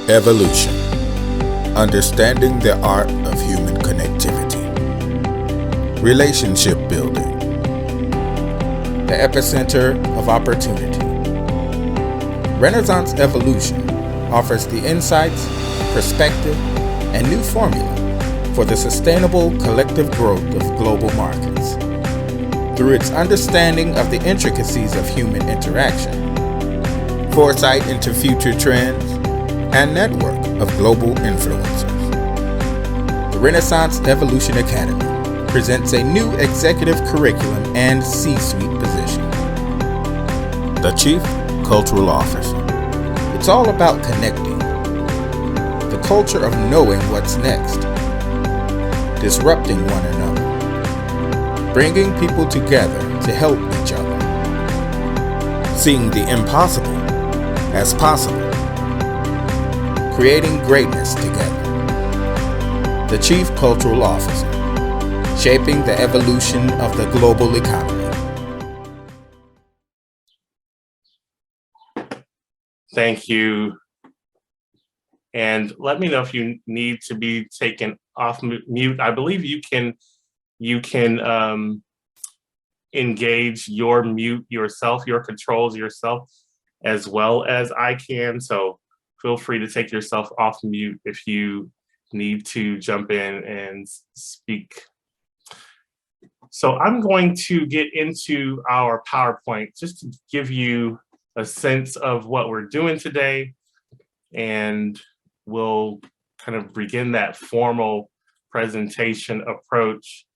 Evolution. Understanding the art of human connectivity. Relationship building. The epicenter of opportunity. Renaissance Evolution offers the insights, perspective, and new formula for the sustainable collective growth of global markets. Through its understanding of the intricacies of human interaction, foresight into future trends, and network of global influencers. The Renaissance Evolution Academy presents a new executive curriculum and C-suite position. The Chief Cultural Officer. It's all about connecting. The culture of knowing what's next. Disrupting one another. Bringing people together to help each other. Seeing the impossible as possible. Creating greatness together. The Chief Cultural Officer, shaping the evolution of the global economy. Thank you. And let me know if you need to be taken off mute. I believe you can engage your mute yourself, your controls yourself, as well as I can. So feel free to take yourself off mute if you need to jump in and speak. So I'm going to get into our PowerPoint just to give you a sense of what we're doing today, and we'll kind of begin that formal presentation approach.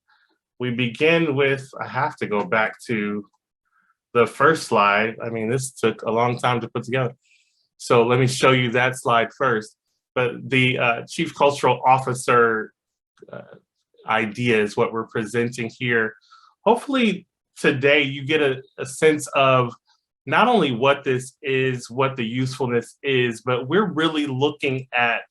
We begin with, I have to go back to the first slide. I mean, this took a long time to put together. So let me show you that slide first. But the Chief Cultural Officer idea is what we're presenting here. Hopefully today you get a sense of not only what this is, what the usefulness is, but we're really looking at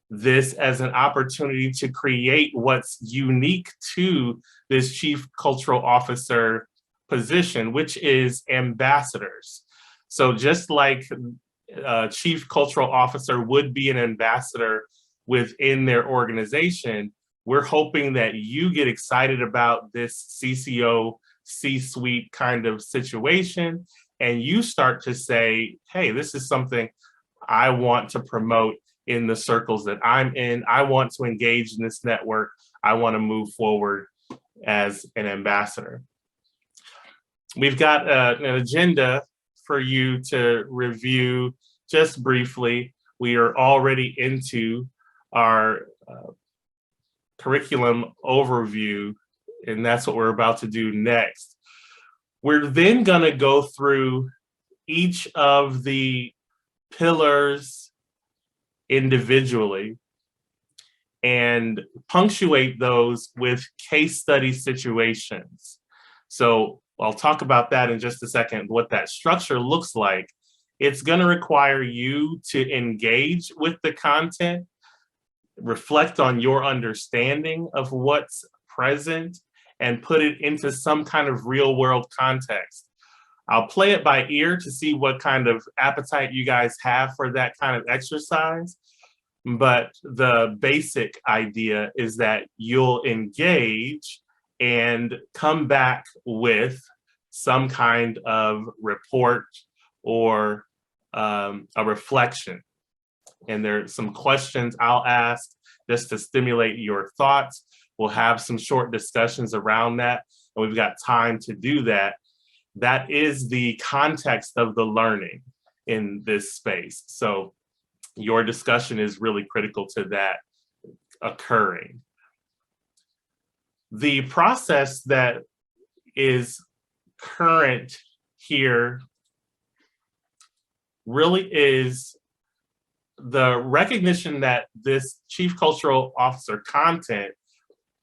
this as an opportunity to create what's unique to this Chief Cultural Officer position, which is ambassadors. So just like Chief Cultural Officer would be an ambassador within their organization, we're hoping that you get excited about this CCO C-suite kind of situation, and you start to say, hey, this is something I want to promote in the circles that I'm in. I want to engage in this network. I want to move forward as an ambassador. We've got an agenda for you to review just briefly. We are already into our curriculum overview, and that's what we're about to do next. We're then going to go through each of the pillars individually and punctuate those with case study situations. So I'll talk about that in just a second, what that structure looks like. It's going to require you to engage with the content, reflect on your understanding of what's present, and put it into some kind of real world context. I'll play it by ear to see what kind of appetite you guys have for that kind of exercise. But the basic idea is that you'll engage and come back with some kind of report or a reflection. And there's some questions I'll ask just to stimulate your thoughts. We'll have some short discussions around that, and we've got time to do that. That is the context of the learning in this space. So your discussion is really critical to that occurring. The process that is current here really is the recognition that this Chief Cultural Officer content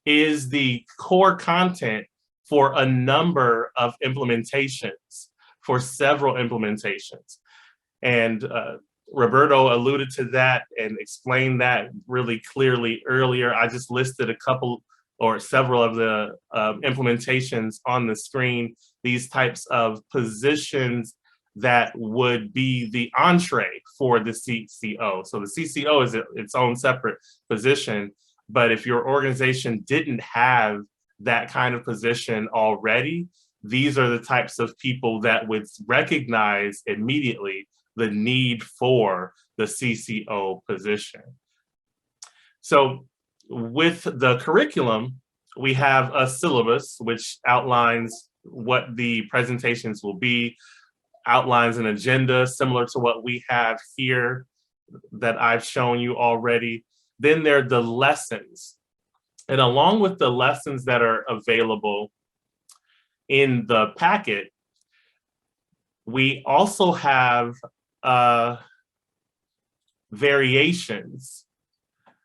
is the core content for a number of implementations, for several implementations. And Roberto alluded to that and explained that really clearly earlier. I just listed a couple or several of the implementations on the screen. These types of positions that would be the entree for the CCO. So the CCO is its own separate position, but if your organization didn't have that kind of position already, these are the types of people that would recognize immediately the need for the CCO position. So with the curriculum, we have a syllabus which outlines what the presentations will be, outlines an agenda similar to what we have here that I've shown you already. Then there are the lessons. And along with the lessons that are available in the packet, we also have variations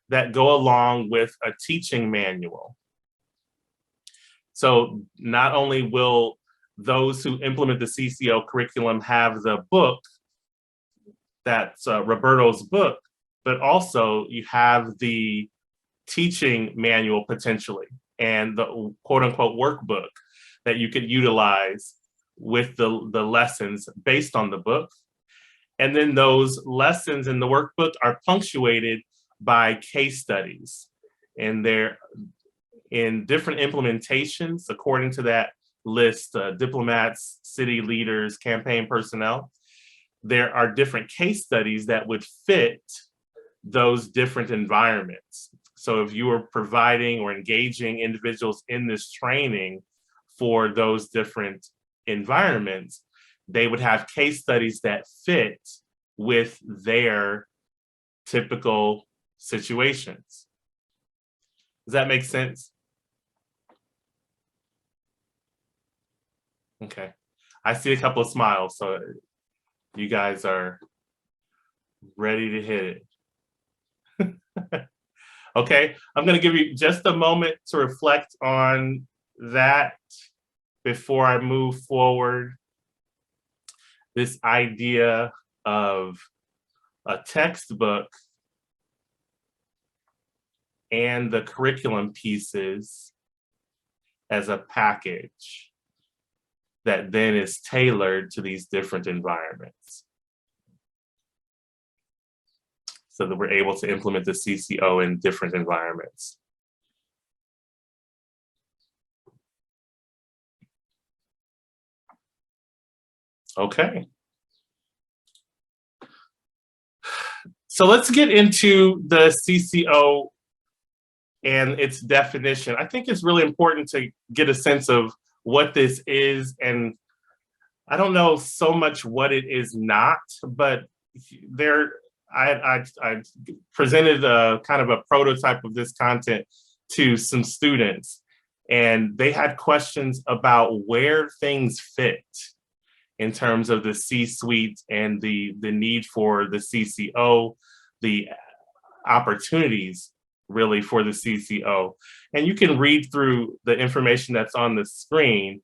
that go along with a teaching manual. So not only will those who implement the CCO curriculum have the book, that's Roberto's book, but also you have the teaching manual potentially and the quote unquote workbook that you could utilize with the lessons based on the book. And then those lessons in the workbook are punctuated by case studies, and they're in different implementations according to that list, diplomats, city leaders, campaign personnel. There are different case studies that would fit those different environments. So if you are providing or engaging individuals in this training for those different environments, they would have case studies that fit with their typical situations. Does that make sense? Okay. I see a couple of smiles, so you guys are ready to hit it. Okay, I'm going to give you just a moment to reflect on that before I move forward. This idea of a textbook and the curriculum pieces as a package that then is tailored to these different environments, so that we're able to implement the CCO in different environments. Okay. So let's get into the CCO and its definition. I think it's really important to get a sense of what this is, and I don't know so much what it is not, but I presented a kind of a prototype of this content to some students, and they had questions about where things fit in terms of the C-suite and the need for the CCO, the opportunities really for the CCO. And you can read through the information that's on the screen.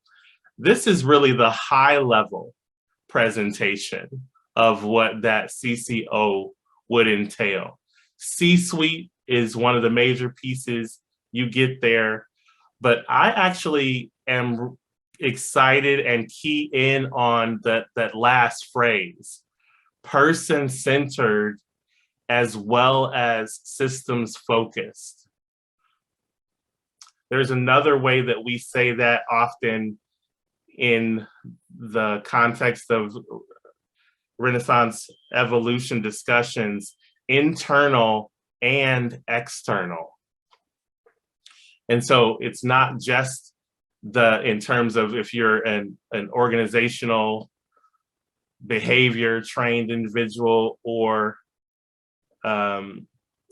This is really the high level presentation of what that CCO would entail. C-suite is one of the major pieces you get there, but I actually am excited and key in on that last phrase, person-centered as well as systems focused. There's another way that we say that often in the context of Renaissance evolution discussions, internal and external. And so it's not just in terms of if you're an organizational behavior trained individual or an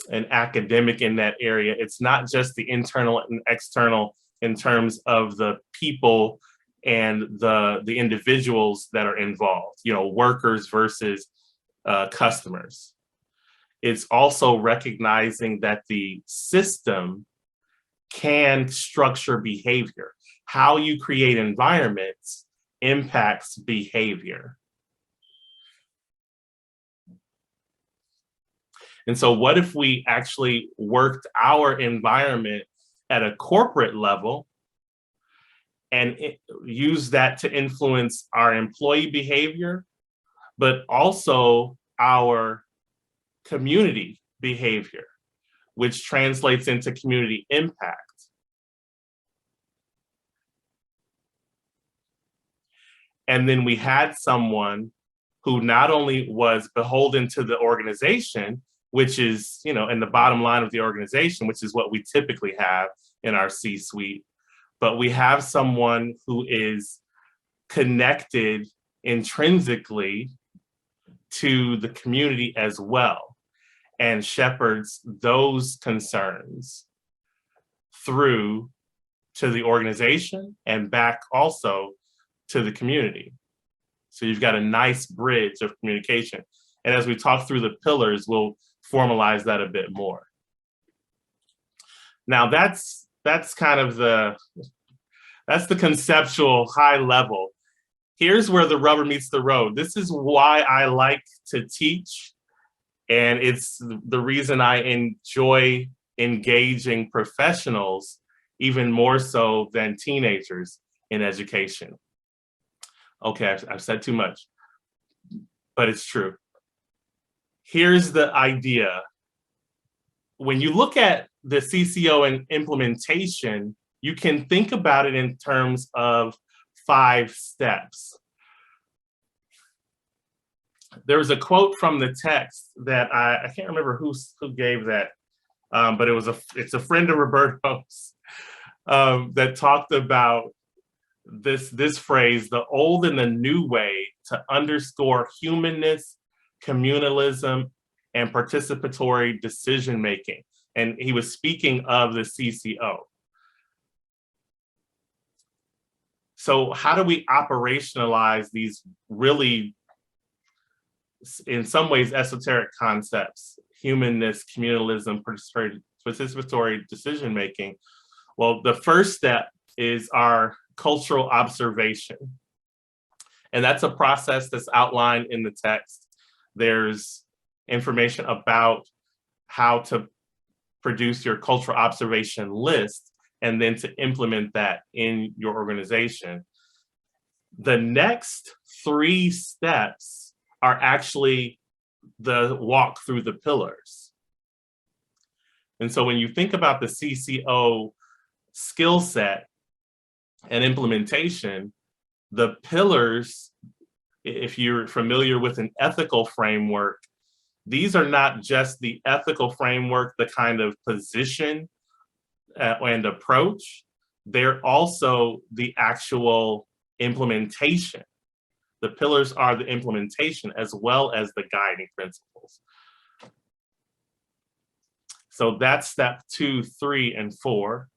academic in that area. It's not just the internal and external in terms of the people and the individuals that are involved, workers versus customers. It's also recognizing that the system can structure behavior. How you create environments impacts behavior. And so what if we actually worked our environment at a corporate level and use that to influence our employee behavior but also our community behavior, which translates into community impact. And then we had someone who not only was beholden to the organization, which is, in the bottom line of the organization, which is what we typically have in our C-suite, but we have someone who is connected intrinsically to the community as well and shepherds those concerns through to the organization and back also to the community. So you've got a nice bridge of communication. And as we talk through the pillars, we'll formalize that a bit more. Now that's kind of the conceptual high level. Here's where the rubber meets the road. This is why I like to teach, and it's the reason I enjoy engaging professionals even more so than teenagers in education. Okay, I've said too much, but it's true. Here's the idea. When you look at the CCO and implementation, you can think about it in terms of 5 steps. There was a quote from the text that I can't remember who gave that, but it's a friend of Roberto's that talked about this phrase, the old and the new way to underscore humanness, communalism, and participatory decision making. And he was speaking of the CCO. So how do we operationalize these really, in some ways, esoteric concepts, humanness, communalism, participatory decision making? Well, the first step is our cultural observation. And that's a process that's outlined in the text. There's information about how to produce your cultural observation list and then to implement that in your organization. The next 3 steps are actually the walk through the pillars. And so when you think about the CCO skill set and implementation, the pillars, if you're familiar with an ethical framework, these are not just the ethical framework, the kind of position and approach, they're also the actual implementation. The pillars are the implementation as well as the guiding principles. So that's step 2, 3, and 4.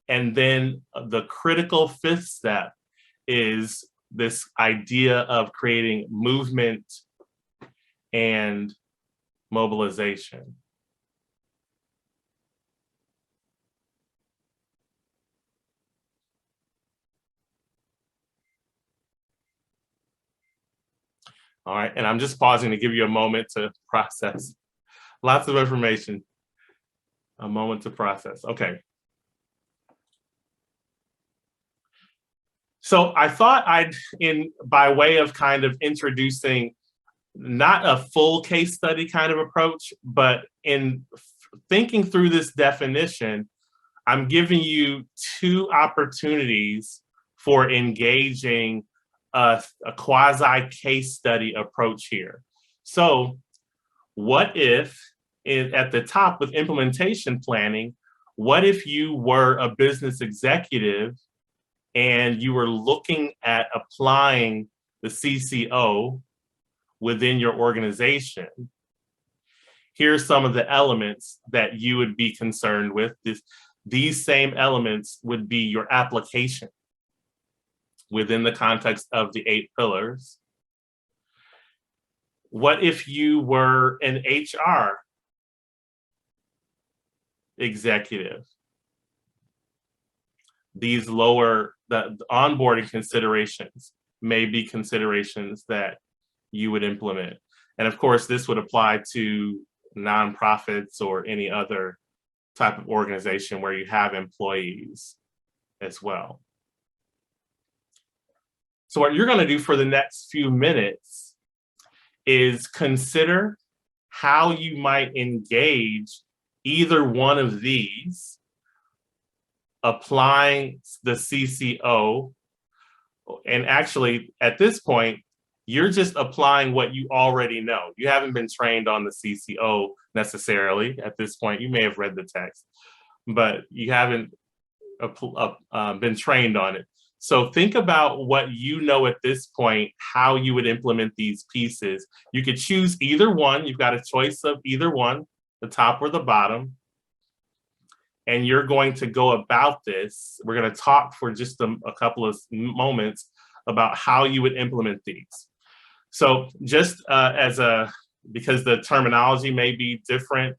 And then the critical 5th step is this idea of creating movement and mobilization. All right, and I'm just pausing to give you a moment to process. Lots of information. A moment to process. Okay. So I thought by way of kind of introducing not a full case study kind of approach, but in thinking through this definition, I'm giving you 2 opportunities for engaging a quasi case study approach here. So what if, at the top with implementation planning, what if you were a business executive and you were looking at applying the CCO within your organization? Here's some of the elements that you would be concerned with. These same elements would be your application within the context of the 8 pillars. What if you were an HR executive? These the onboarding considerations may be considerations that you would implement. And of course, this would apply to nonprofits or any other type of organization where you have employees as well. So what you're going to do for the next few minutes is consider how you might engage either one of these, applying the CCO. And actually, at this point, you're just applying what you already know. You haven't been trained on the CCO necessarily at this point. You may have read the text, but you haven't been trained on it. So think about what you know at this point, how you would implement these pieces. You could choose either one. You've got a choice of either one, the top or the bottom. And you're going to go about this. We're going to talk for just a couple of moments about how you would implement these. So just because the terminology may be different,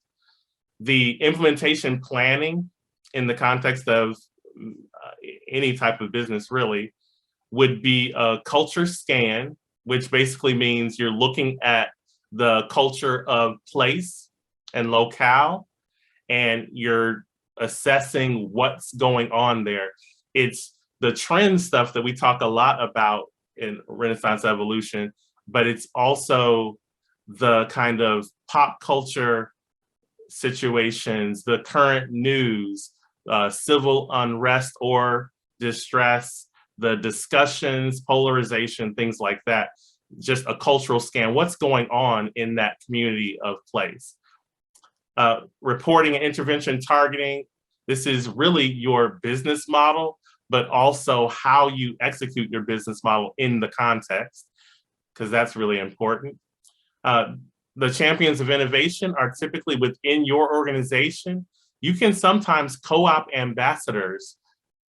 the implementation planning in the context of any type of business really would be a culture scan, which basically means you're looking at the culture of place and locale, and you're assessing what's going on there. It's the trend stuff that we talk a lot about in Renaissance Evolution, but it's also the kind of pop culture situations, the current news, civil unrest or distress, the discussions, polarization, things like that. Just a cultural scan. What's going on in that community of place? Reporting and intervention targeting. This is really your business model, but also how you execute your business model in the context, because that's really important. The champions of innovation are typically within your organization. You can sometimes co-opt ambassadors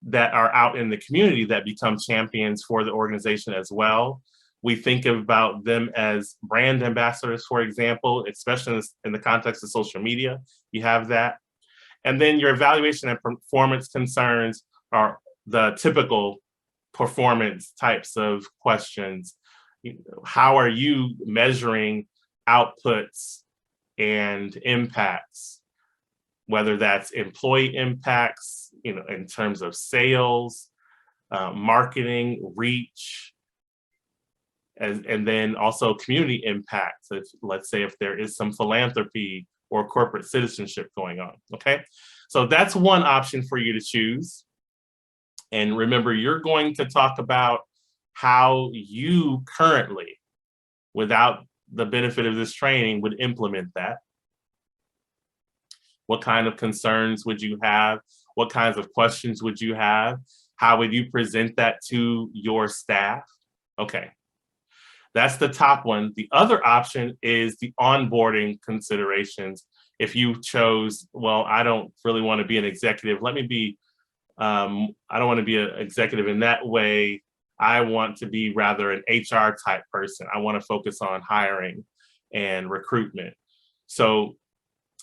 that are out in the community that become champions for the organization as well. We think about them as brand ambassadors, for example, especially in the context of social media. You have that. And then your evaluation and performance concerns are the typical performance types of questions. How are you measuring outputs and impacts, whether that's employee impacts, in terms of sales, marketing, reach, and then also community impacts. Let's say if there is some philanthropy or corporate citizenship going on, okay? So that's one option for you to choose. And remember, you're going to talk about how you currently, without the benefit of this training, would implement that. What kind of concerns would you have? What kinds of questions would you have? How would you present that to your staff? Okay, that's the top one. The other option is the onboarding considerations. If you chose, well, I don't really want to be an executive. Let me be, I don't want to be an executive in that way. I want to be rather an HR type person. I want to focus on hiring and recruitment. So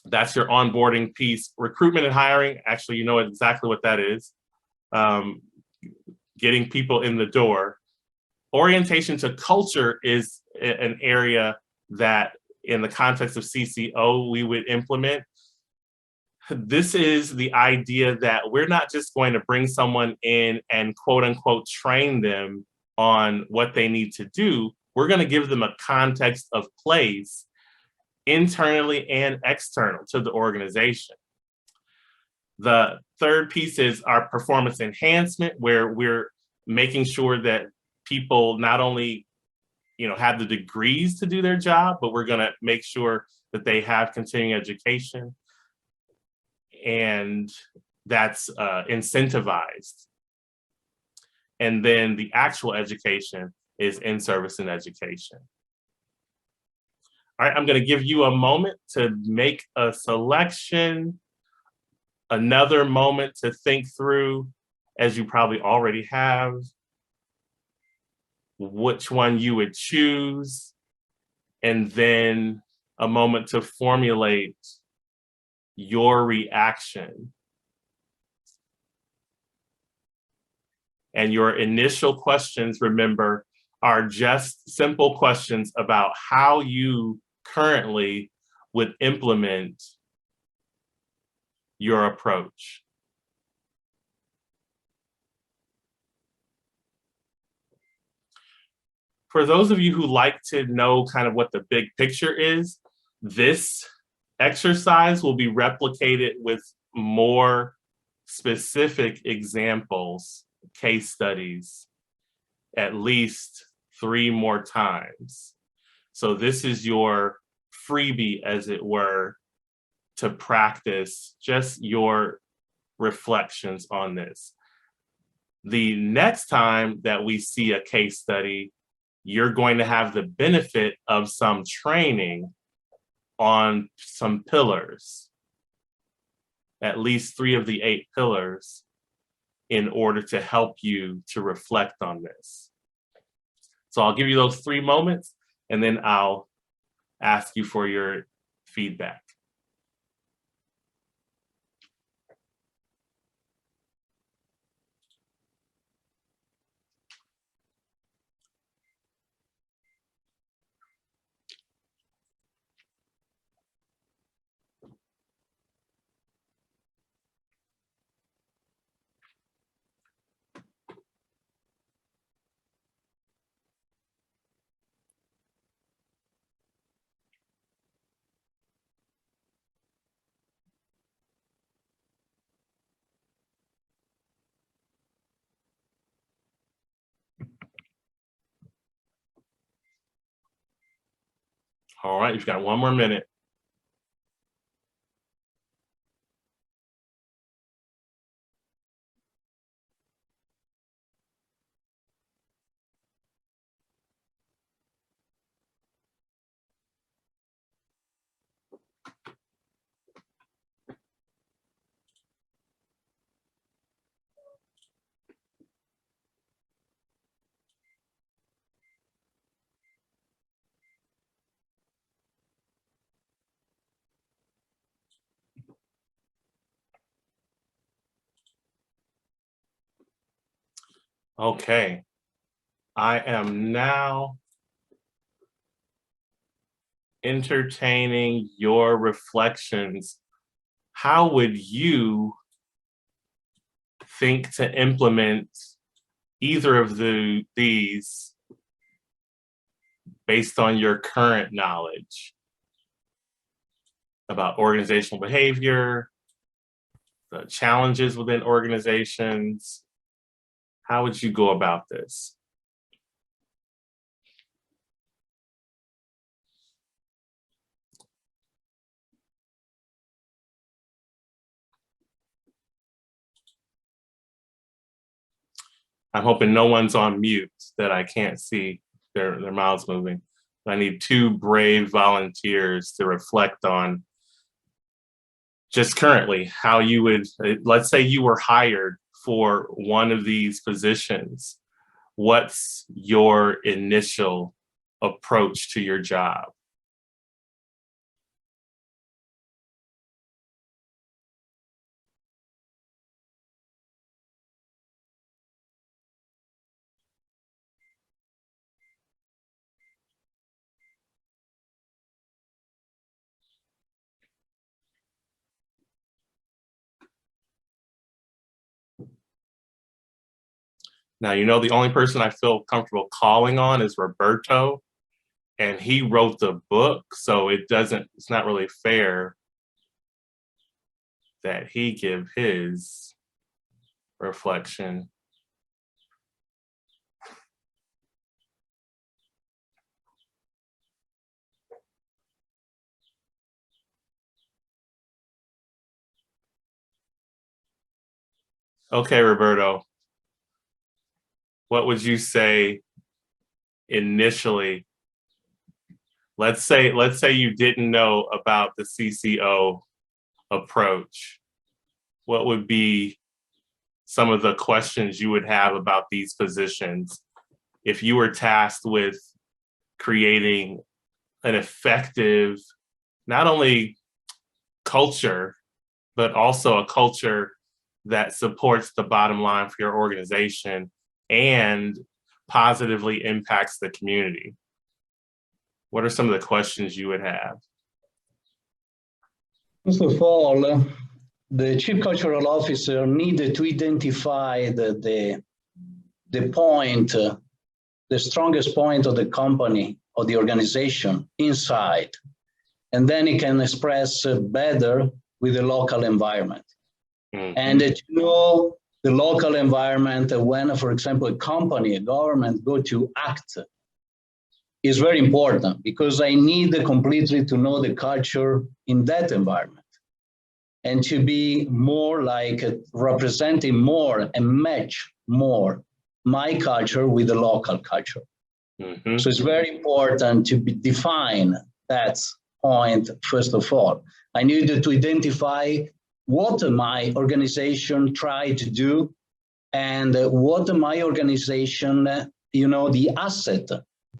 that's your onboarding piece. Recruitment and hiring, actually, you know exactly what that is. Getting people in the door. Orientation to culture is an area that in the context of CCO, we would implement. This is the idea that we're not just going to bring someone in and quote unquote train them on what they need to do. We're going to give them a context of place internally and external to the organization. The third piece is our performance enhancement, where we're making sure that people not only have the degrees to do their job, but we're going to make sure that they have continuing education, and that's incentivized. And then the actual education is in-service and education. All right, I'm going to give you a moment to make a selection, another moment to think through, as you probably already have, which one you would choose, and then a moment to formulate your reaction. And your initial questions, remember, are just simple questions about how you currently would implement your approach. For those of you who like to know kind of what the big picture is, this exercise will be replicated with more specific examples, case studies, at least 3 more times. So this is your freebie, as it were, to practice just your reflections on this. The next time that we see a case study, you're going to have the benefit of some training on some pillars, at least 3 of the 8 pillars, in order to help you to reflect on this. So I'll give you those 3 moments, and then I'll ask you for your feedback. All right, you've got 1 more minute. Okay, I am now entertaining your reflections. How would you think to implement either of these based on your current knowledge about organizational behavior, the challenges within organizations? How would you go about this? I'm hoping no one's on mute that I can't see their mouths moving. I need 2 brave volunteers to reflect on just currently how you would, let's say you were hired for one of these positions. What's your initial approach to your job? Now, you know, the only person I feel comfortable calling on is Roberto, and he wrote the book, so it's not really fair that he give his reflection. Okay, Roberto, what would you say initially? Let's say you didn't know about the CCO approach. What would be some of the questions you would have about these positions if you were tasked with creating an effective, not only culture, but also a culture that supports the bottom line for your organization and positively impacts the community? What are some of the questions you would have? First of all, the chief cultural officer needed to identify the point the strongest point of the company or the organization inside, and then it can express better with the local environment. Mm-hmm. And to know the local environment when, for example, a company, a government go to act is very important, because I need completely to know the culture in that environment and to be more like representing more and match more my culture with the local culture. Mm-hmm. So it's very important to define that point first of all. I need to identify what my organization try to do and what my organization, the asset,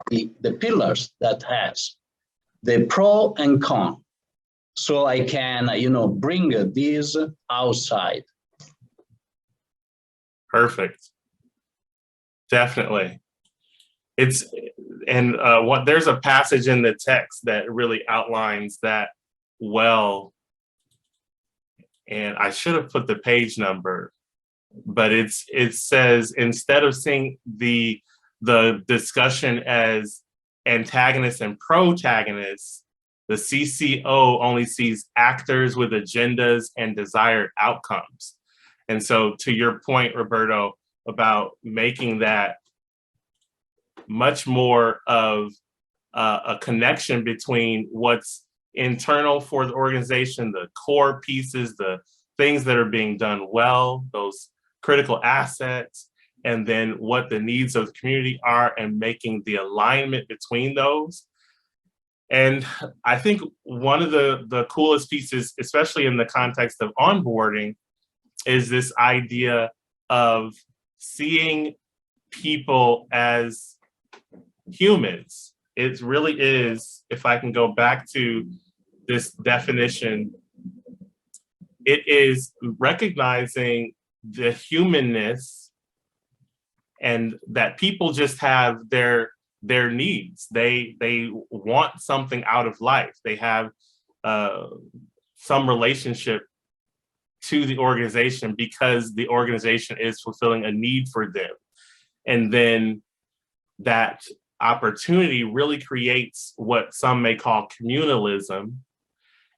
the pillars that has, the pro and con. So I can, bring this outside. Perfect. Definitely. There's a passage in the text that really outlines that well. And I should have put the page number, but it says, instead of seeing the discussion as antagonists and protagonists, the CCO only sees actors with agendas and desired outcomes. And so to your point, Roberto, about making that much more of a connection between what's internal for the organization, the core pieces, the things that are being done well, those critical assets, and then what the needs of the community are, and making the alignment between those. And I think one of the coolest pieces, especially in the context of onboarding, is this idea of seeing people as humans. It really is, if I can go back to this definition, it is recognizing the humanness and that people just have their needs. They want something out of life. They have some relationship to the organization because the organization is fulfilling a need for them. And then that opportunity really creates what some may call communalism.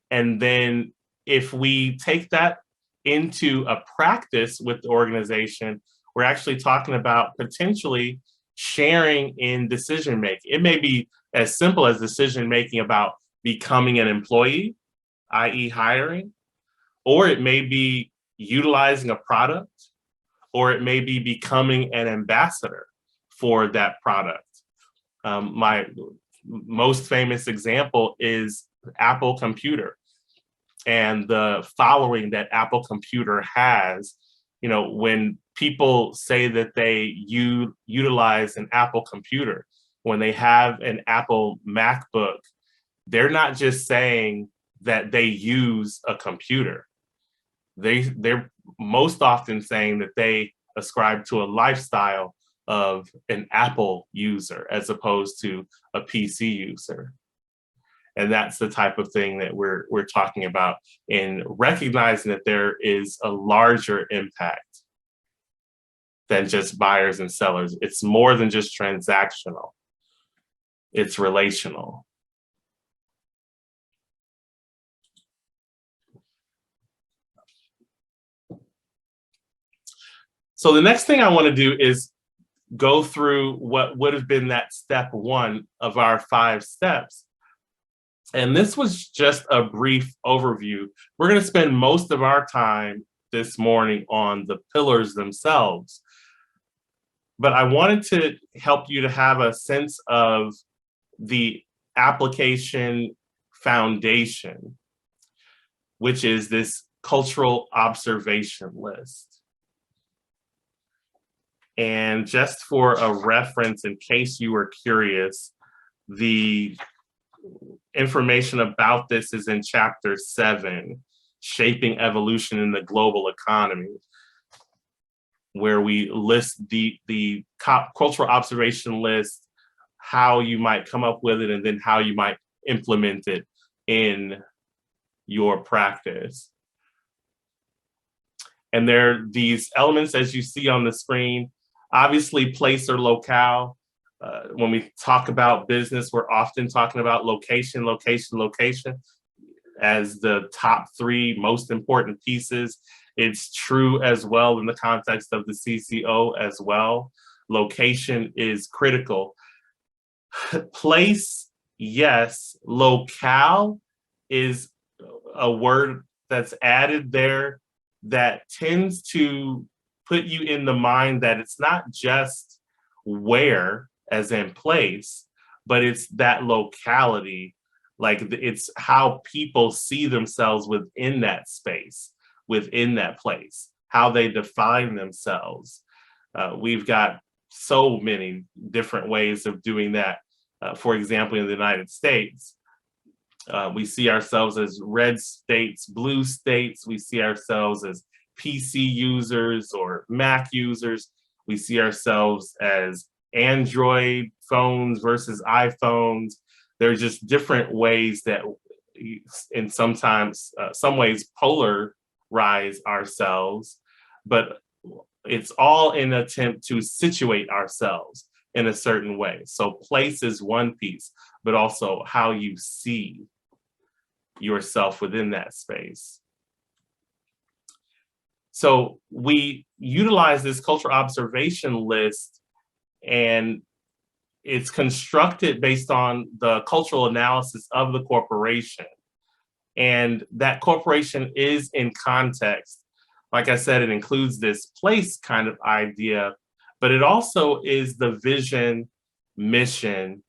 And then if we take that into a practice with the organization, we're actually talking about potentially sharing in decision making. It may be as simple as decision making about becoming an employee, i.e. hiring, or it may be utilizing a product, or it may be becoming an ambassador for that product. My most famous example is Apple Computer and the following that Apple Computer has. When people say that they utilize an Apple computer, when they have an Apple MacBook, they're not just saying that they use a computer. They're most often saying that they ascribe to a lifestyle of an Apple user as opposed to a PC user. And that's the type of thing that we're talking about in recognizing that there is a larger impact than just buyers and sellers. It's more than just transactional. It's relational. So the next thing I want to do is go through what would have been that step one of our 5 steps. And this was just a brief overview. We're going to spend most of our time this morning on the pillars themselves. But I wanted to help you to have a sense of the application foundation, which is this cultural observation list. And just for a reference, in case you were curious, the information about this is in chapter 7, Shaping Evolution in the Global Economy, where we list the cultural observation list, how you might come up with it, and then how you might implement it in your practice. And there are these elements, as you see on the screen. Obviously, place or locale. When we talk about business, we're often talking about location, location, location as the top three most important pieces. It's true as well in the context of the CCO as well. Location is critical. Place, yes. Locale is a word that's added there that tends to put you in the mind that it's not just where, as in place, but it's that locality. Like it's how people see themselves within that space, within that place, how they define themselves. We've got so many different ways of doing that. For example, in the United States, we see ourselves as red states, blue states. We see ourselves as PC users or Mac users. We see ourselves as Android phones versus iPhones. There's just different ways that, in sometimes, some ways, polarize ourselves, but it's all in an attempt to situate ourselves in a certain way. So place is one piece, but also how you see yourself within that space. So we utilize this cultural observation list, and it's constructed based on the cultural analysis of the corporation. And that corporation is in context. Like I said, it includes this place kind of idea, but it also is the vision, mission,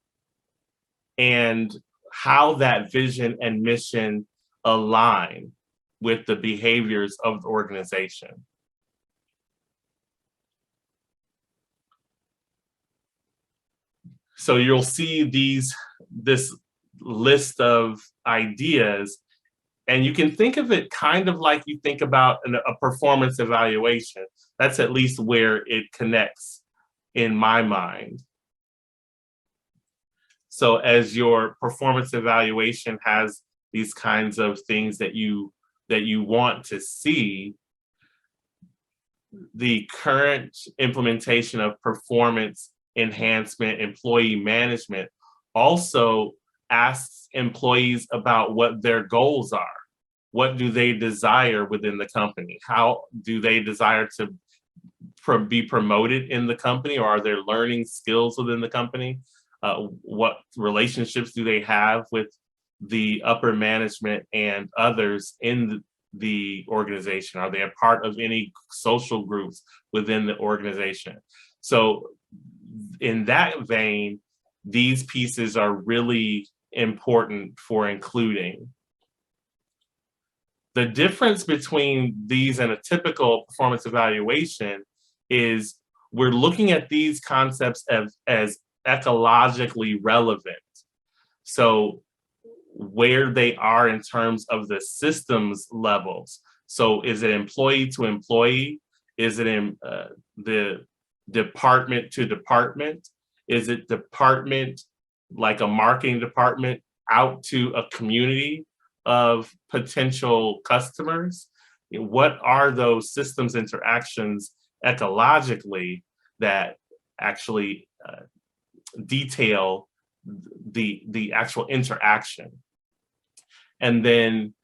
and how that vision and mission align with the behaviors of the organization. So you'll see this list of ideas, and you can think of it kind of like you think about a performance evaluation. That's at least where it connects in my mind. So as your performance evaluation has these kinds of things that you want to see, the current implementation of performance enhancement, employee management also asks employees about what their goals are. What do they desire within the company? How do they desire to be promoted in the company, or are there learning skills within the company? What relationships do they have with the upper management and others in the organization? Are they a part of any social groups within the organization? So in that vein, these pieces are really important for including. The difference between these and a typical performance evaluation is we're looking at these concepts as ecologically relevant. So where they are in terms of the systems levels. So is it employee to employee? Is it in the department to department? Is it department, like a marketing department, out to a community of potential customers? What are those systems interactions ecologically that actually detail the actual interaction? And then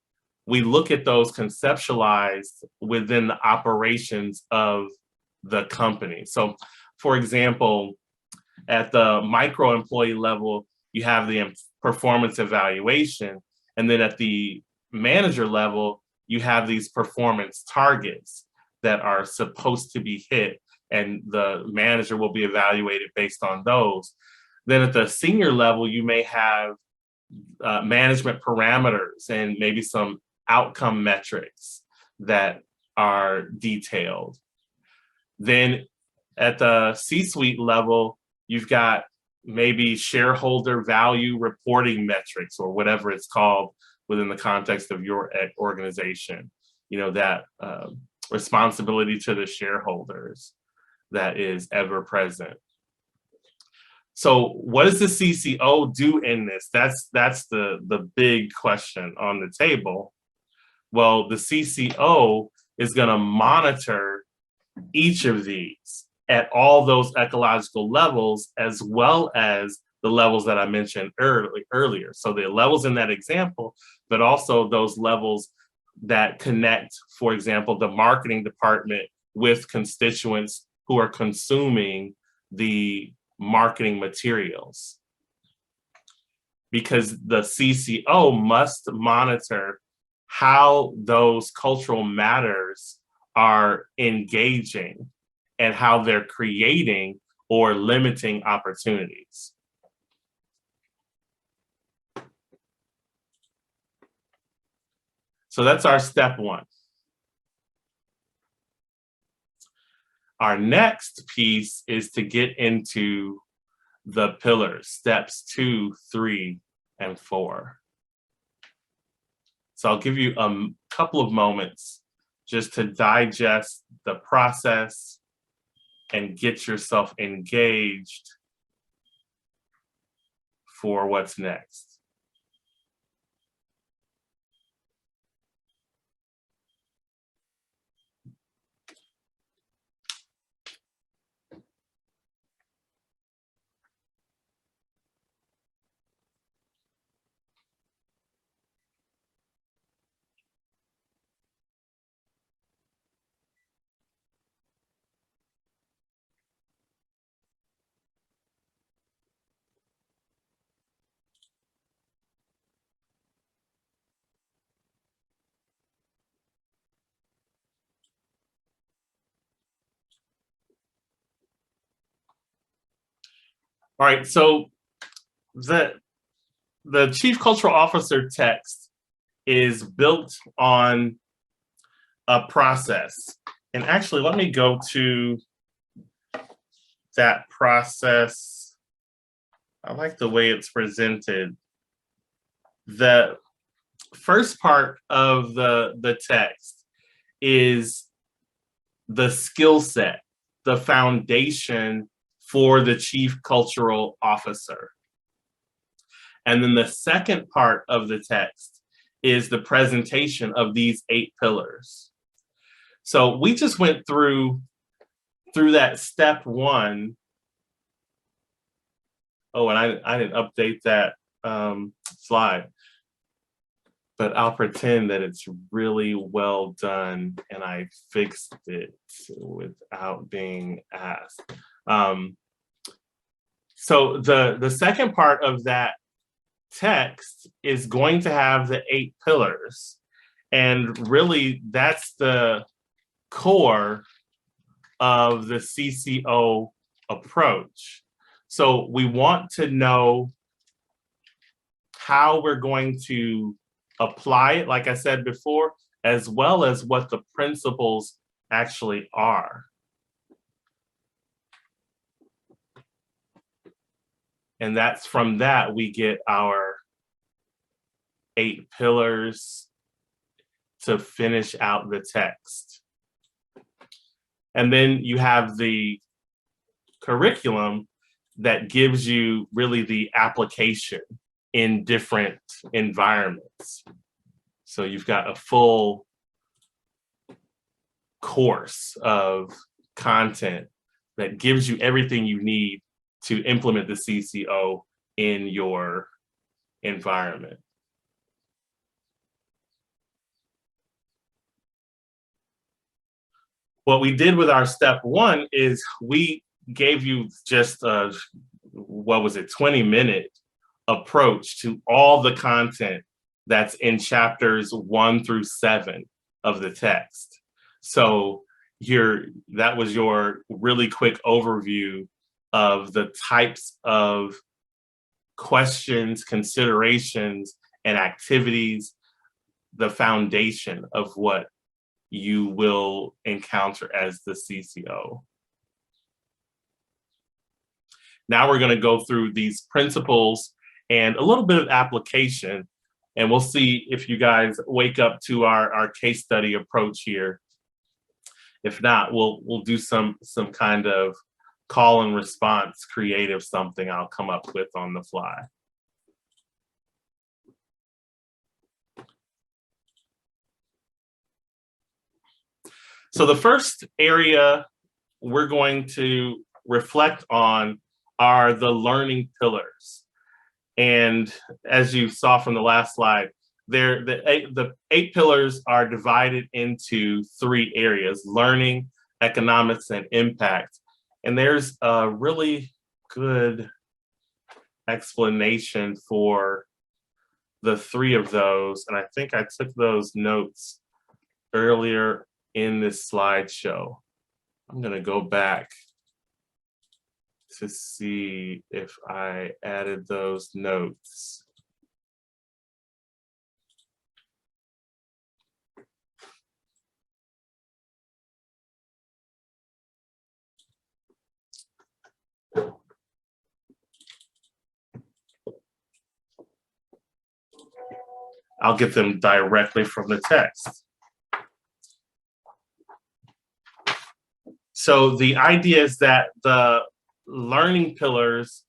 we look at those conceptualized within the operations of the company. So for example, at the micro employee level, you have the performance evaluation. And then at the manager level, you have these performance targets that are supposed to be hit, and the manager will be evaluated based on those. Then at the senior level, you may have management parameters and maybe some outcome metrics that are detailed. Then at the C-suite level, you've got maybe shareholder value reporting metrics, or whatever it's called within the context of your organization. You know, that responsibility to the shareholders that is ever present. So what does the CCO do in this? That's the big question on the table. Well, the CCO is going to monitor each of these at all those ecological levels, as well as the levels that I mentioned earlier. So the levels in that example, but also those levels that connect, for example, the marketing department with constituents who are consuming the marketing materials. Because the CCO must monitor how those cultural matters are engaging and how they're creating or limiting opportunities. So that's our step one. Our next piece is to get into the pillars, steps 2, 3, and 4. So I'll give you a couple of moments just to digest the process and get yourself engaged for what's next. All right, so the Chief Cultural Officer text is built on a process. And actually, let me go to that process. I like the way it's presented. The first part of the text is the skill set, the foundation for the Chief Cultural Officer. And then the second part of the text is the presentation of these 8 pillars. So we just went through that step 1. Oh, and I didn't update that slide, but I'll pretend that it's really well done and I fixed it without being asked. So the second part of that text is going to have the 8 pillars. And really, that's the core of the CCO approach. So we want to know how we're going to apply it, like I said before, as well as what the principles actually are. And that's from that we get our 8 pillars to finish out the text. And then you have the curriculum that gives you really the application in different environments. So you've got a full course of content that gives you everything you need to implement the CCO in your environment. What we did with our step 1 is we gave you just a, 20-minute approach to all the content that's in chapters 1 through 7 of the text. So that was your really quick overview of the types of questions, considerations, and activities, the foundation of what you will encounter as the CCO. Now we're going to go through these principles and a little bit of application, and we'll see if you guys wake up to our case study approach here. If not, we'll do some kind of call and response, creative something I'll come up with on the fly. So the first area we're going to reflect on are the learning pillars. And as you saw from the last slide, the eight pillars are divided into 3 areas: learning, economics, and impact. And there's a really good explanation for the 3 of those. And I think I took those notes earlier in this slideshow. I'm going to go back to see if I added those notes. I'll get them directly from the text. So the idea is that the learning pillars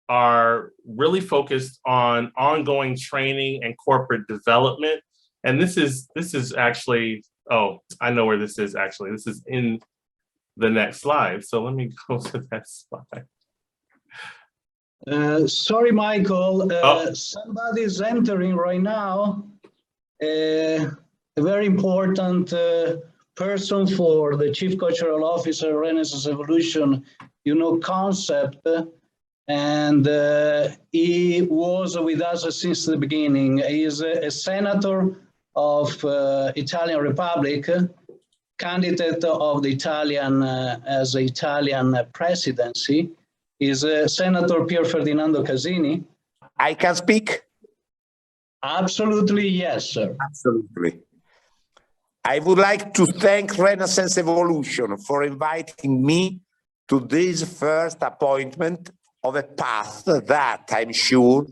are really focused on ongoing training and corporate development. And this is actually, oh, I know where this is actually. This is in the next slide. So let me go to that slide. Sorry, Michael, somebody is entering right now. A very important person for the Chief Cultural Officer Renaissance Evolution, concept. And he was with us since the beginning. He is a senator of Italian Republic, candidate of the Italian as the Italian presidency. Is Senator Pier Ferdinando Casini. I can speak? Absolutely, yes, sir. Absolutely. I would like to thank Renaissance Evolution for inviting me to this first appointment of a path that I'm sure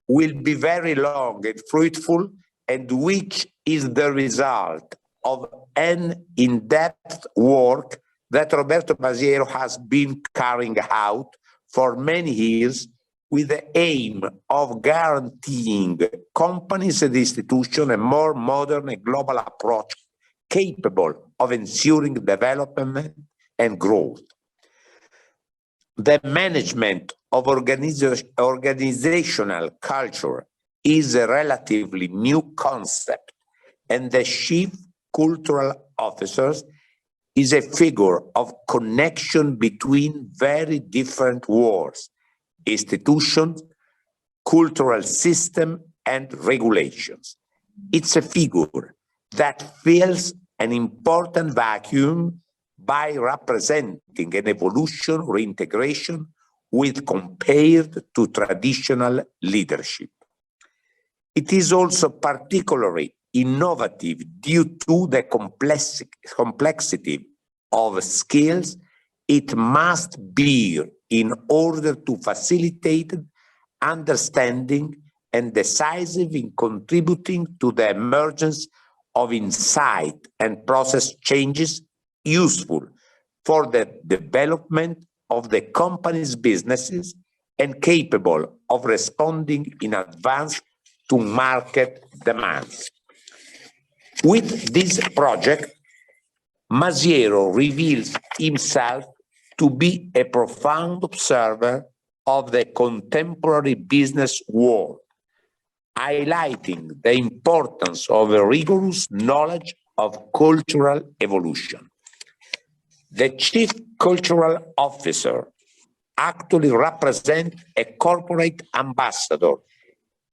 will be very long and fruitful, and which is the result of an in-depth work that Roberto Masiero has been carrying out for many years with the aim of guaranteeing companies and institutions a more modern and global approach capable of ensuring development and growth. The management of organizational culture is a relatively new concept, and the Chief Cultural Officer is a figure of connection between very different worlds, institutions, cultural system, and regulations. It's a figure that fills an important vacuum by representing an evolution or integration with compared to traditional leadership. It is also particularly innovative due to the complexity of skills it must bear in order to facilitate understanding and decisive in contributing to the emergence of insight and process changes useful for the development of the company's businesses and capable of responding in advance to market demands. With this project, Masiero reveals himself to be a profound observer of the contemporary business world, highlighting the importance of a rigorous knowledge of cultural evolution. The Chief Cultural Officer actually represents a corporate ambassador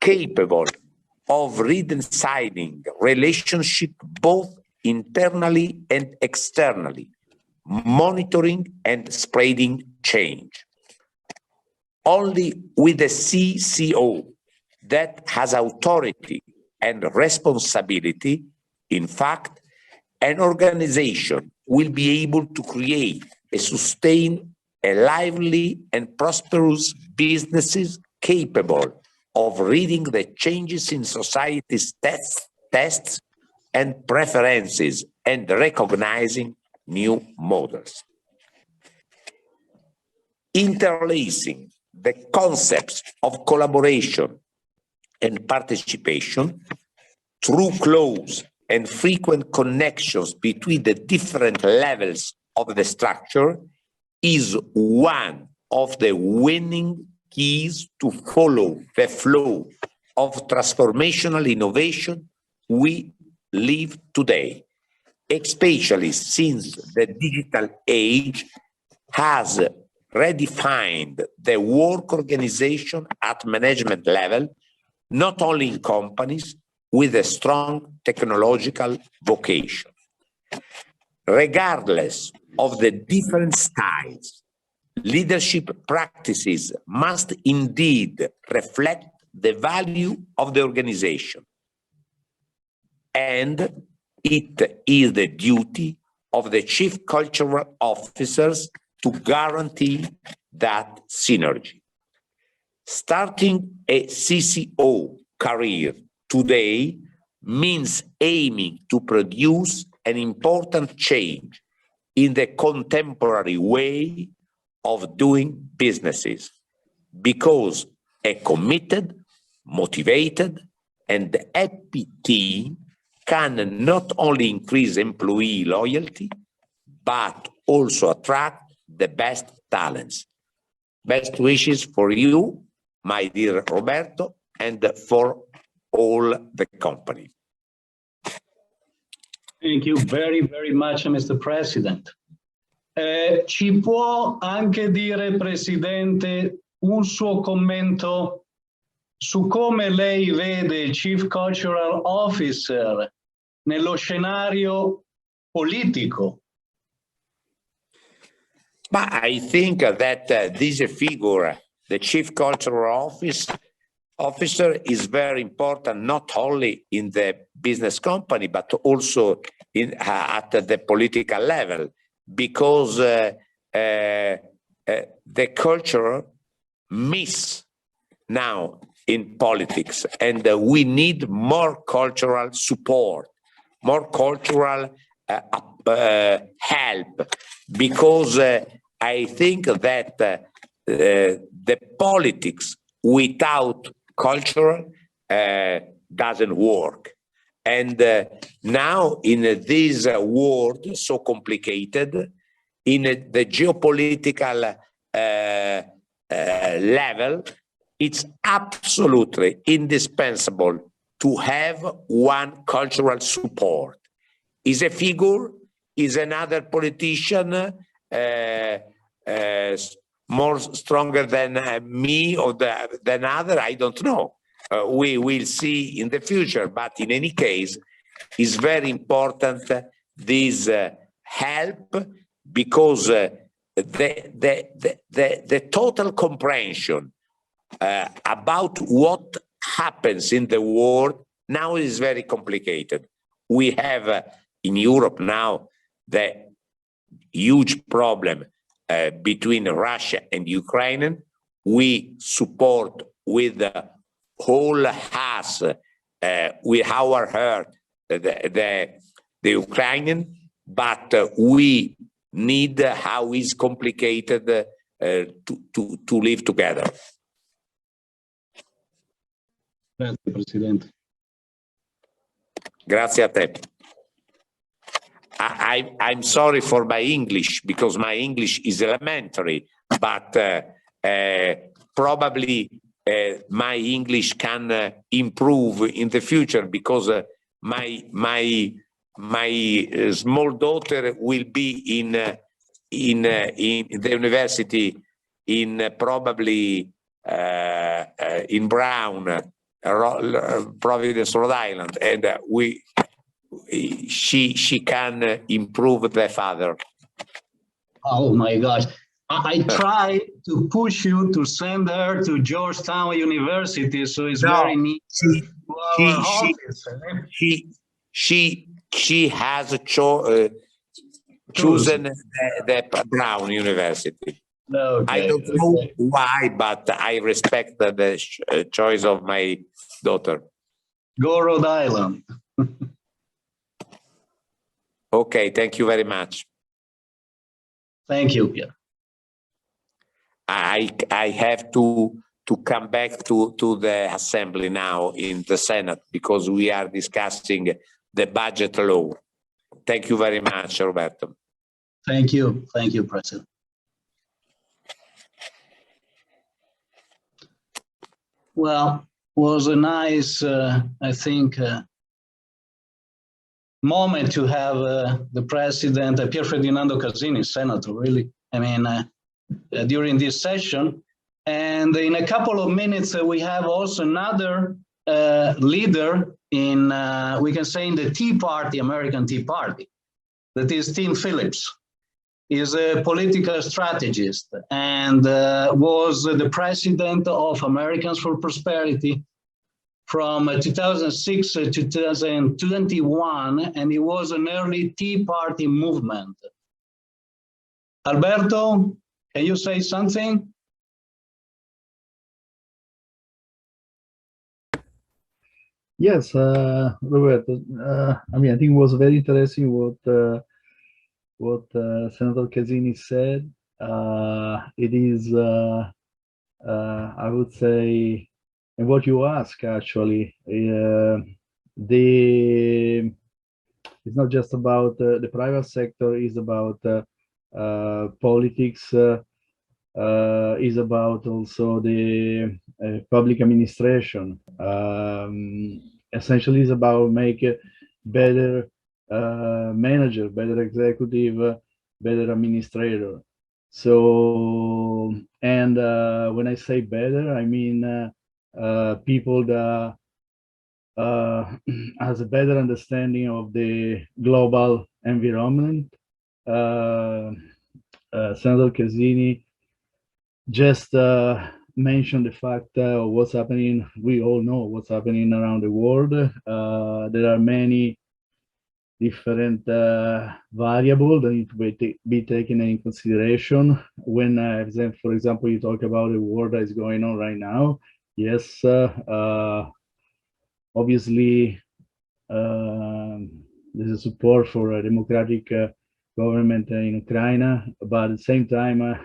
capable of redesigning relationship both internally and externally, monitoring and spreading change. Only with a CCO that has authority and responsibility, in fact, an organization will be able to create and sustain a lively and prosperous businesses capable of reading the changes in society's tastes and preferences and recognizing new models. Interlacing the concepts of collaboration and participation through close and frequent connections between the different levels of the structure is one of the winning keys to follow the flow of transformational innovation we live today, especially since the digital age has redefined the work organization at management level, not only in companies with a strong technological vocation. Regardless of the different styles, leadership practices must indeed reflect the value of the organization. And it is the duty of the chief cultural officers to guarantee that synergy. Starting a CCO career today means aiming to produce an important change in the contemporary way of doing businesses, because a committed, motivated, and happy team can not only increase employee loyalty, but also attract the best talents. Best wishes for you, my dear Roberto, and for all the company. Thank you very, very much, Mr. President. Ci può anche dire, Presidente, un suo commento su come lei vede il Chief Cultural Officer nello scenario politico? But I think that this figure, the Chief Cultural Officer, is very important, not only in the business company, but also at the political level, because the culture miss now in politics, and we need more cultural support, more cultural help, because I think that the politics without culture doesn't work. And now in this world so complicated, in the geopolitical level, it's absolutely indispensable to have one cultural support. Is a figure, is another politician more stronger than me or than other? I don't know. We will see in the future, but in any case, it's very important this help, because the total comprehension about what happens in the world now is very complicated. We have in Europe now the huge problem between Russia and Ukraine. We support with whole us, with our heart, the Ukrainian, but we need how is complicated to live together. Grazie, Presidente. Grazie a te. I'm sorry for my English, because my English is elementary, but probably my English can improve in the future, because my small daughter will be in the university in probably in Brown, Providence, Rhode Island, and she can improve the father. Oh my gosh. I try to push you to send her to Georgetown University, so it's very neat. She has chosen the Brown University. Okay, I don't know why, but I respect the choice of my daughter. Go Rhode Island. Okay, thank you very much. Thank you, Pierre. I have to come back to the assembly now in the Senate, because we are discussing the budget law. Thank you very much, Roberto. Thank you. Thank you, President. Well, was a nice, I think, moment to have the President, Pier Ferdinando Casini, Senator, really, I mean, during this session. And in a couple of minutes, we have also another leader in, we can say in the Tea Party, American Tea Party, that is Tim Phillips. He is a political strategist and was the president of Americans for Prosperity from 2006 to 2021, and he was an early Tea Party movement. Alberto, can you say something? Yes, Roberto. I mean, I think it was very interesting what Senator Casini said. It is, I would say, and what you ask actually, it's not just about the private sector. It's about politics. Is about also the public administration. Essentially, it's about make a better manager, better executive, better administrator. So, and when I say better, I mean people that has a better understanding of the global environment. Senator Casini just mentioned the fact of what's happening. We all know what's happening around the world. There are many different variables that need to be taken in consideration when, for example, you talk about the war that is going on right now. Yes, obviously, there's a support for a democratic government in Ukraine, but at the same time,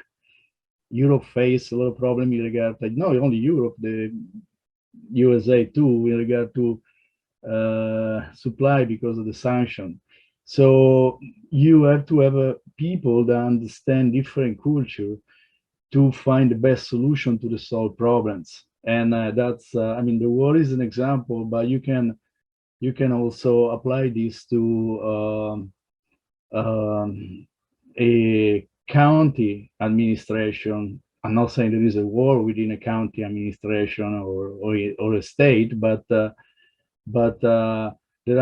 Europe face a lot of problem in regard, like not only Europe, the USA too, in regard to supply because of the sanction. So you have to have people that understand different culture to find the best solution to the solve problems. And that's, I mean, the war is an example, but you can also apply this to a county administration. I'm not saying there is a war within a county administration or a state, but there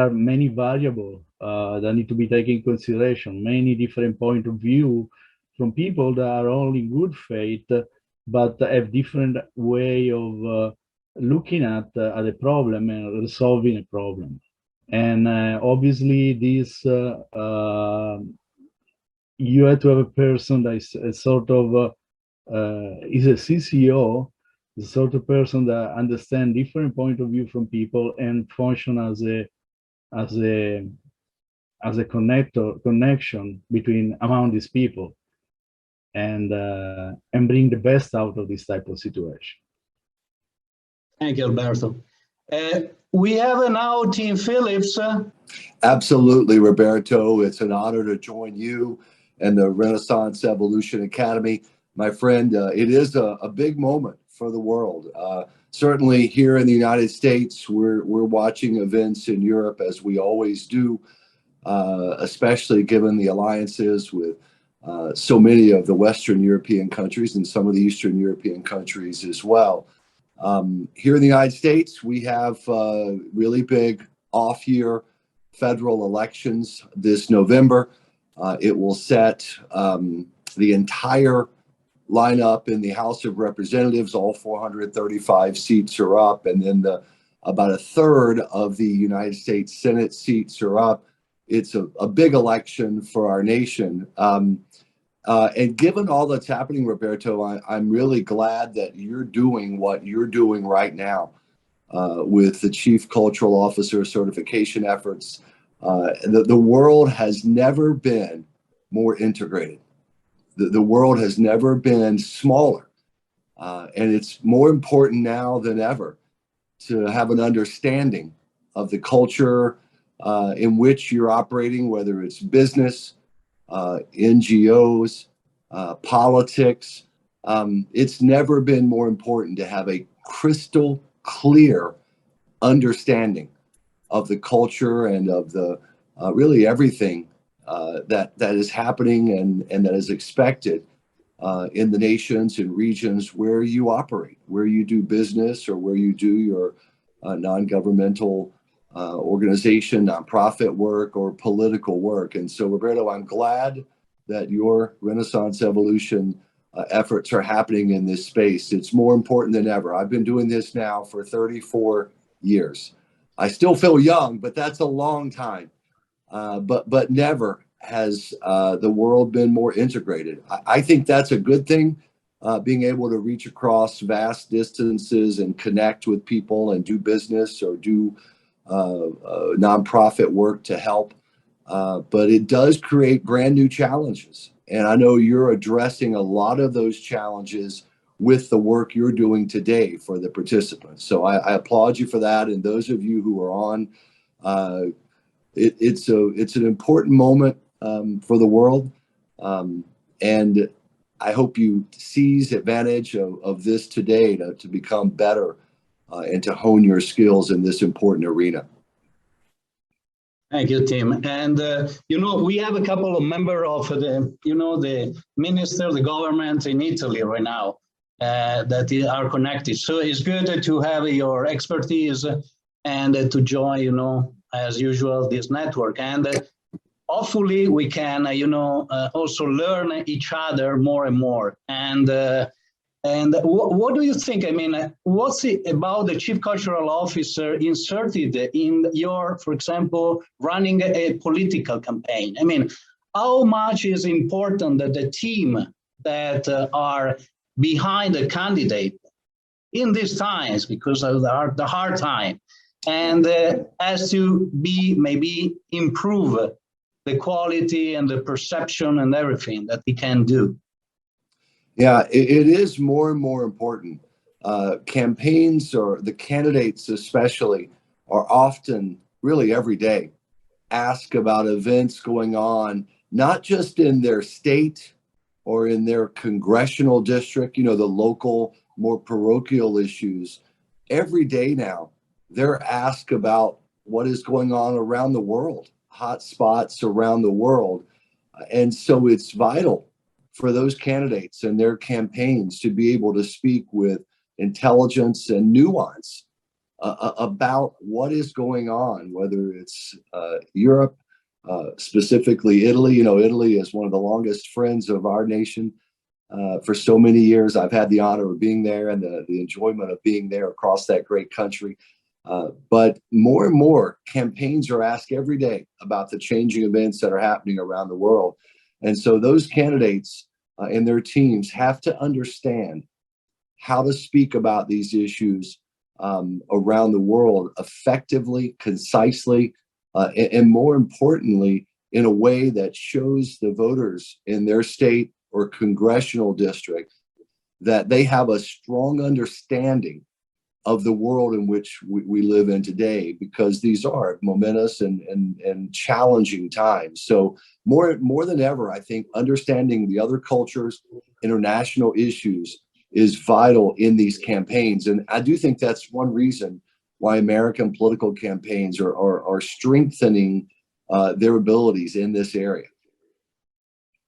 are many variables that need to be taken into consideration, many different point of view from people that are all in good faith, but have different way of looking at a problem and resolving a problem. And obviously this, you have to have a person that is a sort of, is a CCO, the sort of person that understands different point of view from people and function as a connection between among these people, and bring the best out of this type of situation. Thank you, Alberto. We have now Tim Phillips. Absolutely, Roberto. It's an honor to join you and the Renaissance Evolution Academy. My friend, it is a big moment for the world. Certainly here in the United States, we're watching events in Europe as we always do, especially given the alliances with so many of the Western European countries and some of the Eastern European countries as well. Here in the United States, we have really big off-year federal elections this November. It will set the entire lineup in the House of Representatives. All 435 seats are up, and then about a third of the United States Senate seats are up. It's a big election for our nation. And given all that's happening, Roberto, I'm really glad that you're doing what you're doing right now with the Chief Cultural Officer certification efforts. The world has never been more integrated. The world has never been smaller. And it's more important now than ever to have an understanding of the culture in which you're operating, whether it's business, NGOs, politics. It's never been more important to have a crystal clear understanding of the culture and of the really everything that is happening and that is expected in the nations and regions where you operate, where you do business, or where you do your non-governmental organization, nonprofit work, or political work. And so, Roberto, I'm glad that your Renaissance Evolution efforts are happening in this space. It's more important than ever. I've been doing this now for 34 years. I still feel young, but that's a long time. But never has the world been more integrated. I think that's a good thing, being able to reach across vast distances and connect with people and do business or do nonprofit work to help. But it does create brand new challenges. And I know you're addressing a lot of those challenges with the work you're doing today for the participants. So I applaud you for that. And those of you who are on, it's an important moment for the world. And I hope you seize advantage of this today to become better and to hone your skills in this important arena. Thank you, Tim. And, we have a couple of members of the minister, the government in Italy right now that are connected. So it's good to have your expertise and to join, as usual, this network. And hopefully we can, also learn each other more and more. And what do you think? I mean, what's it about the chief cultural officer inserted in your, for example, running a political campaign? I mean, how much is important that the team that are behind the candidate in these times, because of the hard time, and has to be maybe improve the quality and the perception and everything that he can do? Yeah, it is more and more important. Campaigns, or the candidates especially, are often, really every day, asked about events going on, not just in their state or in their congressional district, the local, more parochial issues. Every day now, they're asked about what is going on around the world, hot spots around the world. And so it's vital for those candidates and their campaigns to be able to speak with intelligence and nuance about what is going on, whether it's Europe, specifically Italy. Italy is one of the longest friends of our nation for so many years. I've had the honor of being there and the enjoyment of being there across that great country. But more and more campaigns are asked every day about the changing events that are happening around the world. And so those candidates and their teams have to understand how to speak about these issues around the world effectively, concisely, and more importantly, in a way that shows the voters in their state or congressional district that they have a strong understanding of the world in which we live in today, because these are momentous and challenging times. So more than ever, I think understanding the other cultures, international issues is vital in these campaigns. And I do think that's one reason why American political campaigns are strengthening their abilities in this area.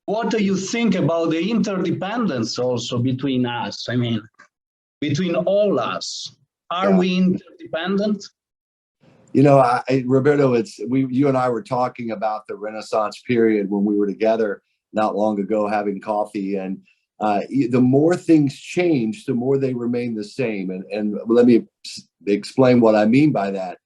What do you think about the interdependence also between us? I mean, between all us? Are we interdependent? Roberto, you and I were talking about the Renaissance period when we were together not long ago having coffee, and the more things change, the more they remain the same. And let me explain what I mean by that.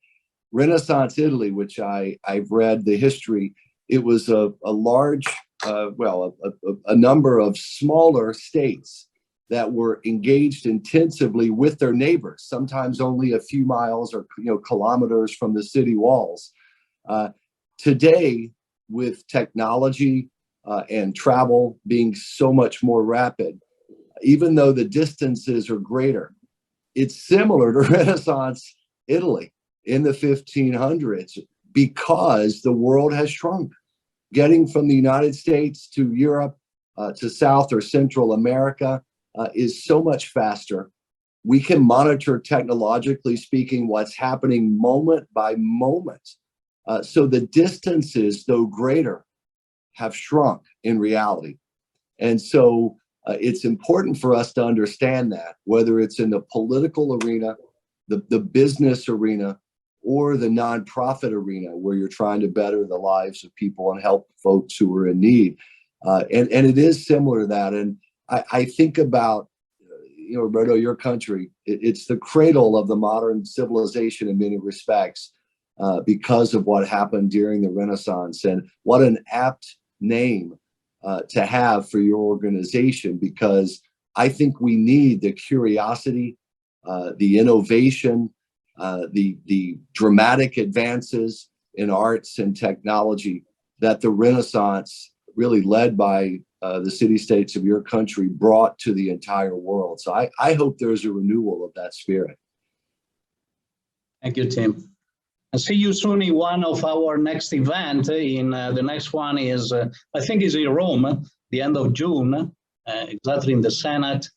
Renaissance Italy, which I've read the history, it was a large, a number of smaller states that were engaged intensively with their neighbors, sometimes only a few miles or kilometers from the city walls. Today, with technology and travel being so much more rapid, even though the distances are greater, it's similar to Renaissance Italy in the 1500s because the world has shrunk. getting from the United States to Europe to South or Central America is so much faster. We can monitor, technologically speaking, what's happening moment by moment. So the distances, though greater, have shrunk in reality. And so it's important for us to understand that, whether it's in the political arena, the business arena, or the nonprofit arena, where you're trying to better the lives of people and help folks who are in need. And it is similar to that. And I think about, Roberto, your country, it's the cradle of the modern civilization in many respects, because of what happened during the Renaissance. And what an apt name to have for your organization, because I think we need the curiosity, the innovation, the dramatic advances in arts and technology that the Renaissance, really led by the city-states of your country, brought to the entire world. So I hope there's a renewal of that spirit. Thank you, Tim. I'll see you soon in one of our next event. The next one is, I think, is in Rome, the end of June, exactly in the Senate,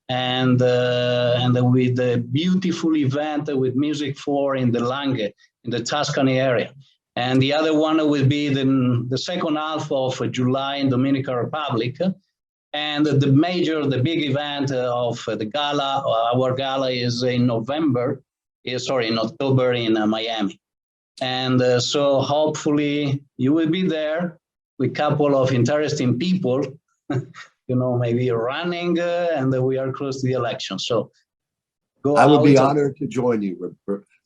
and with a beautiful event with Music 4 in the Langhe, in the Tuscany area. And the other one will be the second half of July in Dominican Republic. And the big event of the gala, our gala, is in October in Miami. And so hopefully you will be there with a couple of interesting people, maybe running, and we are close to the election. So I would be honored to join you,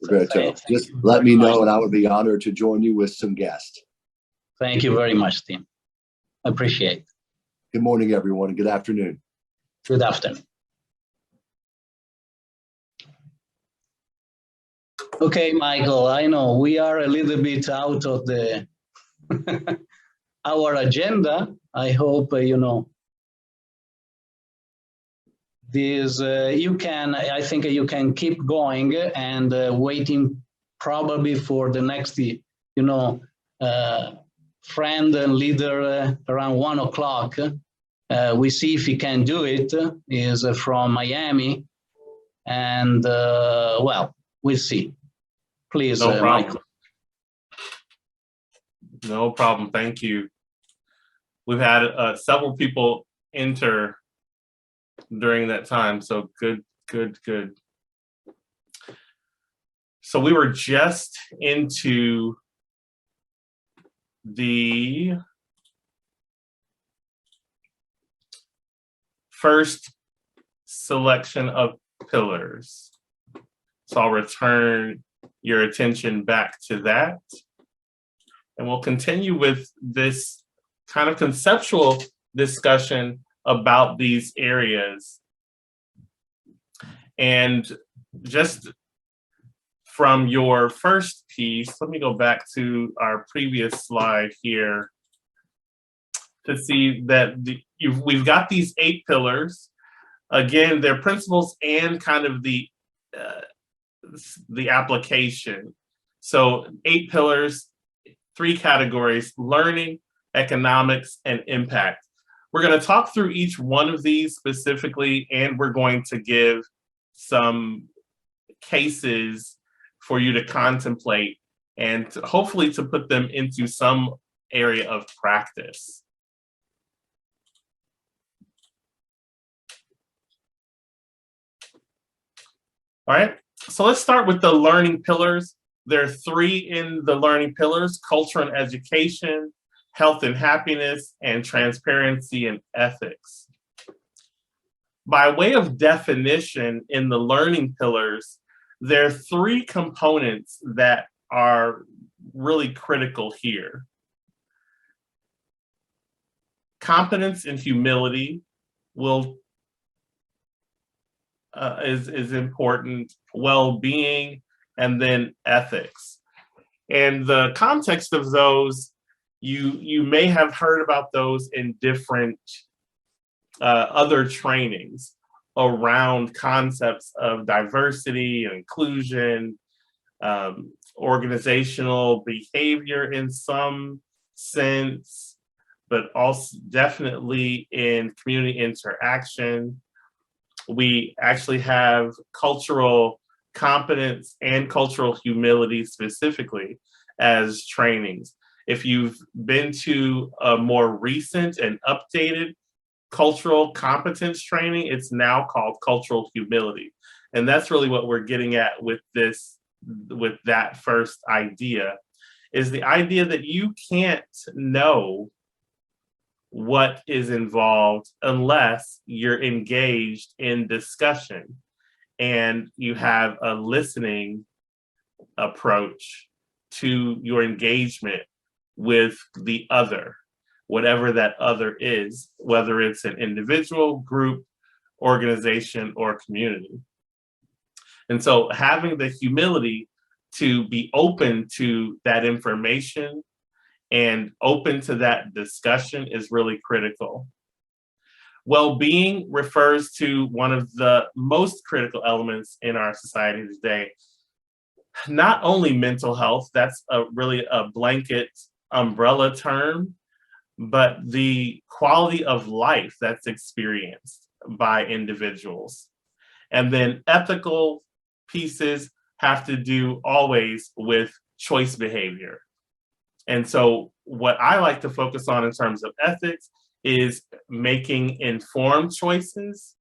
Roberto. Just let me know, and I would be honored to join you with some guests. Thank you very much, Tim. I appreciate it. Good morning, everyone, and good afternoon. Good afternoon. Okay, Michael, I know we are a little bit out of the our agenda. I hope this. I think you can keep going and waiting probably for the next, friend and leader around 1 o'clock. We see if he can do it. He is from Miami, and well, we'll see. Please, no problem. Michael. No problem. Thank you. We've had several people enter during that time, so good. So we were just into the first selection of pillars. So I'll return your attention back to that. And we'll continue with this kind of conceptual discussion about these areas. And just from your first piece, let me go back to our previous slide here to see that we've got these 8 pillars. Again, they're principles and kind of the application. So 8 pillars, 3 categories: learning, economics, and impact. We're going to talk through each one of these specifically, and we're going to give some cases for you to contemplate and hopefully to put them into some area of practice. All right, so let's start with the learning pillars. There are 3 in the learning pillars: culture and education, health and happiness, and transparency and ethics. By way of definition, in the learning pillars, there are 3 components that are really critical here. Competence and humility is important, well-being, and then ethics. And the context of those, you may have heard about those in different other trainings around concepts of diversity and inclusion, organizational behavior in some sense, but also definitely in community interaction. We actually have cultural competence and cultural humility specifically as trainings. If you've been to a more recent and updated cultural competence training, it's now called cultural humility. And that's really what we're getting at with this, with that first idea, is the idea that you can't know what is involved unless you're engaged in discussion and you have a listening approach to your engagement with the other, whatever that other is, whether it's an individual, group, organization, or community. And so having the humility to be open to that information and open to that discussion is really critical. Well-being refers to one of the most critical elements in our society today. Not only mental health, that's really a blanket umbrella term, but the quality of life that's experienced by individuals. And then ethical pieces have to do always with choice behavior. And so what I like to focus on in terms of ethics is making informed choices.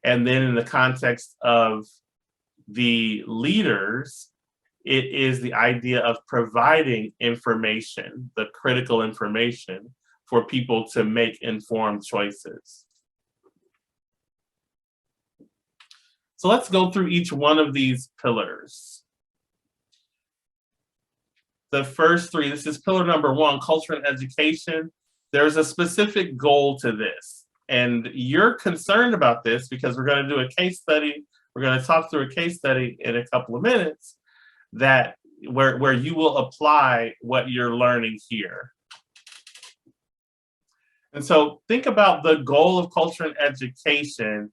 And then in the context of the leaders, it is the idea of providing information, the critical information for people to make informed choices. So let's go through each one of these pillars. The first three, this is pillar number one, culture and education. There's a specific goal to this. And you're concerned about this because we're going to do a case study. We're going to talk through a case study in a couple of minutes that where you will apply what you're learning here. And so think about the goal of culture and education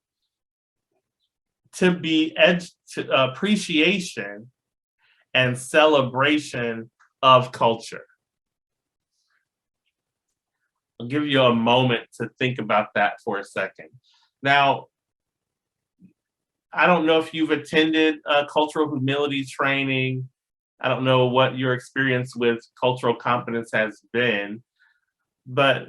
to be appreciation and celebration of culture. I'll give you a moment to think about that for a second. Now, I don't know if you've attended a cultural humility training. I don't know what your experience with cultural competence has been, but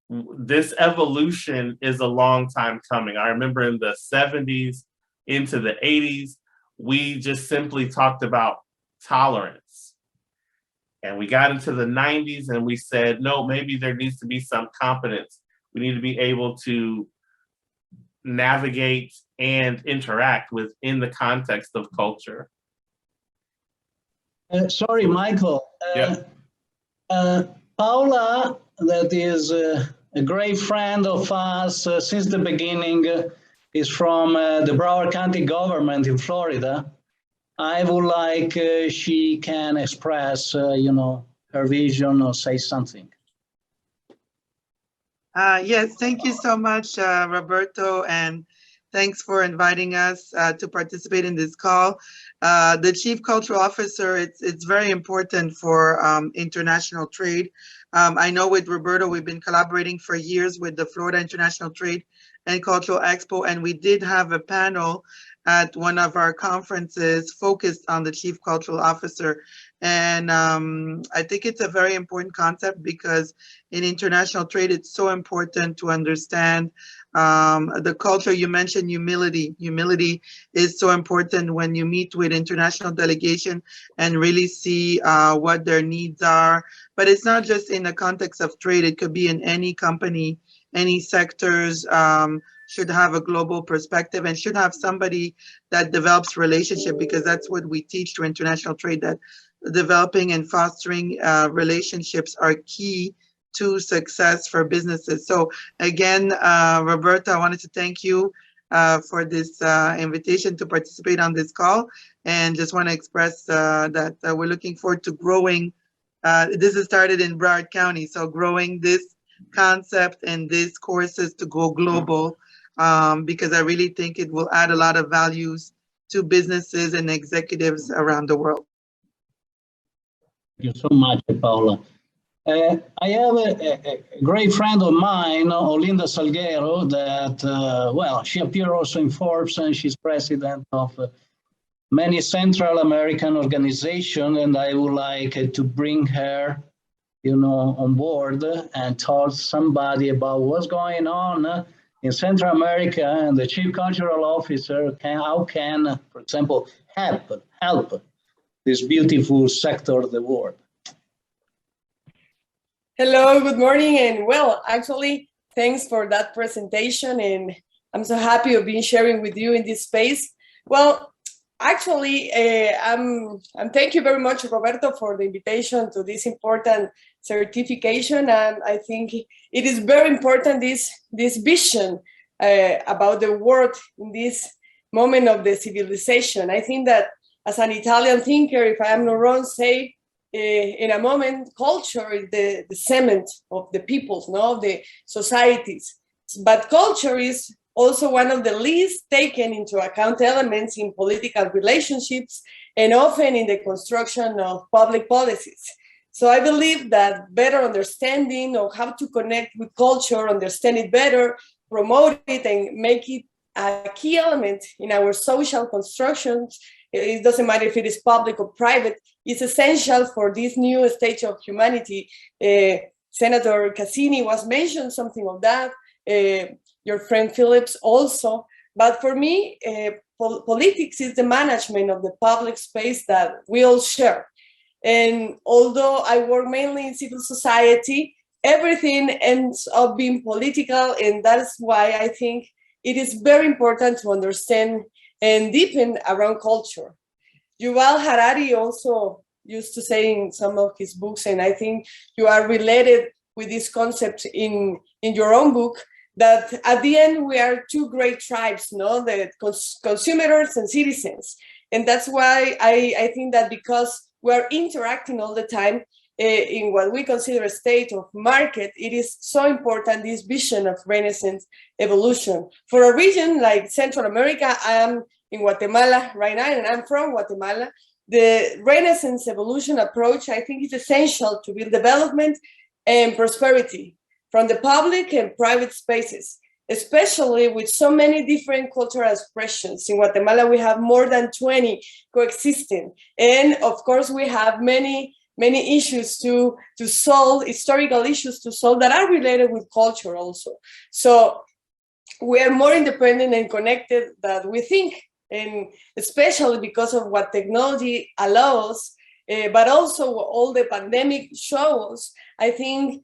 this evolution is a long time coming. I remember in the 70s into the 80s, we just simply talked about tolerance. And we got into the 90s and we said, no, maybe there needs to be some competence. We need to be able to navigate and interact within the context of culture. Sorry, Michael. Paula, that is a great friend of us since the beginning, is from the Broward County government in Florida. I would like she can express, her vision or say something. Yes, thank you so much, Roberto, and thanks for inviting us to participate in this call. The Chief Cultural Officer, it's very important for international trade. I know with Roberto, we've been collaborating for years with the Florida International Trade and Cultural Expo, and we did have a panel at one of our conferences focused on the Chief Cultural Officer. And I think it's a very important concept because in international trade, it's so important to understand the culture. You mentioned humility. Humility is so important when you meet with international delegation and really see what their needs are. But it's not just in the context of trade. It could be in any company, any sectors. Should have a global perspective and should have somebody that develops relationship, because that's what we teach to international trade, that developing and fostering relationships are key to success for businesses. So again, Roberta, I wanted to thank you for this invitation to participate on this call, and just want to express that we're looking forward to growing. This has started in Broward County, so growing this concept and these courses to go global, because I really think it will add a lot of values to businesses and executives around the world. Thank you so much, Paula. I have a great friend of mine, Olinda Salguero, that, well, she appeared also in Forbes, and she's president of many Central American organizations, and I would like to bring her, on board and talk to somebody about what's going on in Central America, and the chief cultural officer how can, for example, help this beautiful sector of the world. Hello, good morning, and well, actually, thanks for that presentation, and I'm so happy of being sharing with you in this space. Well, actually, I'm thank you very much, Roberto, for the invitation to this important certification, and I think it is very important this vision about the world in this moment of the civilization. I think that as an Italian thinker, if I am not wrong, say in a moment, culture is the cement of the peoples, of the societies. But culture is also one of the least taken into account elements in political relationships and often in the construction of public policies. So I believe that better understanding of how to connect with culture, understand it better, promote it, and make it a key element in our social constructions, it doesn't matter if it is public or private, is essential for this new stage of humanity. Senator Cassini was mentioned something of that, your friend Phillips also. But for me, politics is the management of the public space that we all share. And although I work mainly in civil society, everything ends up being political, and that's why I think it is very important to understand and deepen around culture. Yuval Harari also used to say in some of his books, and I think you are related with this concept in your own book, that at the end we are two great tribes, the consumers and citizens. And that's why I think that because we're interacting all the time in what we consider a state of market, it is so important, this vision of Renaissance evolution. For a region like Central America, I am in Guatemala right now, and I'm from Guatemala. The Renaissance evolution approach, I think, is essential to build development and prosperity from the public and private spaces, especially with so many different cultural expressions. In Guatemala, we have more than 20 coexisting. And of course, we have many issues to solve, historical issues to solve that are related with culture also. So we are more independent and connected than we think, and especially because of what technology allows, but also all the pandemic shows, I think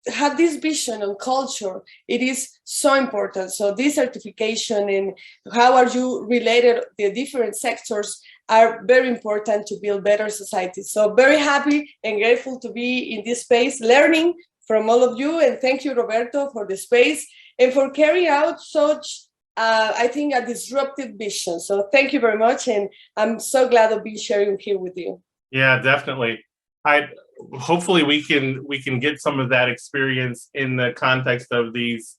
have this vision on culture, it is so important. So this certification and how are you related, the different sectors are very important to build better societies. So very happy and grateful to be in this space, learning from all of you. And thank you, Roberto, for the space and for carrying out such, I think, a disruptive vision. So thank you very much. And I'm so glad to be sharing here with you. Yeah, definitely. Hopefully we can get some of that experience in the context of these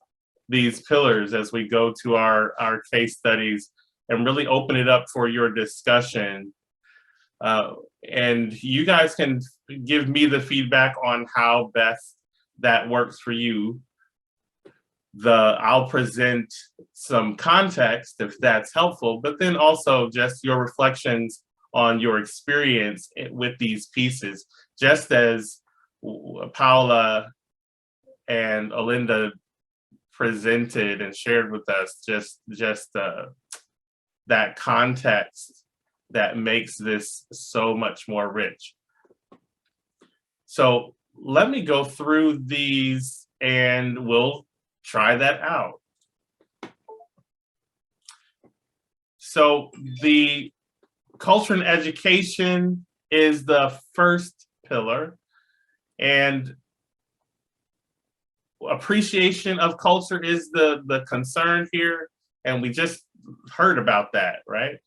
pillars as we go to our case studies and really open it up for your discussion. And you guys can give me the feedback on how best that works for you. I'll present some context if that's helpful, but then also just your reflections on your experience with these pieces, just as Paula and Olinda presented and shared with us, just that context that makes this so much more rich. So let me go through these and we'll try that out. So the culture and education is the first pillar, and appreciation of culture is the concern here, and we just heard about that, right?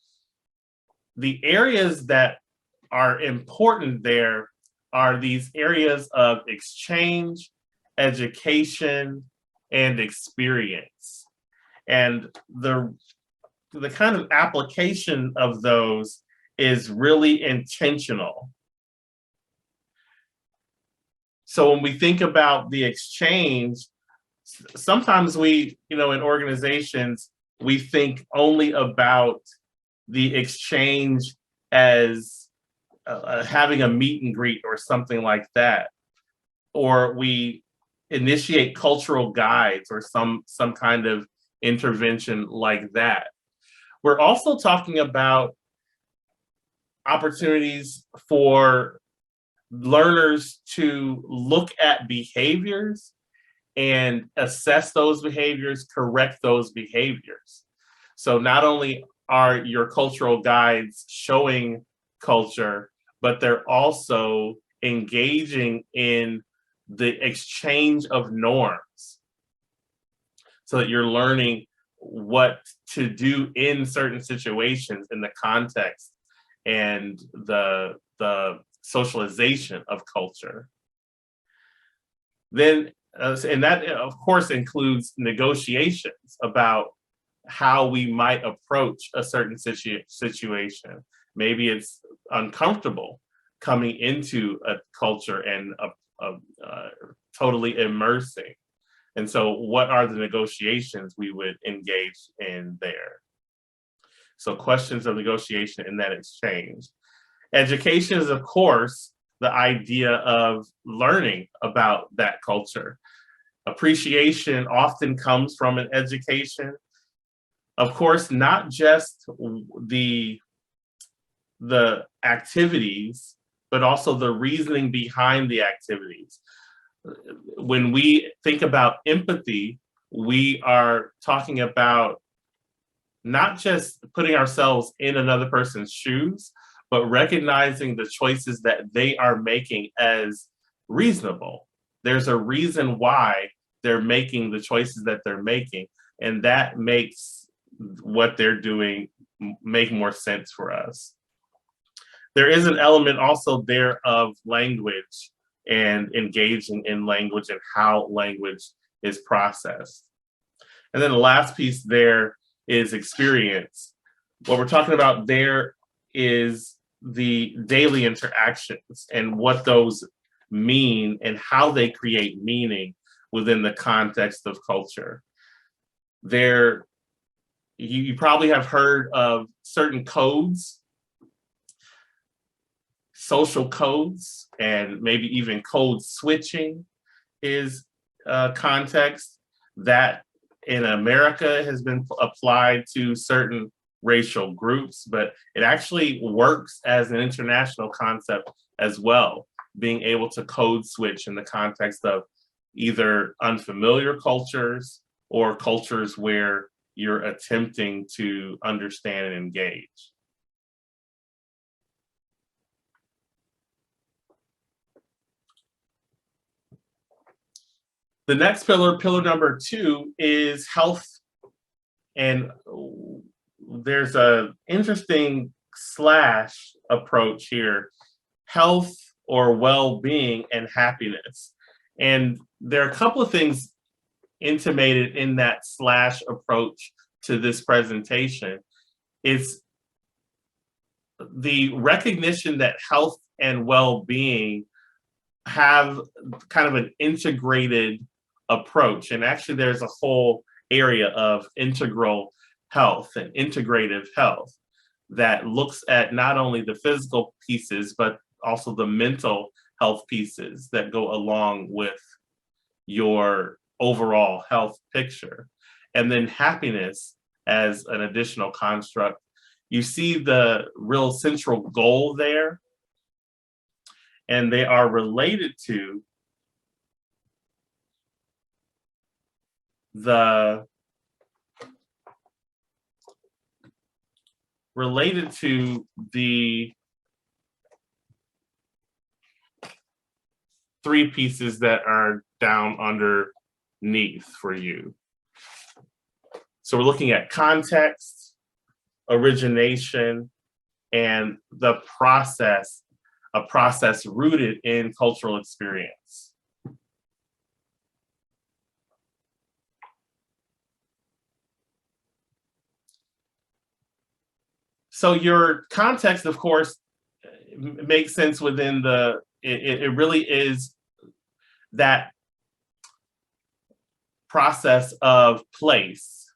The areas that are important there are these areas of exchange, education, and experience. And the kind of application of those is really intentional. So when we think about the exchange, sometimes we, in organizations, we think only about the exchange as having a meet and greet or something like that, or we initiate cultural guides or some kind of intervention like that. We're also talking about opportunities for learners to look at behaviors and assess those behaviors, correct those behaviors. So not only are your cultural guides showing culture, but they're also engaging in the exchange of norms so that you're learning what to do in certain situations in the context and the socialization of culture. Then, and that of course includes negotiations about how we might approach a certain situation. Maybe it's uncomfortable coming into a culture and totally immersing. And so what are the negotiations we would engage in there? So questions of negotiation in that exchange. Education is, of course, the idea of learning about that culture. Appreciation often comes from an education. Of course, not just the activities, but also the reasoning behind the activities. When we think about empathy, we are talking about not just putting ourselves in another person's shoes, but recognizing the choices that they are making as reasonable. There's a reason why they're making the choices that they're making, and that makes what they're doing make more sense for us. There is an element also there of language and engaging in language and how language is processed. And then the last piece there is experience. What we're talking about there is the daily interactions and what those mean and how they create meaning within the context of culture. There, you probably have heard of certain codes, social codes, and maybe even code switching is a context that in America has been applied to certain racial groups, but it actually works as an international concept as well, being able to code switch in the context of either unfamiliar cultures or cultures where you're attempting to understand and engage. The next pillar, pillar number 2, is health. And there's an interesting slash approach here, health or well-being and happiness. And there are a couple of things intimated in that slash approach to this presentation. It's the recognition that health and well-being have kind of an integrated approach. And actually there's a whole area of integral health and integrative health that looks at not only the physical pieces, but also the mental health pieces that go along with your overall health picture. And then happiness as an additional construct. You see the real central goal there, and they are related to the three pieces that are down underneath for you. So we're looking at context, origination, and the process, a process rooted in cultural experience. So your context, of course, makes sense within it really is that process of place,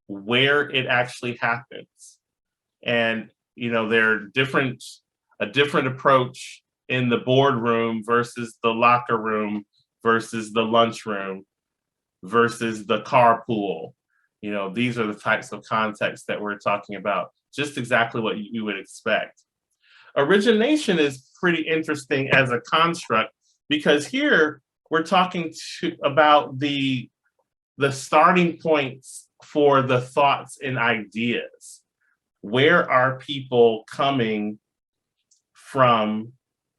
where it actually happens. And, you know, there are a different approach in the boardroom versus the locker room versus the lunchroom versus the carpool. You know, these are the types of contexts that we're talking about, just exactly what you would expect. Origination is pretty interesting as a construct, because here we're talking about the starting points for the thoughts and ideas. Where are people coming from,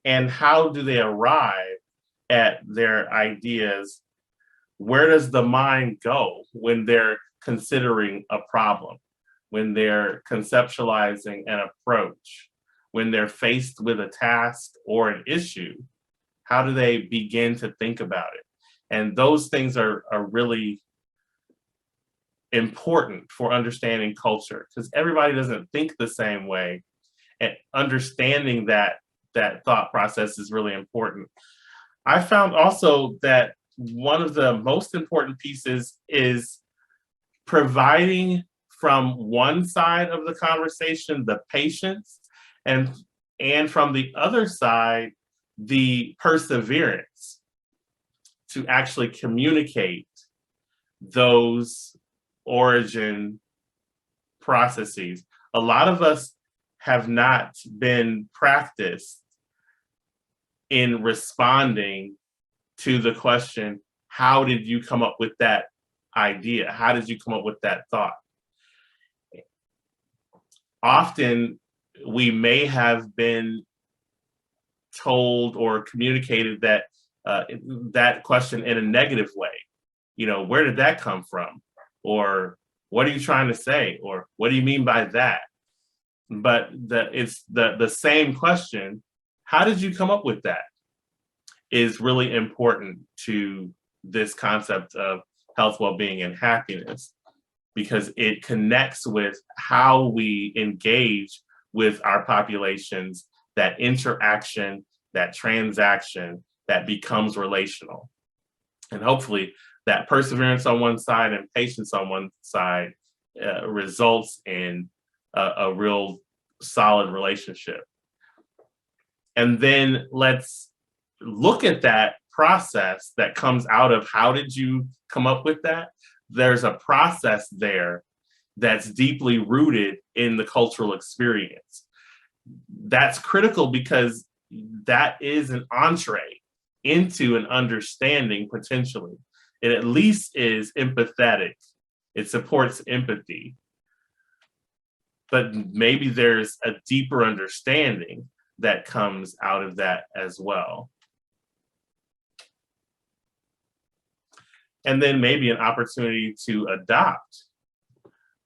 and how do they arrive at their ideas? Where does the mind go when they're considering a problem, when they're conceptualizing an approach, when they're faced with a task or an issue? How do they begin to think about it? And those things are really important for understanding culture, because everybody doesn't think the same way. And understanding that thought process is really important. I found also that one of the most important pieces is providing from one side of the conversation the patience, and from the other side the perseverance to actually communicate those origin processes. A lot of us have not been practiced in responding to the question, how did you come up with that idea? How did you come up with that thought? Often we may have been told or communicated that that question in a negative way. You know, where did that come from? Or what are you trying to say? Or what do you mean by that? But it's the same question, how did you come up with that, is really important to this concept of health, well-being, and happiness, because it connects with how we engage with our populations, that interaction, that transaction that becomes relational. And hopefully that perseverance on one side and patience on one side results in a real solid relationship. And then let's look at that process that comes out of how did you come up with that? There's a process there that's deeply rooted in the cultural experience. That's critical because that is an entree into an understanding potentially. It at least is empathetic. It supports empathy. But maybe there's a deeper understanding that comes out of that as well. And then maybe an opportunity to adopt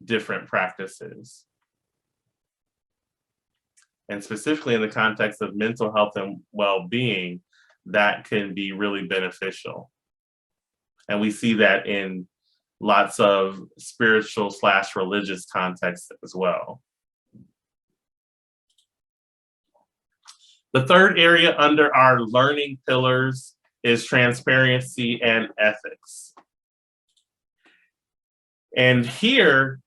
different practices. And specifically in the context of mental health and well-being, that can be really beneficial. And we see that in lots of spiritual/religious contexts as well. The third area under our learning pillars is transparency and ethics. And here,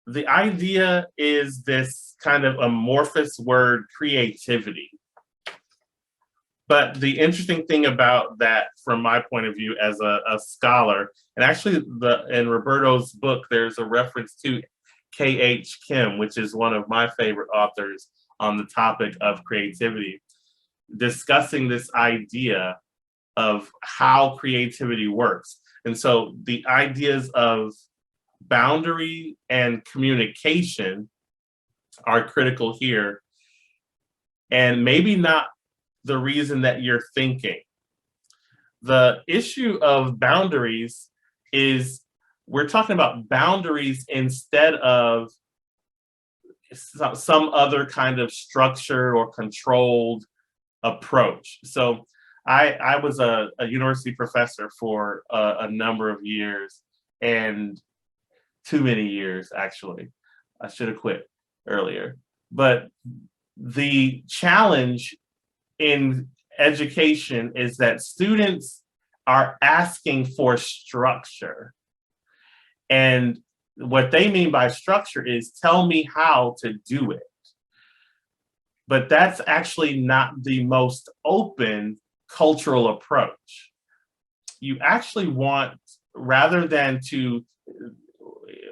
the idea is this kind of amorphous word, creativity. But the interesting thing about that, from my point of view as a scholar, and actually in Roberto's book, there's a reference to K.H. Kim, which is one of my favorite authors on the topic of creativity, discussing this idea of how creativity works. And so the ideas of boundary and communication are critical here, and maybe not the reason that you're thinking. The issue of boundaries is we're talking about boundaries instead of some other kind of structure or controlled approach. So I was a university professor for a number of years, and too many years, actually. I should have quit earlier. But the challenge in education is that students are asking for structure. And what they mean by structure is tell me how to do it. But that's actually not the most open cultural approach. You actually want, rather than to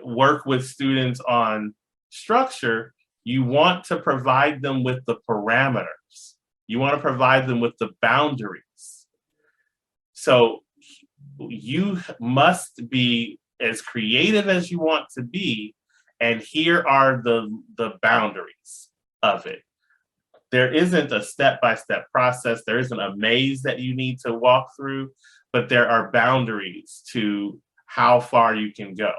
work with students on structure, you want to provide them with the parameters. You want to provide them with the boundaries. So you must be as creative as you want to be, and here are the boundaries of it. There isn't a step-by-step process. There isn't a maze that you need to walk through, but there are boundaries to how far you can go.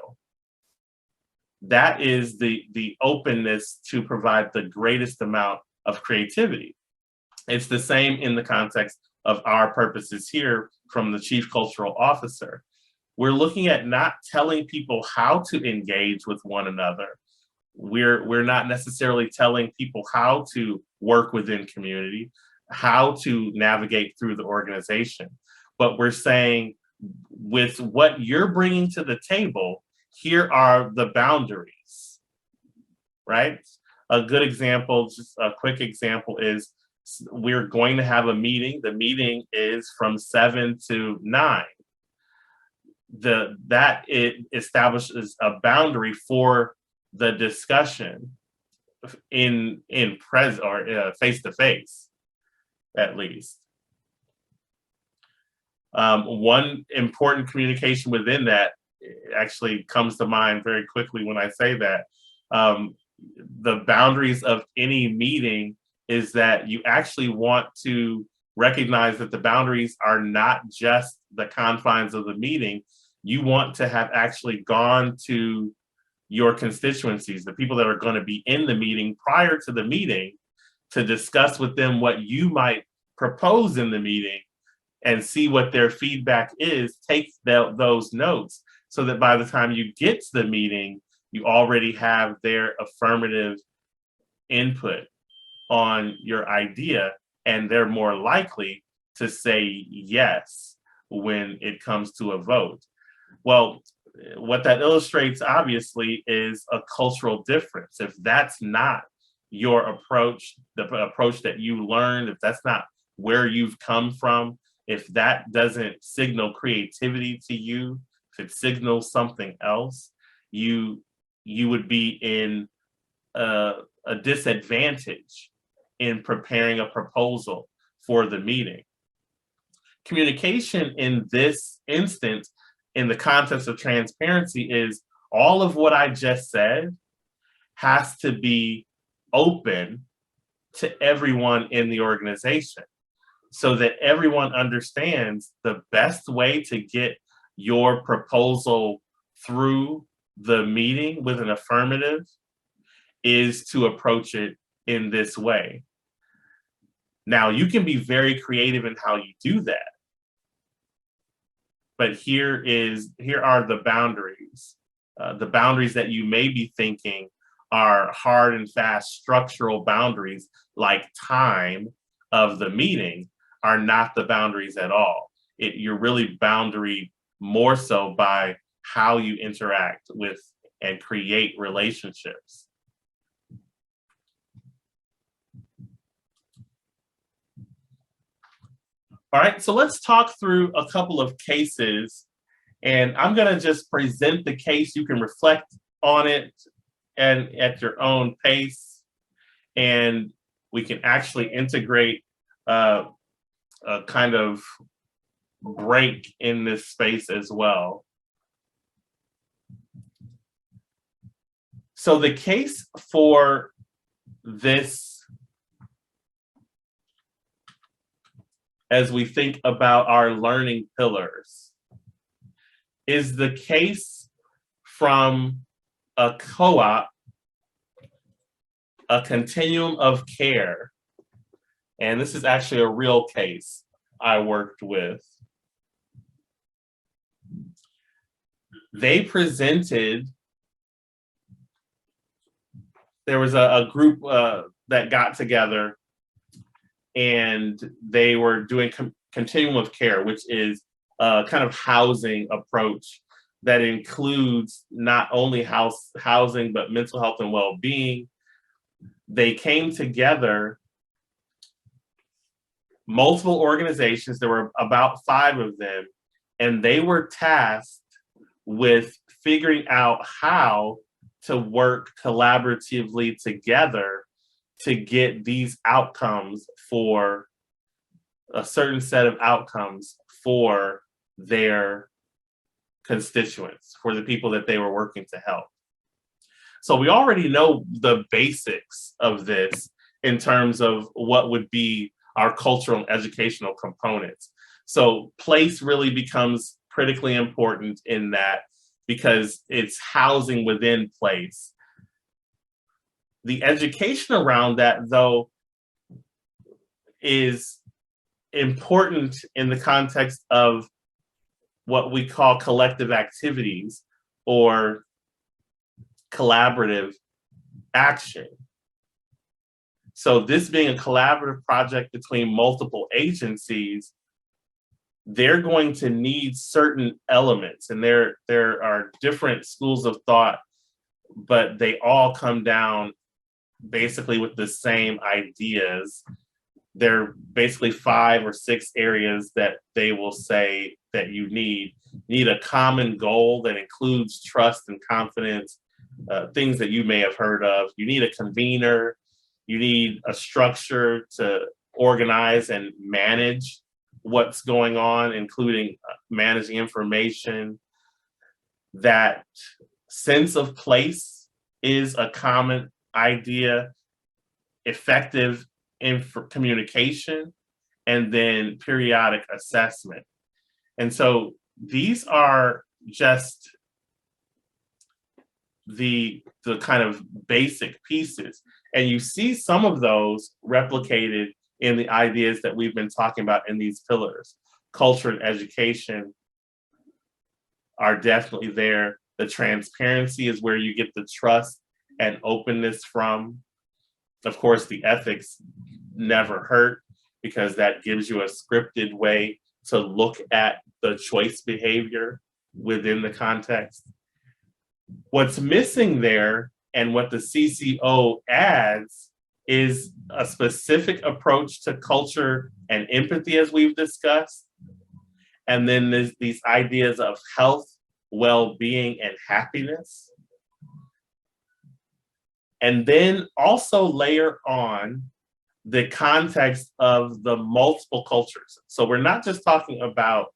That is the openness to provide the greatest amount of creativity. It's the same in the context of our purposes here from the Chief Cultural Officer. We're looking at not telling people how to engage with one another. We're not necessarily telling people how to work within community, how to navigate through the organization, but we're saying with what you're bringing to the table, here are the boundaries, right? A good example, just a quick example is we're going to have a meeting. The meeting is from 7 to 9. That it establishes a boundary for the discussion in present or face to face, at least. One important communication within that actually comes to mind very quickly when I say that. The boundaries of any meeting is that you actually want to recognize that the boundaries are not just the confines of the meeting. You want to have actually gone to your constituencies, the people that are going to be in the meeting prior to the meeting, to discuss with them what you might propose in the meeting and see what their feedback is. Take those notes so that by the time you get to the meeting, you already have their affirmative input on your idea, and they're more likely to say yes when it comes to a vote. Well, what that illustrates obviously is a cultural difference. If that's not your approach, the approach that you learned, if that's not where you've come from, if that doesn't signal creativity to you, if it signals something else, you would be in a disadvantage in preparing a proposal for the meeting. Communication in this instance, in the context of transparency, is all of what I just said has to be open to everyone in the organization so that everyone understands the best way to get your proposal through the meeting with an affirmative is to approach it in this way. Now, you can be very creative in how you do that, but here are the boundaries. The boundaries that you may be thinking are hard and fast structural boundaries, like time of the meeting, are not the boundaries at all. You're really boundary more so by how you interact with and create relationships. All right, so let's talk through a couple of cases, and I'm gonna just present the case. You can reflect on it and at your own pace, and we can actually integrate a kind of break in this space as well. So the case for this, as we think about our learning pillars, is the case from a co-op, a continuum of care. And this is actually a real case I worked with. They presented, there was a group that got together, and they were doing continuum of care, which is a kind of housing approach that includes not only housing, but mental health and well-being. They came together, multiple organizations, there were about 5 of them, and they were tasked with figuring out how to work collaboratively together to get these outcomes, for a certain set of outcomes for their constituents, for the people that they were working to help. So we already know the basics of this in terms of what would be our cultural and educational components. So place really becomes critically important in that, because it's housing within place. The education around that, though, is important in the context of what we call collective activities or collaborative action. So this being a collaborative project between multiple agencies, they're going to need certain elements, and there are different schools of thought, but they all come down basically with the same ideas. There are basically 5 or 6 areas that they will say that you need a common goal that includes trust and confidence, things that you may have heard of. You need a convener. You need a structure to organize and manage what's going on, including managing information. That sense of place is a common idea, effective communication, and then periodic assessment. And so these are just the kind of basic pieces. And you see some of those replicated in the ideas that we've been talking about in these pillars. Culture and education are definitely there. The transparency is where you get the trust and openness from. Of course, the ethics never hurt, because that gives you a scripted way to look at the choice behavior within the context. What's missing there, and what the CCO adds, is a specific approach to culture and empathy, as we've discussed. And then there's these ideas of health, well-being, and happiness. And then also layer on the context of the multiple cultures. So we're not just talking about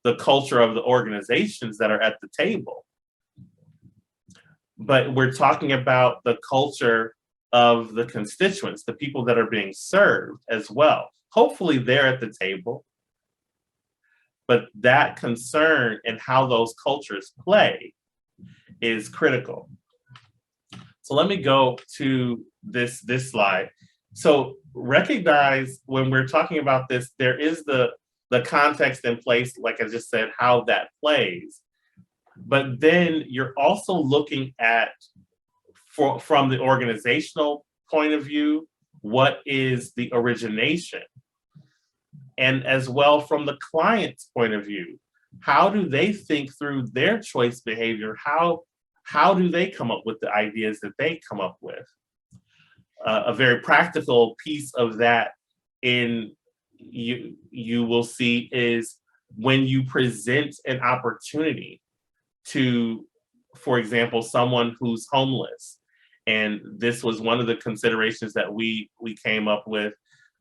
the culture of the organizations that are at the table, but we're talking about the culture of the constituents, the people that are being served as well. Hopefully they're at the table, but that concern and how those cultures play is critical. So let me go to this slide. So recognize, when we're talking about this, there is the context in place, like I just said, how that plays. But then you're also looking at, from the organizational point of view, what is the origination? And as well from the client's point of view, how do they think through their choice behavior? How do they come up with the ideas that they come up with? A very practical piece of that you will see is when you present an opportunity to, for example, someone who's homeless. And this was one of the considerations that we came up with.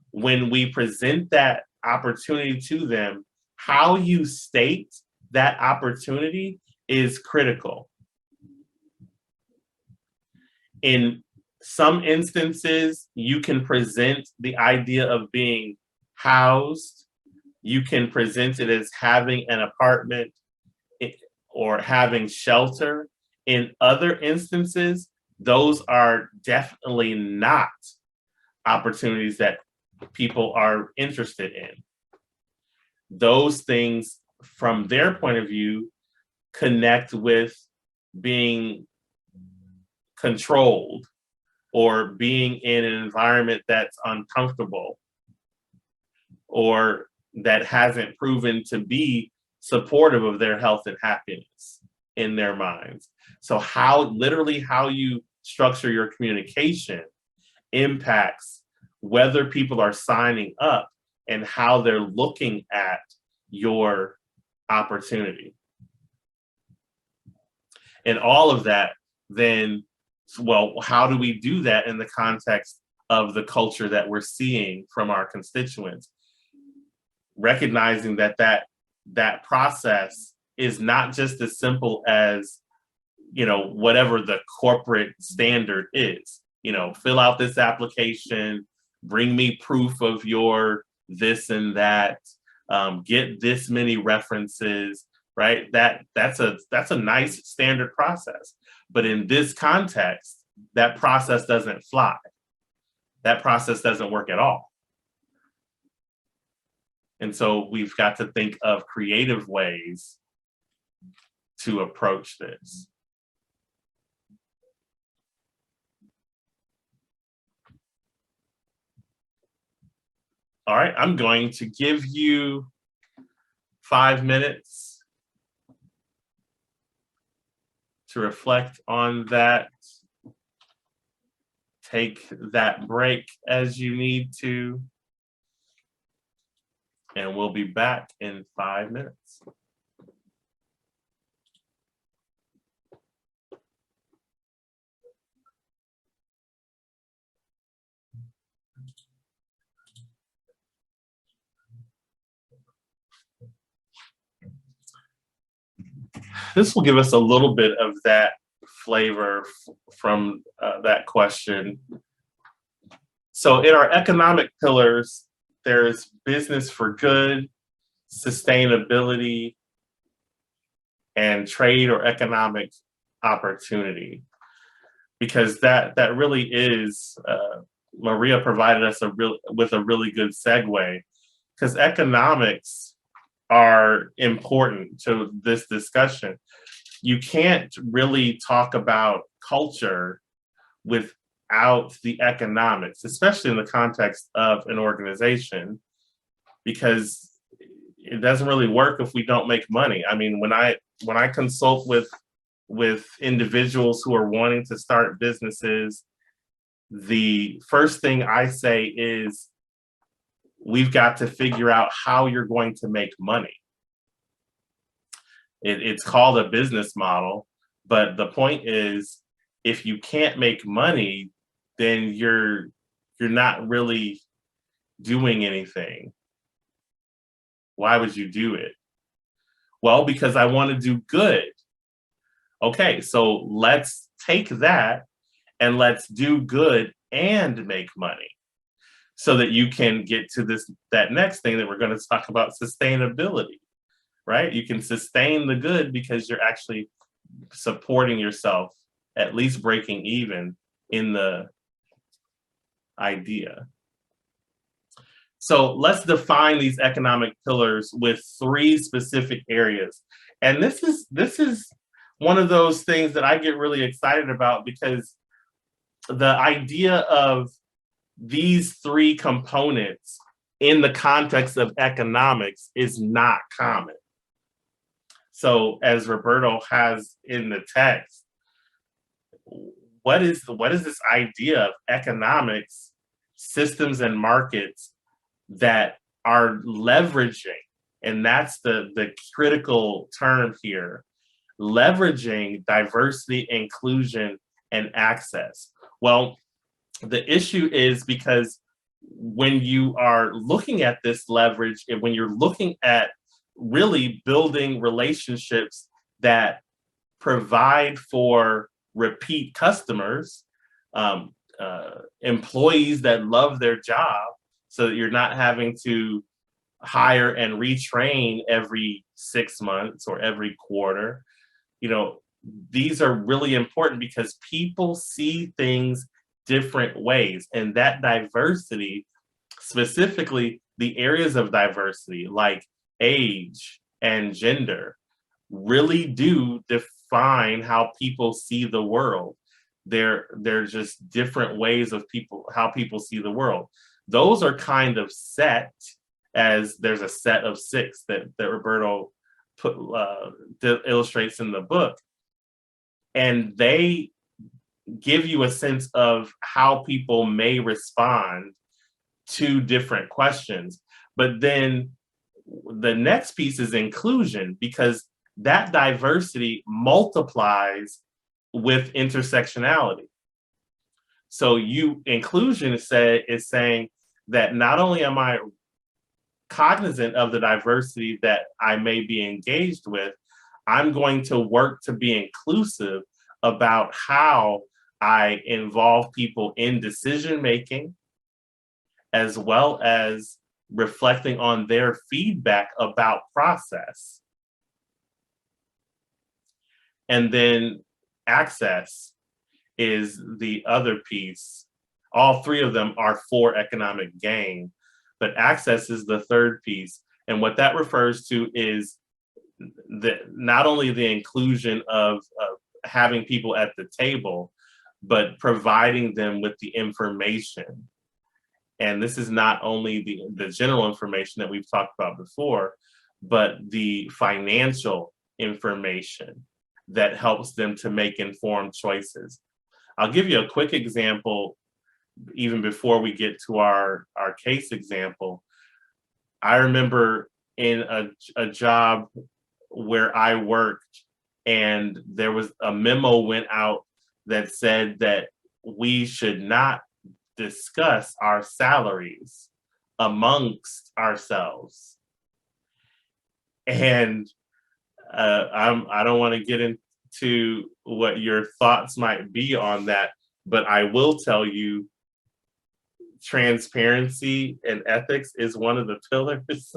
When we present that opportunity to them, how you state that opportunity is critical. In some instances, you can present the idea of being housed. You can present it as having an apartment or having shelter. In other instances, those are definitely not opportunities that people are interested in. Those things, from their point of view, connect with being controlled or being in an environment that's uncomfortable. or that hasn't proven to be supportive of their health and happiness in their minds. So literally how you structure your communication impacts whether people are signing up and how they're looking at your opportunity. And all of that, then, well, how do we do that in the context of the culture that we're seeing from our constituents? Recognizing that process is not just as simple as, whatever the corporate standard is. Fill out this application, bring me proof of your this and that, get this many references, right? That's a nice standard process. But in this context, that process doesn't fly. That process doesn't work at all. And so we've got to think of creative ways to approach this. All right, I'm going to give you 5 minutes to reflect on that. Take that break as you need to. And we'll be back in 5 minutes. This will give us a little bit of that flavor from that question. So in our economic pillars, there's business for good, sustainability, and trade or economic opportunity. Because that really is, Maria provided us with a really good segue, because economics are important to this discussion. You can't really talk about culture without the economics, especially in the context of an organization, because it doesn't really work if we don't make money. I mean, when I consult with individuals who are wanting to start businesses, the first thing I say is, we've got to figure out how you're going to make money. It's called a business model, but the point is, if you can't make money, then you're not really doing anything. Why would you do it? Well, because I want to do good. Okay, so let's take that and let's do good and make money, so that you can get to that next thing that we're going to talk about, sustainability, right? You can sustain the good because you're actually supporting yourself, at least breaking even in the idea. So let's define these economic pillars with 3 specific areas. And this is one of those things that I get really excited about, because the idea of these 3 components in the context of economics is not common. So as Roberto has in the text, what is this idea of economics, systems and markets that are leveraging, and that's the critical term here, leveraging diversity, inclusion, and access. Well, the issue is, because when you are looking at this leverage, and when you're looking at really building relationships that provide for repeat customers, employees that love their job, so that you're not having to hire and retrain every 6 months or every quarter. These are really important, because people see things different ways, and that diversity, specifically the areas of diversity like age and gender, really do define how people see the world. They're just different ways of how people see the world. Those are kind of set, as there's a set of 6 that Roberto illustrates in the book. And they give you a sense of how people may respond to different questions. But then the next piece is inclusion, because that diversity multiplies with intersectionality. So inclusion is saying that not only am I cognizant of the diversity that I may be engaged with, I'm going to work to be inclusive about how I involve people in decision making, as well as reflecting on their feedback about process. And then access is the other piece. All 3 of them are for economic gain, but access is the third piece. And what that refers to is not only the inclusion of having people at the table, but providing them with the information. And this is not only the general information that we've talked about before, but the financial information that helps them to make informed choices. I'll give you a quick example, even before we get to our case example. I remember in a job where I worked, and there was a memo went out that said that we should not discuss our salaries amongst ourselves. And I don't want to get into what your thoughts might be on that, but I will tell you, transparency and ethics is one of the pillars.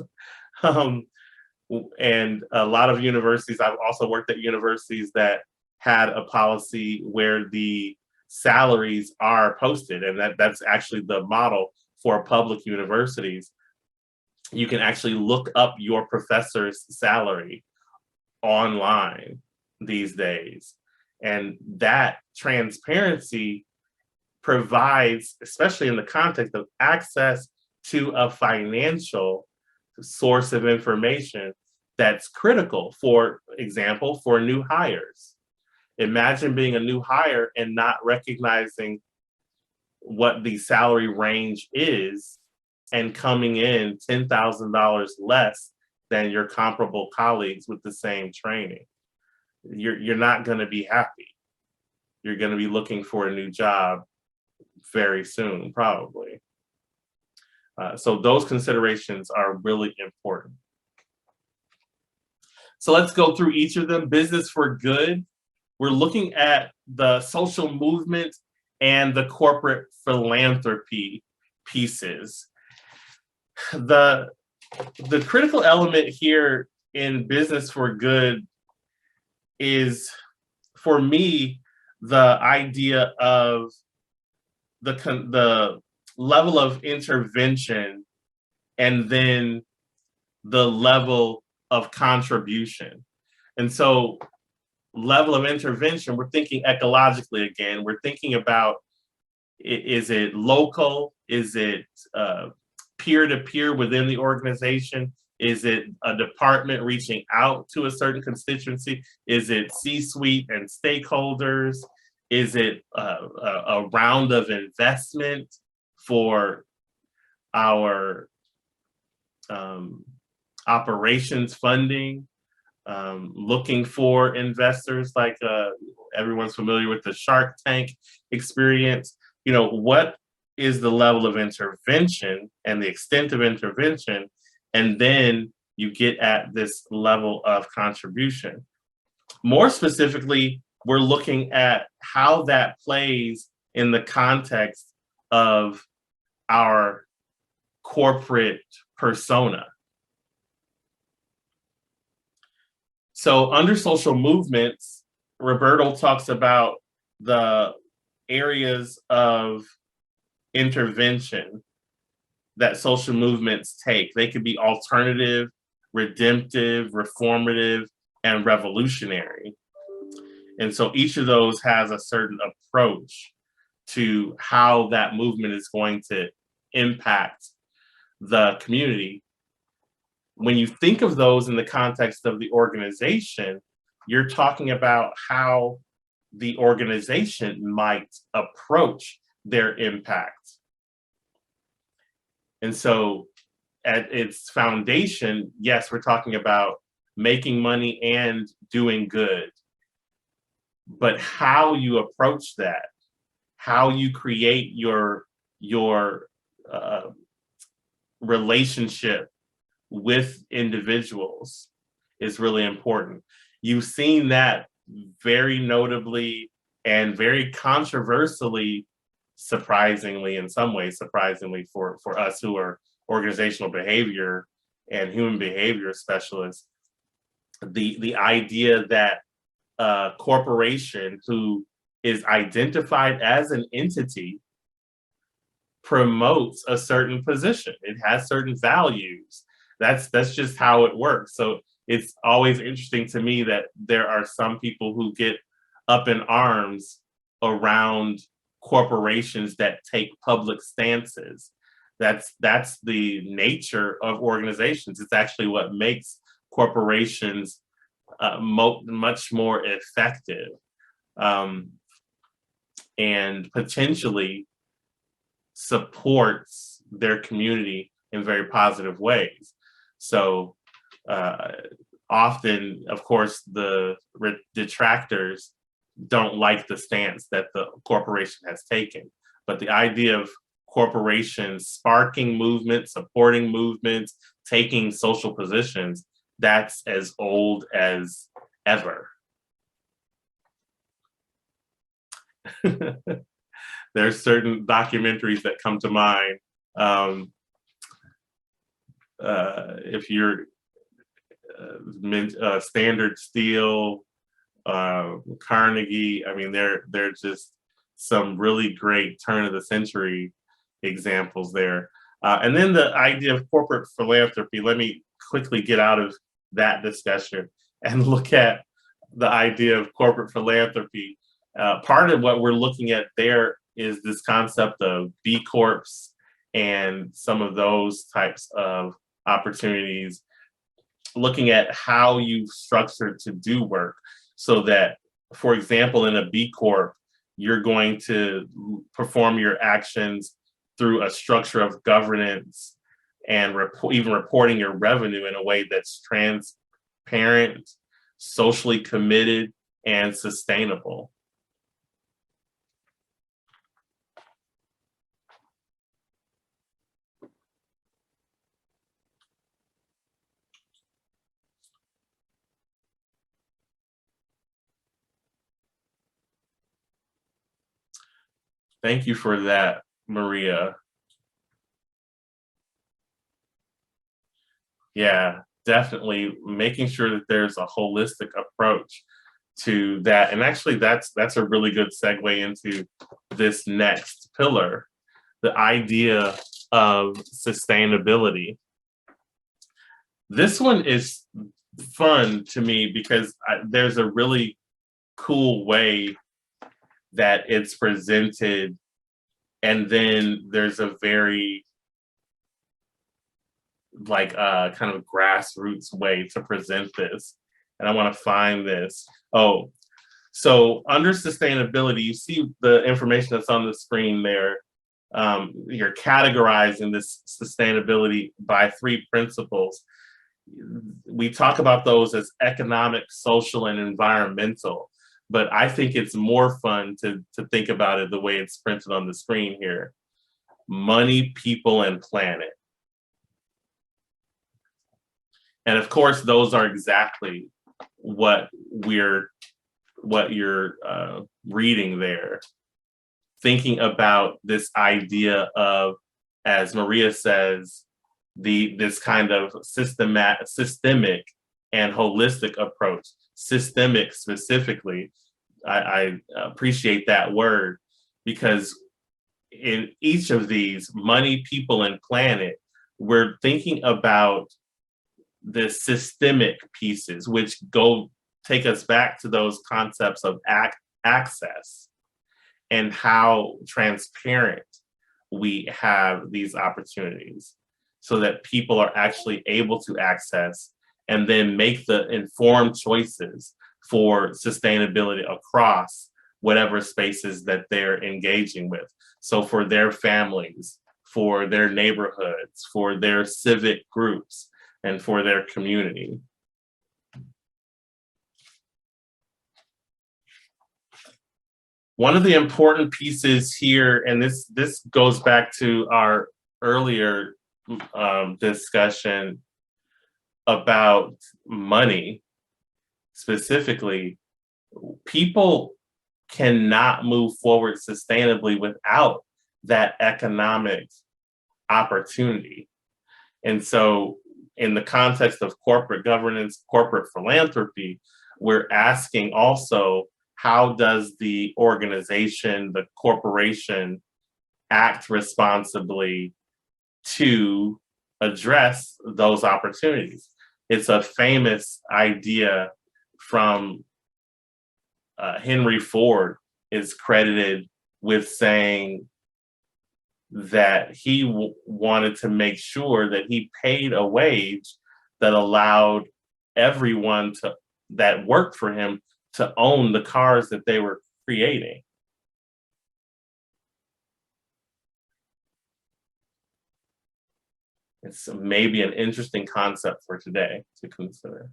And a lot of universities, I've also worked at universities that had a policy where the salaries are posted, and that's actually the model for public universities. You can actually look up your professor's salary online these days. And that transparency provides, especially in the context of access to a financial source of information that's critical, for example, for new hires. Imagine being a new hire and not recognizing what the salary range is and coming in $10,000 less than your comparable colleagues with the same training. You're not going to be happy. You're going to be looking for a new job very soon, probably. So those considerations are really important. So let's go through each of them. Business for good. We're looking at the social movement and the corporate philanthropy pieces. The critical element here in business for good is, for me, the idea of the level of intervention and then the level of contribution. And so level of intervention, we're thinking ecologically again. We're thinking about, is it local? Is it peer-to-peer within the organization? Is it a department reaching out to a certain constituency? Is it C-suite and stakeholders? Is it a round of investment for our operations funding? Looking for investors, like everyone's familiar with the Shark Tank experience. You know, what is the level of intervention and the extent of intervention? And then you get at this level of contribution. More specifically, we're looking at how that plays in the context of our corporate persona. So under social movements, Roberto talks about the areas of intervention that social movements take. They could be alternative, redemptive, reformative, and revolutionary. And so each of those has a certain approach to how that movement is going to impact the community. when you think of those in the context of the organization, you're talking about how the organization might approach their impact. And so at its foundation, yes, we're talking about making money and doing good. But how you approach that, how you create your relationship with individuals is really important. You've seen that very notably and very controversially, surprisingly, in some ways, surprisingly for us who are organizational behavior and human behavior specialists, the idea that a corporation who is identified as an entity promotes a certain position. It has certain values. That's just how it works. So it's always interesting to me that there are some people who get up in arms around corporations that take public stances. That's the nature of organizations. It's actually what makes corporations much more effective and potentially supports their community in very positive ways. So often, of course, the detractors don't like the stance that the corporation has taken. But the idea of corporations sparking movements, supporting movements, taking social positions, that's as old as ever. There's certain documentaries that come to mind. If you're Standard Steel, Carnegie, I mean, they're just some really great turn of the century examples there. And then the idea of corporate philanthropy, let me quickly get out of that discussion and look at the idea of corporate philanthropy. Part of what we're looking at there is this concept of B Corps and some of those types of opportunities, looking at how you've structured to do work so that, for example, in a B Corp, you're going to perform your actions through a structure of governance and even reporting your revenue in a way that's transparent, socially committed, and sustainable. Thank you for that, Maria. Yeah, definitely making sure that there's a holistic approach to that. And actually that's a really good segue into this next pillar, the idea of sustainability. This one is fun to me because there's a really cool way that it's presented, and then there's a very kind of grassroots way to present this. And I want to find this. Oh, so under sustainability, you see the information that's on the screen there. You're categorizing this sustainability by 3 principles. We talk about those as economic, social, and environmental, but I think it's more fun to think about it the way it's printed on the screen here. Money, people, and planet. And of course, those are exactly what you're reading there. Thinking about this idea of, as Maria says, this kind of systemic and holistic approach. Systemic specifically, I appreciate that word, because in each of these, money, people, and planet, we're thinking about the systemic pieces, which take us back to those concepts of access and how transparent we have these opportunities. so that people are actually able to access and then make the informed choices for sustainability across whatever spaces that they're engaging with. So for their families, for their neighborhoods, for their civic groups, and for their community. One of the important pieces here, and this goes back to our earlier discussion about money specifically, people cannot move forward sustainably without that economic opportunity. And so in the context of corporate governance, corporate philanthropy, we're asking also, how does the organization, the corporation, act responsibly to address those opportunities? It's a famous idea from Henry Ford is credited with saying that he wanted to make sure that he paid a wage that allowed everyone that worked for him to own the cars that they were creating. It's maybe an interesting concept for today to consider.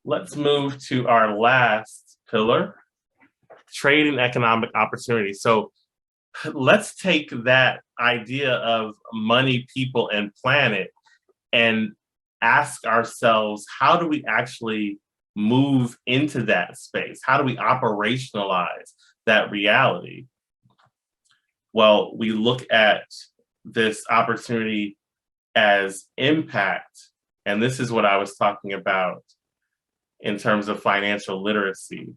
Let's move to our last pillar, trade and economic opportunity. So let's take that idea of money, people, and planet and ask ourselves, how do we actually move into that space? How do we operationalize that reality? Well, we look at this opportunity as impact, and this is what I was talking about in terms of financial literacy.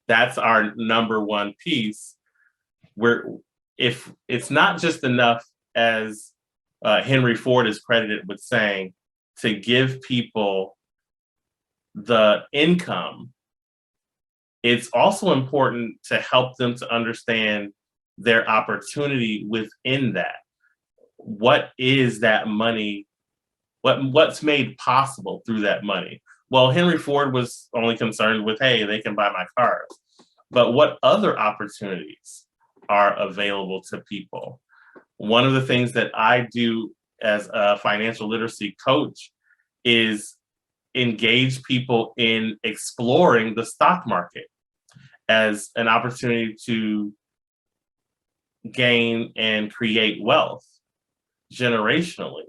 That's our number one piece, where if it's not just enough, as Henry Ford is credited with saying, to give people the income, it's also important to help them to understand their opportunity within that. What is that money? What's made possible through that money? Well, Henry Ford was only concerned with, hey, they can buy my cars. But what other opportunities are available to people? One of the things that I do as a financial literacy coach is engage people in exploring the stock market as an opportunity to gain and create wealth generationally.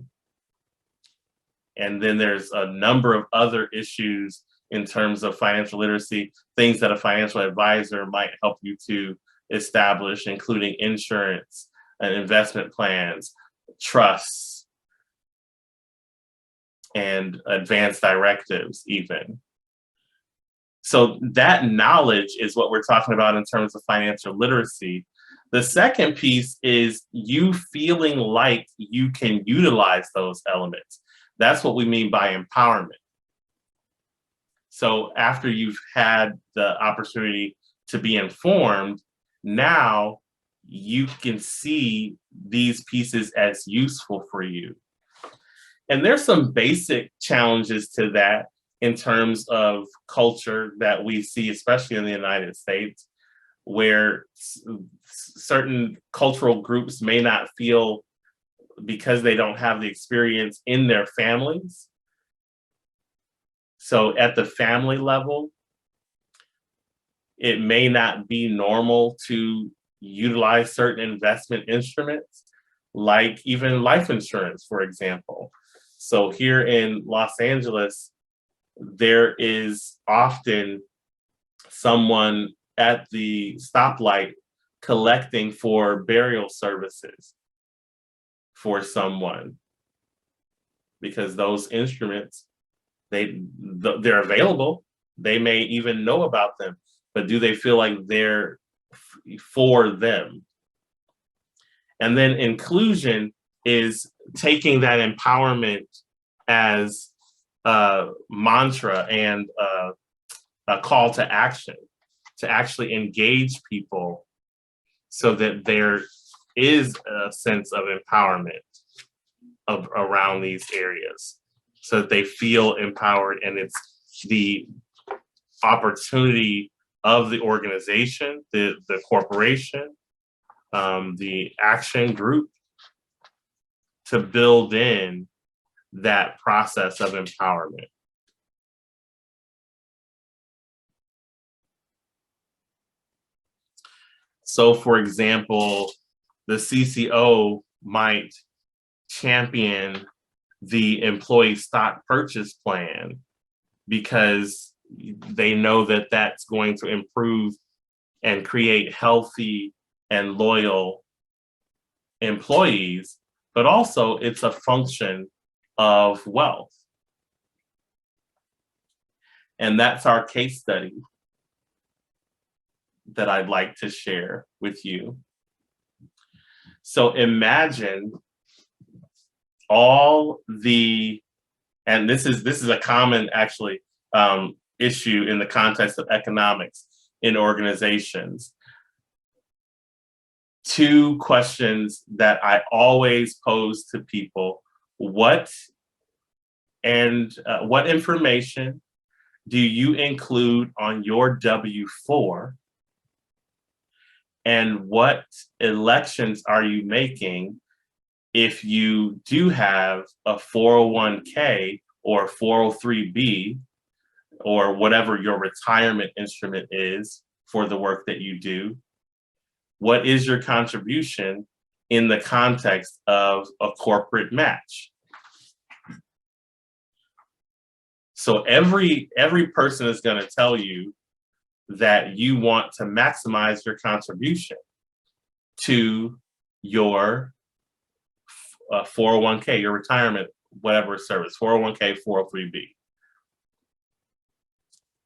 And then there's a number of other issues in terms of financial literacy, things that a financial advisor might help you to establish, including insurance and investment plans, trusts, and advanced directives even. So that knowledge is what we're talking about in terms of financial literacy. The second piece is you feeling like you can utilize those elements. That's what we mean by empowerment. So after you've had the opportunity to be informed, now you can see these pieces as useful for you. And there's some basic challenges to that in terms of culture that we see, especially in the United States, where certain cultural groups may not feel, because they don't have the experience in their families. So at the family level, it may not be normal to utilize certain investment instruments, like even life insurance, for example. So here in Los Angeles, there is often someone at the stoplight collecting for burial services for someone, because those instruments, they're available. They may even know about them, but do they feel like they're for them? And then inclusion is taking that empowerment as a mantra and a call to action to actually engage people so that they're is a sense of empowerment around these areas, so that they feel empowered, and it's the opportunity of the organization, the corporation, the action group, to build in that process of empowerment. So, for example, the CCO might champion the employee stock purchase plan because they know that that's going to improve and create healthy and loyal employees, but also it's a function of wealth. And that's our case study that I'd like to share with you. So imagine all the, and this is a common actually issue in the context of economics in organizations. Two questions that I always pose to people: what information do you include on your W-4? And what elections are you making if you do have a 401k or 403b, or whatever your retirement instrument is for the work that you do? What is your contribution in the context of a corporate match? So every person is going to tell you that you want to maximize your contribution to your 401k, your retirement, whatever service, 401k, 403b.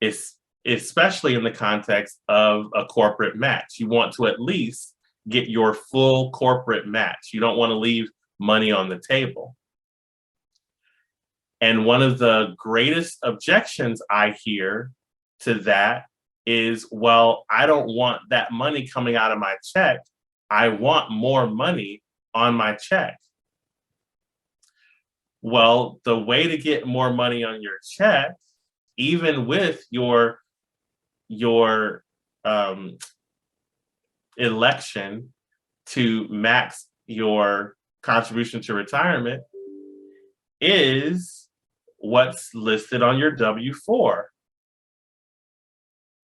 It's especially in the context of a corporate match. You want to at least get your full corporate match. You don't want to leave money on the table. And one of the greatest objections I hear to that is, well, I don't want that money coming out of my check. I want more money on my check. Well, the way to get more money on your check, even with your election to max your contribution to retirement, is what's listed on your W-4.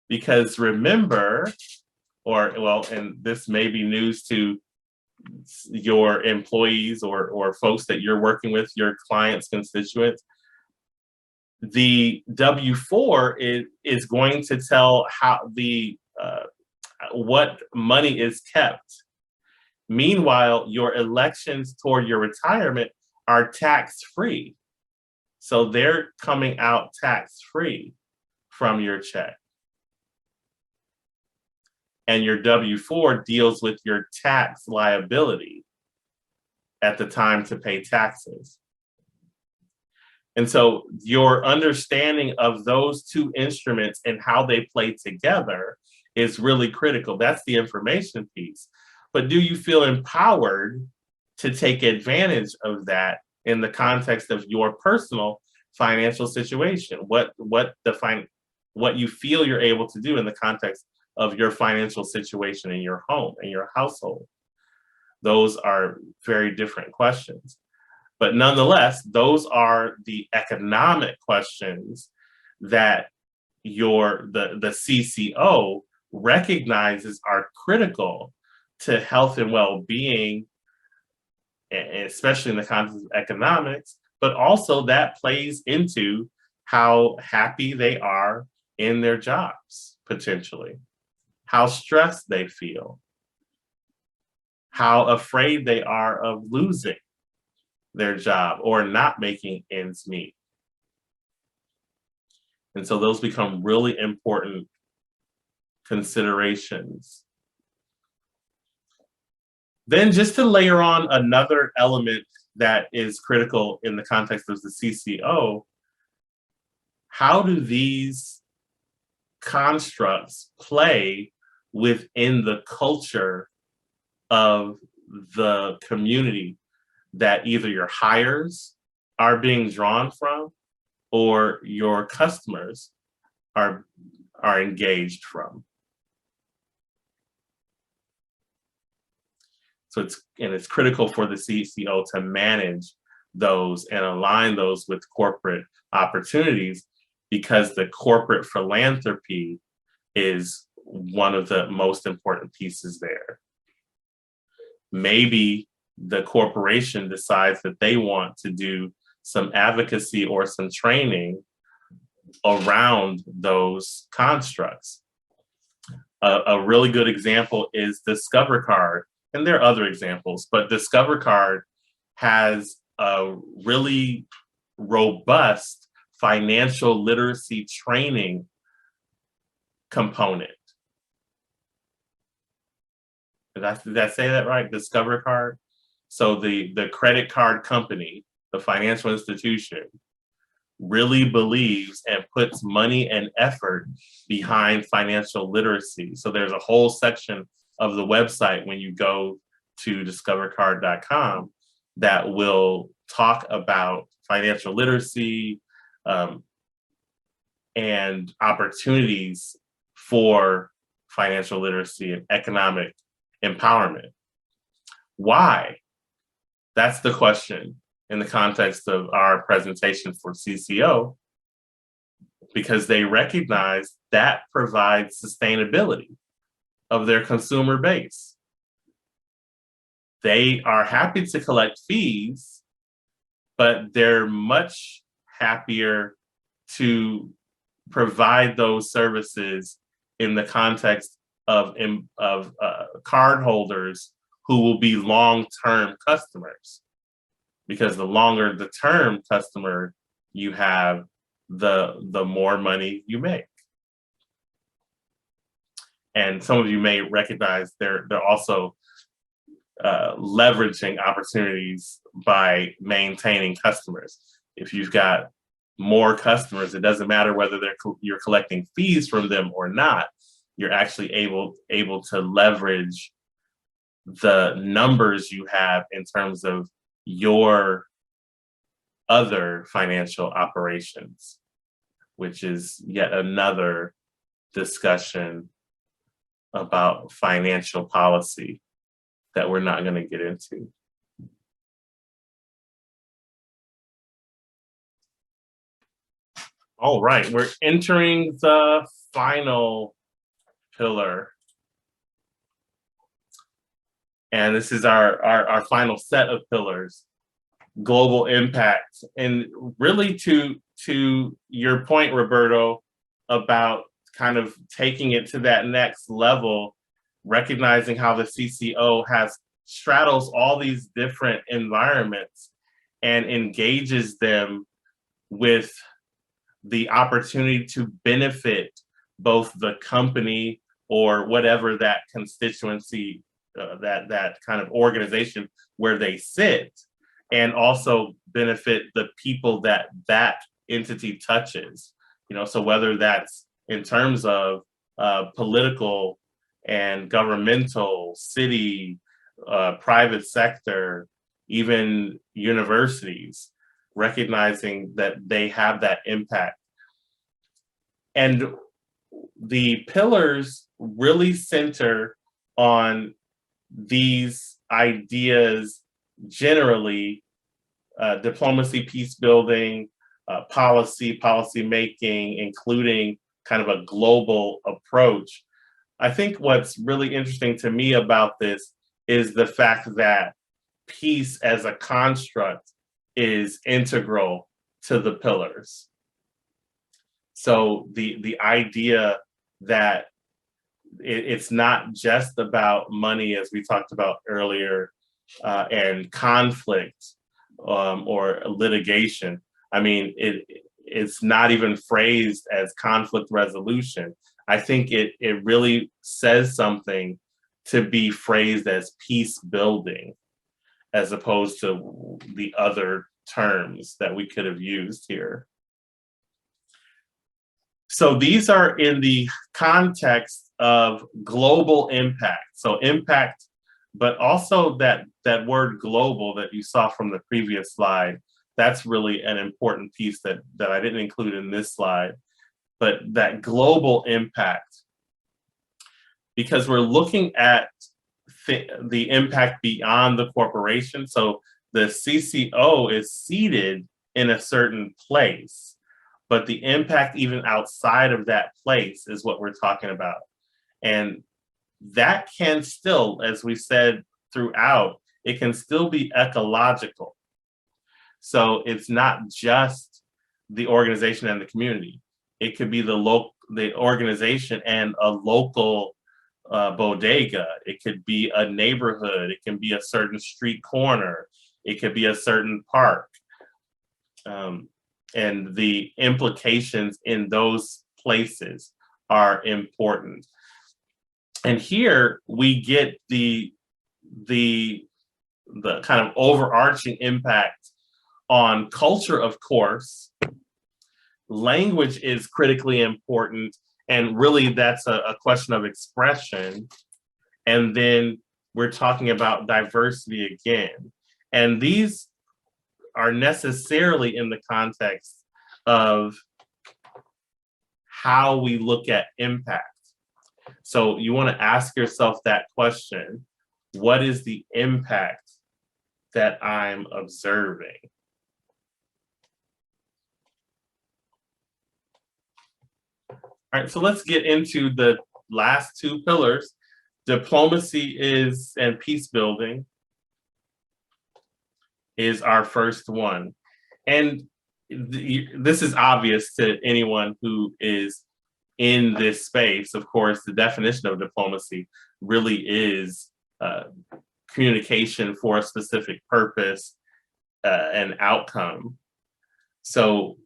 Because remember, and this may be news to your employees or folks that you're working with, your clients, constituents, the W-4 is going to tell how what money is kept. Meanwhile, your elections toward your retirement are tax-free. So they're coming out tax-free from your check. And your W-4 deals with your tax liability at the time to pay taxes. And so your understanding of those two instruments and how they play together is really critical. That's the information piece. But do you feel empowered to take advantage of that in the context of your personal financial situation? What you feel you're able to do in the context of your financial situation in your home and your household? Those are very different questions. But nonetheless, those are the economic questions that the CCO recognizes are critical to health and well-being, especially in the context of economics, but also that plays into how happy they are in their jobs, potentially, how stressed they feel, how afraid they are of losing their job or not making ends meet. And so those become really important considerations. Then just to layer on another element that is critical in the context of the CCO, how do these constructs play within the culture of the community that either your hires are being drawn from or your customers are engaged from. So it's critical for the CCO to manage those and align those with corporate opportunities, because the corporate philanthropy is one of the most important pieces there. Maybe the corporation decides that they want to do some advocacy or some training around those constructs. A really good example is Discover Card, and there are other examples, but Discover Card has a really robust financial literacy training component. Did I say that right? Discover Card? So the credit card company, the financial institution, really believes and puts money and effort behind financial literacy. So there's a whole section of the website when you go to discovercard.com that will talk about financial literacy and opportunities for financial literacy and economic empowerment. Why? That's the question in the context of our presentation for CCO, because they recognize that provides sustainability of their consumer base. They are happy to collect fees, but they're much happier to provide those services in the context of cardholders who will be long-term customers. Because the longer the term customer you have, the more money you make. And some of you may recognize they're also leveraging opportunities by maintaining customers. If you've got more customers, it doesn't matter whether you're collecting fees from them or not. You're actually able to leverage the numbers you have in terms of your other financial operations, which is yet another discussion about financial policy that we're not going to get into. All right, we're entering the final pillar. And this is our final set of pillars, global impact. And really to your point, Roberto, about kind of taking it to that next level, recognizing how the CCO straddles all these different environments and engages them with the opportunity to benefit both the company or whatever that constituency, that kind of organization where they sit, and also benefit the people that entity touches. So whether that's in terms of political and governmental, city, private sector, even universities, recognizing that they have that impact. And the pillars really center on these ideas generally: diplomacy, peace building, policy making, including kind of a global approach. I think what's really interesting to me about this is the fact that peace as a construct is integral to the pillars. So the idea that it's not just about money, as we talked about earlier, and conflict or litigation. I mean, it's not even phrased as conflict resolution. I think it really says something to be phrased as peace building, as opposed to the other terms that we could have used here. So these are in the context of global impact. So impact but also that word global that you saw from the previous slide, that's really an important piece that I didn't include in this slide, but that global impact, because we're looking at the impact beyond the corporation. So the CCO is seated in a certain place, but the impact even outside of that place is what we're talking about. And that can still, as we said throughout, it can still be ecological. So it's not just the organization and the community. It could be the organization and a local bodega. It could be a neighborhood. It can be a certain street corner. It could be a certain park. And the implications in those places are important. And here we get the kind of overarching impact on culture, of course. Language is critically important, and really that's a question of expression. And then we're talking about diversity again. And these are necessarily in the context of how we look at impact. So you want to ask yourself that question: what is the impact that I'm observing? All right, so let's get into the last two pillars. Diplomacy and peace building is our first one. And this is obvious to anyone who is in this space. Of course, the definition of diplomacy really is communication for a specific purpose and outcome. So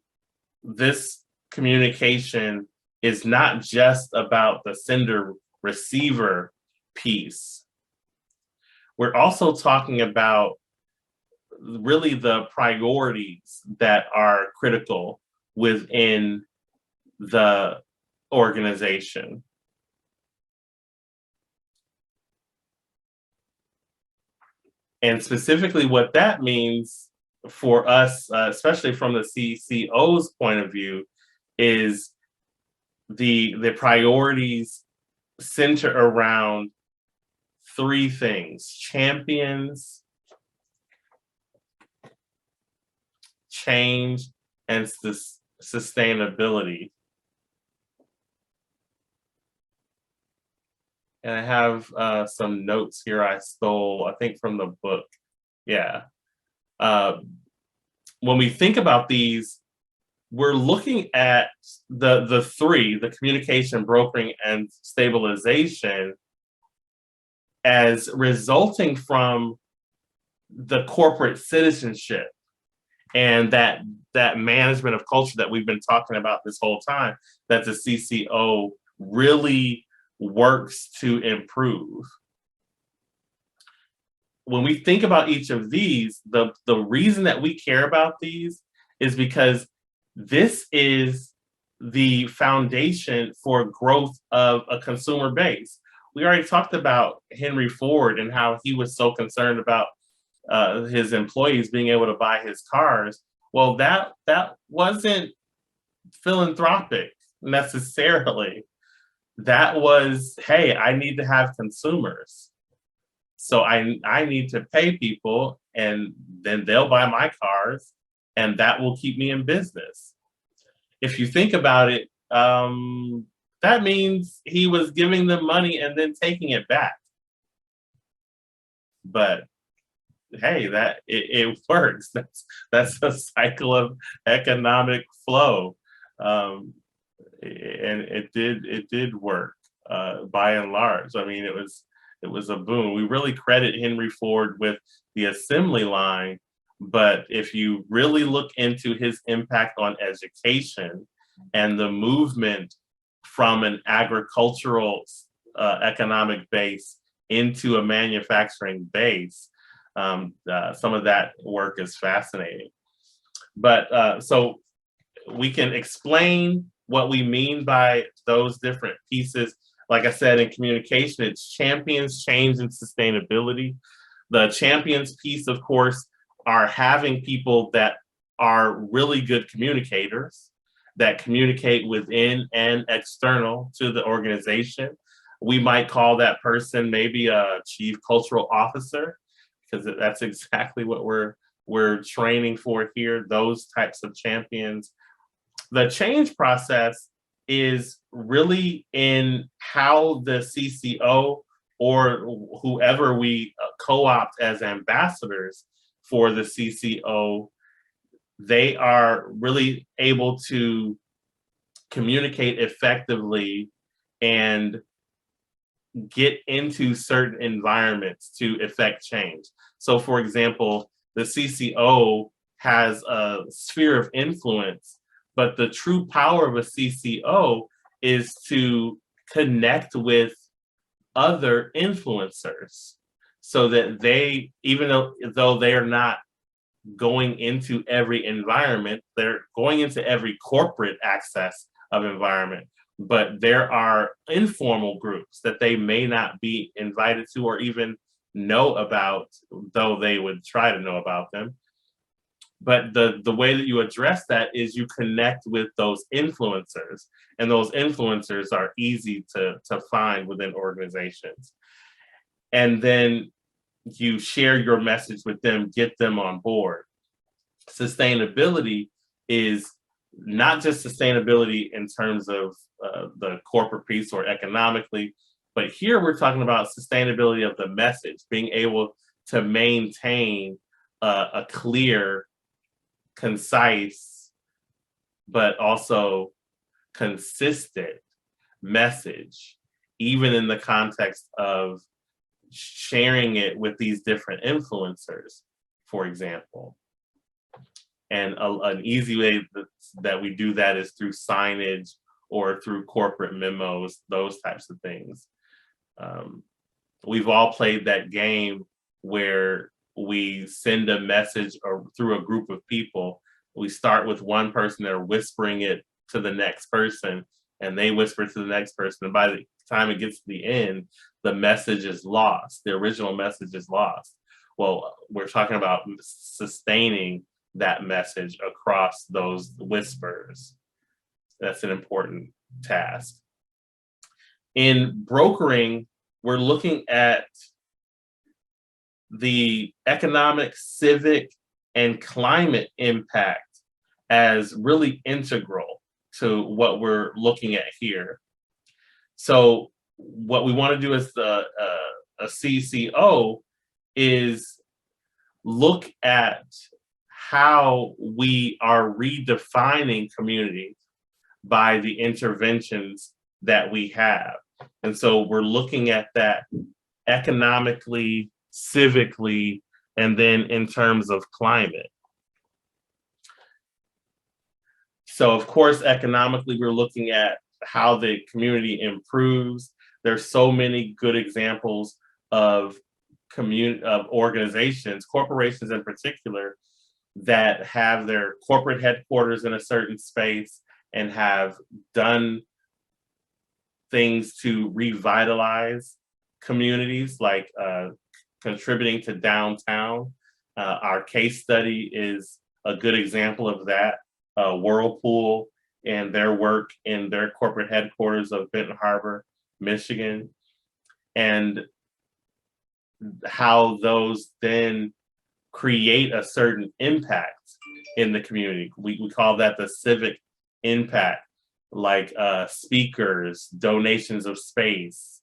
this communication is not just about the sender-receiver piece. We're also talking about really the priorities that are critical within the organization. And specifically what that means for us, especially from the CCO's point of view, is the priorities center around three things: champions, change, and sustainability. And I have some notes here I stole, I think, from the book. Yeah. When we think about these, we're looking at the three, the communication, brokering, and stabilization, as resulting from the corporate citizenship and that management of culture that we've been talking about this whole time, that the CCO really works to improve. When we think about each of these, the reason that we care about these is because this is the foundation for growth of a consumer base. We already talked about Henry Ford and how he was so concerned about his employees being able to buy his cars. Well, that wasn't philanthropic necessarily. That was, hey, I need to have consumers. So I need to pay people, and then they'll buy my cars, and that will keep me in business. If you think about it, that means he was giving them money and then taking it back. But hey, it works. That's a cycle of economic flow, and it did work by and large. I mean, it was a boom. We really credit Henry Ford with the assembly line, but if you really look into his impact on education and the movement from an agricultural economic base into a manufacturing base, some of that work is fascinating. But so we can explain what we mean by those different pieces. like I said, in communication, it's champions, change, and sustainability. The champions piece, of course, are having people that are really good communicators that communicate within and external to the organization. We might call that person maybe a chief cultural officer, because that's exactly what we're training for here, those types of champions. The change process is really in how the CCO or whoever we co-opt as ambassadors for the CCO, they are really able to communicate effectively and get into certain environments to effect change. So for example, the CCO has a sphere of influence, but the true power of a CCO is to connect with other influencers so that they, even though they are not going into every environment, they're going into every corporate access of environment, but there are informal groups that they may not be invited to or even know about, though they would try to know about them. But the way that you address that is you connect with those influencers, and those influencers are easy to find within organizations. And then you share your message with them, get them on board. Sustainability is not just sustainability in terms of the corporate piece or economically, but here we're talking about sustainability of the message, being able to maintain a clear, concise, but also consistent message, even in the context of sharing it with these different influencers, for example. And an easy way that we do that is through signage or through corporate memos, those types of things. We've all played that game where we send a message or through a group of people. We start with one person, they're whispering it to the next person, and they whisper to the next person. And by the time it gets to the end, the message is lost. The original message is lost. Well, we're talking about sustaining that message across those whispers. That's an important task. In brokering, we're looking at the economic, civic, and climate impact as really integral to what we're looking at here. So what we want to do as a CCO is look at how we are redefining community by the interventions that we have. And so we're looking at that economically, civically, and then in terms of climate. So of course, economically, we're looking at how the community improves. There's so many good examples of organizations, corporations in particular, that have their corporate headquarters in a certain space and have done things to revitalize communities, like contributing to downtown. Our case study is a good example of that. Whirlpool and their work in their corporate headquarters of Benton Harbor, Michigan, and how those then create a certain impact in the community. We call that the civic impact, like speakers, donations of space,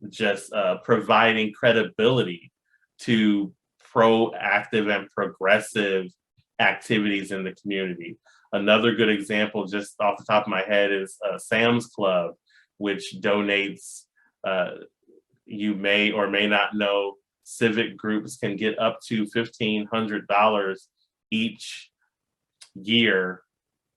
just providing credibility to proactive and progressive activities in the community. Another good example, just off the top of my head, is Sam's Club, which donates, you may or may not know, civic groups can get up to $1,500 each year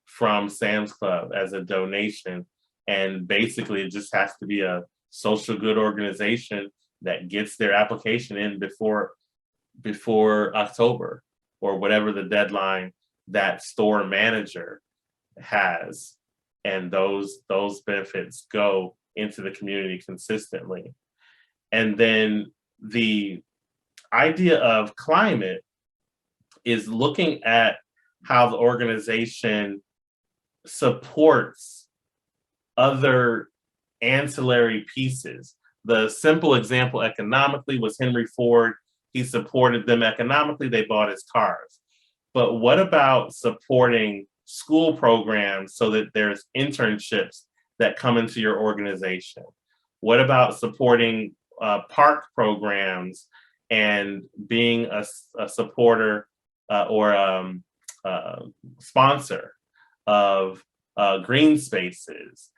from Sam's Club as a donation. And basically it just has to be a social good organization that gets their application in before October, or whatever the deadline that store manager has. And those benefits go into the community consistently. And then the idea of climate is looking at how the organization supports other ancillary pieces. The simple example economically was Henry Ford. He supported them economically, they bought his cars. But what about supporting school programs so that there's internships that come into your organization? What about supporting park programs and being a supporter or sponsor of green spaces,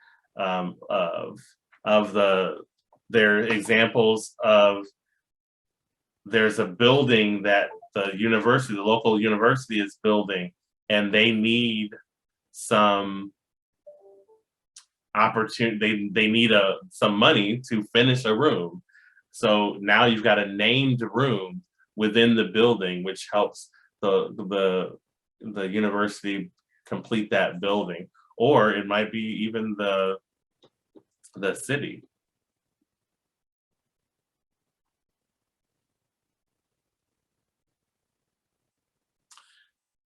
there are examples of, there's a building that the local university is building, and they need some opportunity, they need some money to finish a room. So now you've got a named room within the building, which helps the university complete that building, or it might be even the city.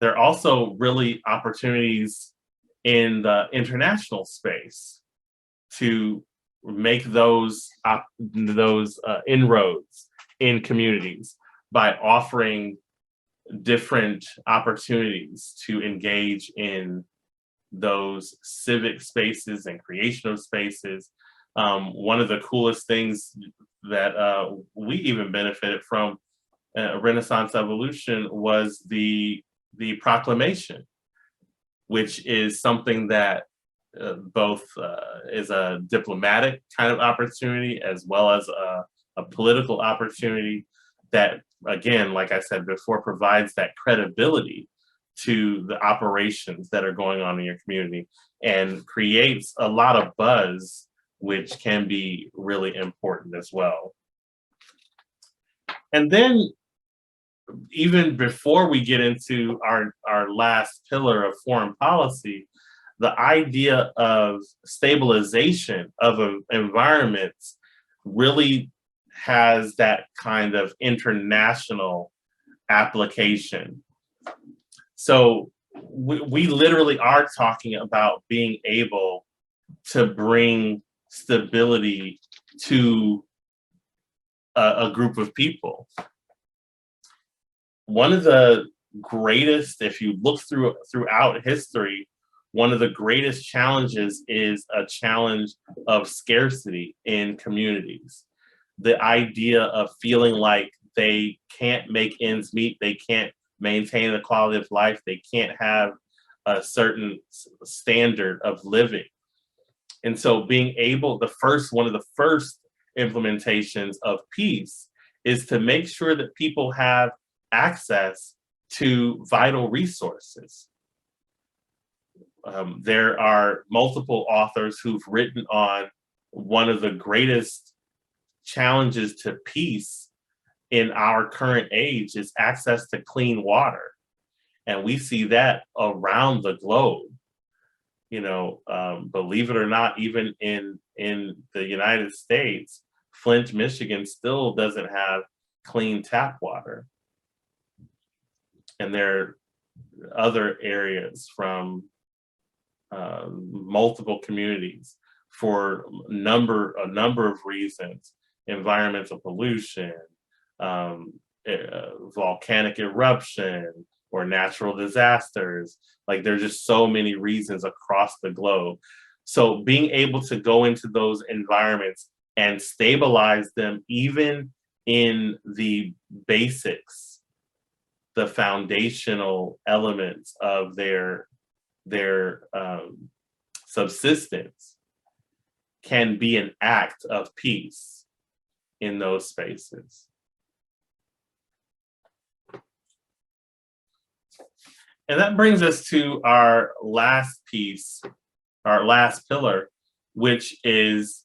There are also really opportunities in the international space to make those inroads in communities by offering different opportunities to engage in those civic spaces and creation of spaces. One of the coolest things that we even benefited from Renaissance Evolution was the proclamation, which is something that both is a diplomatic kind of opportunity as well as a political opportunity that, again, like I said before, provides that credibility to the operations that are going on in your community and creates a lot of buzz, which can be really important as well. And then even before we get into our last pillar of foreign policy, the idea of stabilization of environments really has that kind of international application. So we literally are talking about being able to bring stability to a group of people. One of the greatest, if you look throughout history, one of the greatest challenges is a challenge of scarcity in communities. The idea of feeling like they can't make ends meet, they can't maintain the quality of life, they can't have a certain standard of living. And so being able, one of the first implementations of peace is to make sure that people have access to vital resources. There are multiple authors who've written on one of the greatest challenges to peace in our current age is access to clean water. And we see that around the globe. You know, believe it or not, even in the United States, Flint, Michigan still doesn't have clean tap water. And there are other areas from multiple communities for a number of reasons: environmental pollution, volcanic eruption, or natural disasters. Like, there's just so many reasons across the globe. So being able to go into those environments and stabilize them, even in the basics, the foundational elements of their subsistence, can be an act of peace in those spaces. And that brings us to our last piece, our last pillar, which is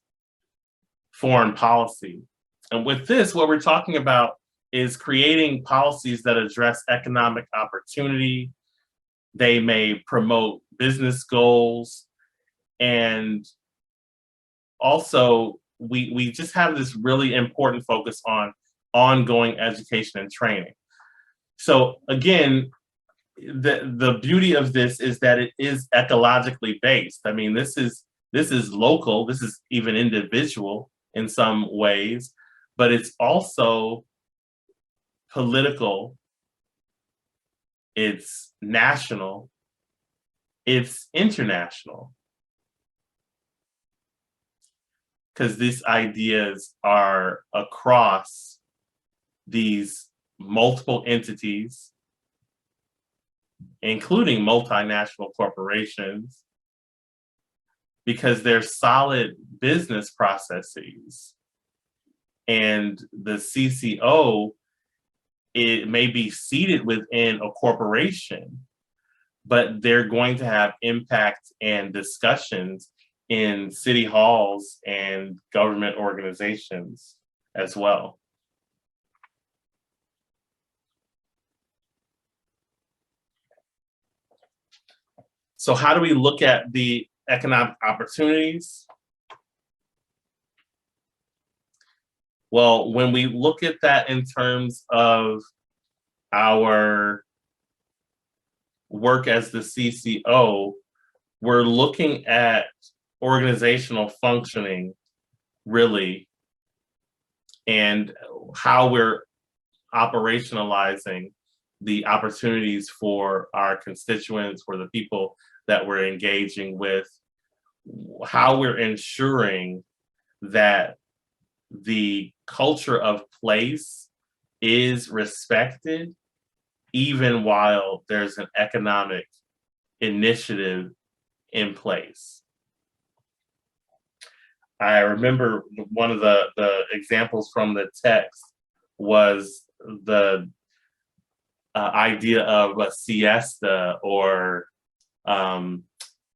foreign policy. And with this, what we're talking about is creating policies that address economic opportunity. They may promote business goals, and also, we just have this really important focus on ongoing education and training. So again, the beauty of this is that it is ecologically based. I mean, this is local, this is even individual in some ways, but it's also political, it's national, it's international. Because these ideas are across these multiple entities, including multinational corporations, because they're solid business processes. And the CCO, it may be seated within a corporation, but they're going to have impact and discussions in city halls and government organizations as well. So how do we look at the economic opportunities? Well, when we look at that in terms of our work as the CCO, we're looking at organizational functioning, really, and how we're operationalizing the opportunities for our constituents, for the people that we're engaging with, how we're ensuring that the culture of place is respected, even while there's an economic initiative in place. I remember one of the examples from the text was the idea of a siesta, or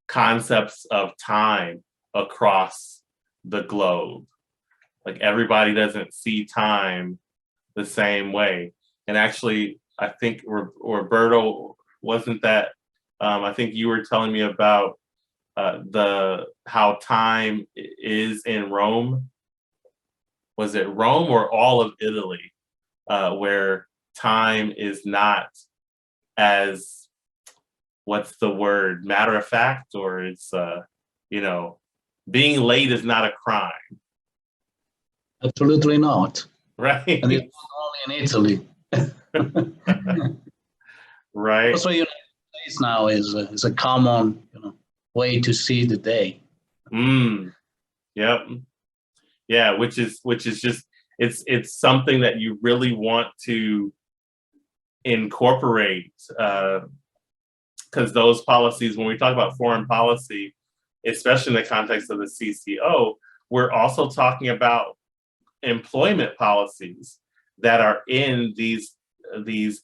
concepts of time across the globe. Like, everybody doesn't see time the same way. And actually, I think Roberto, wasn't that, I think you were telling me about how time is in Rome. Was it Rome or all of Italy, where time is not as, what's the word, matter of fact, or it's, you know, being late is not a crime. Absolutely not. Right. And it's not only in Italy. Right. Also, United States now is a common, way to see the day. Yep. Yeah, which is just, it's something that you really want to incorporate, because those policies, when we talk about foreign policy, especially in the context of the CCO, we're also talking about employment policies that are in these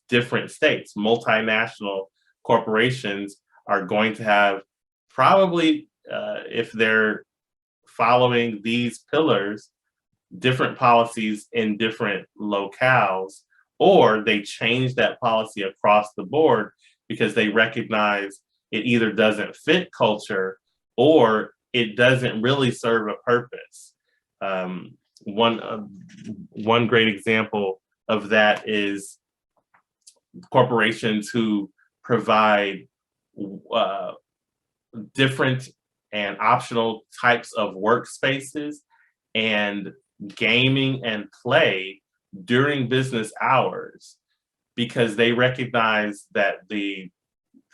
different states. Multinational corporations are going to have, probably, if they're following these pillars, different policies in different locales, or they change that policy across the board because they recognize it either doesn't fit culture or it doesn't really serve a purpose. One great example of that is corporations who provide different and optional types of workspaces and gaming and play during business hours, because they recognize that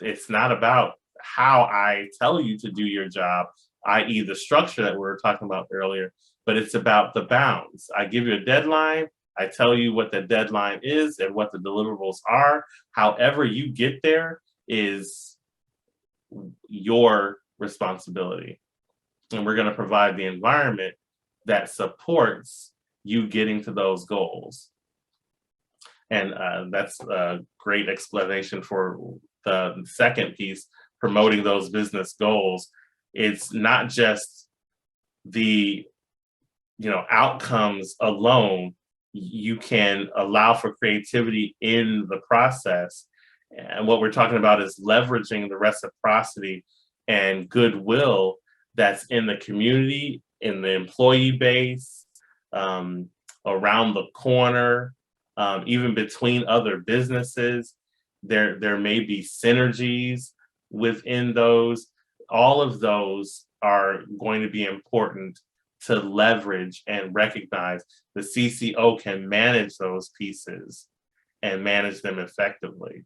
it's not about how I tell you to do your job, i.e. the structure that we were talking about earlier, but it's about the bounds. I give you a deadline, I tell you what the deadline is and what the deliverables are. However you get there is your responsibility. And we're going to provide the environment that supports you getting to those goals. And that's a great explanation for the second piece, promoting those business goals. It's not just the outcomes alone. You can allow for creativity in the process. And what we're talking about is leveraging the reciprocity and goodwill that's in the community in the employee base, around the corner, even between other businesses. There may be synergies within those. All of those are going to be important to leverage and recognize. The CCO can manage those pieces and manage them effectively.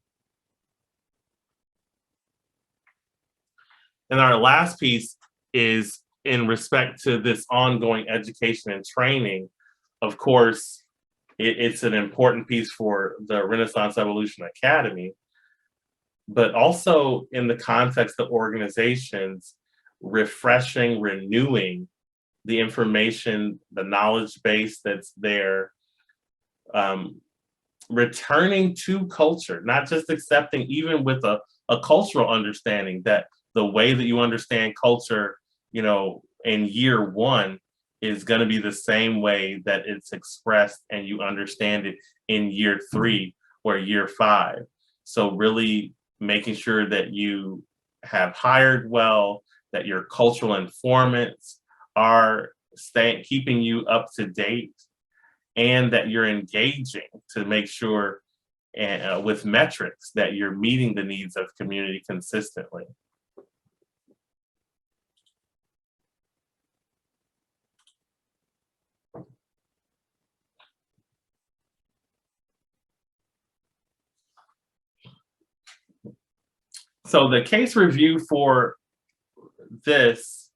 And our last piece is in respect to this ongoing education and training. Of course, it's an important piece for the Renaissance Evolution Academy, but also in the context of organizations, refreshing, renewing the information, the knowledge base that's there, returning to culture, not just accepting, even with a cultural understanding, that the way that you understand culture, in year one is going to be the same way that it's expressed and you understand it in year 3 or year 5. So really making sure that you have hired well, that your cultural informants are keeping you up to date, and that you're engaging to make sure with metrics that you're meeting the needs of community consistently. So the case review for this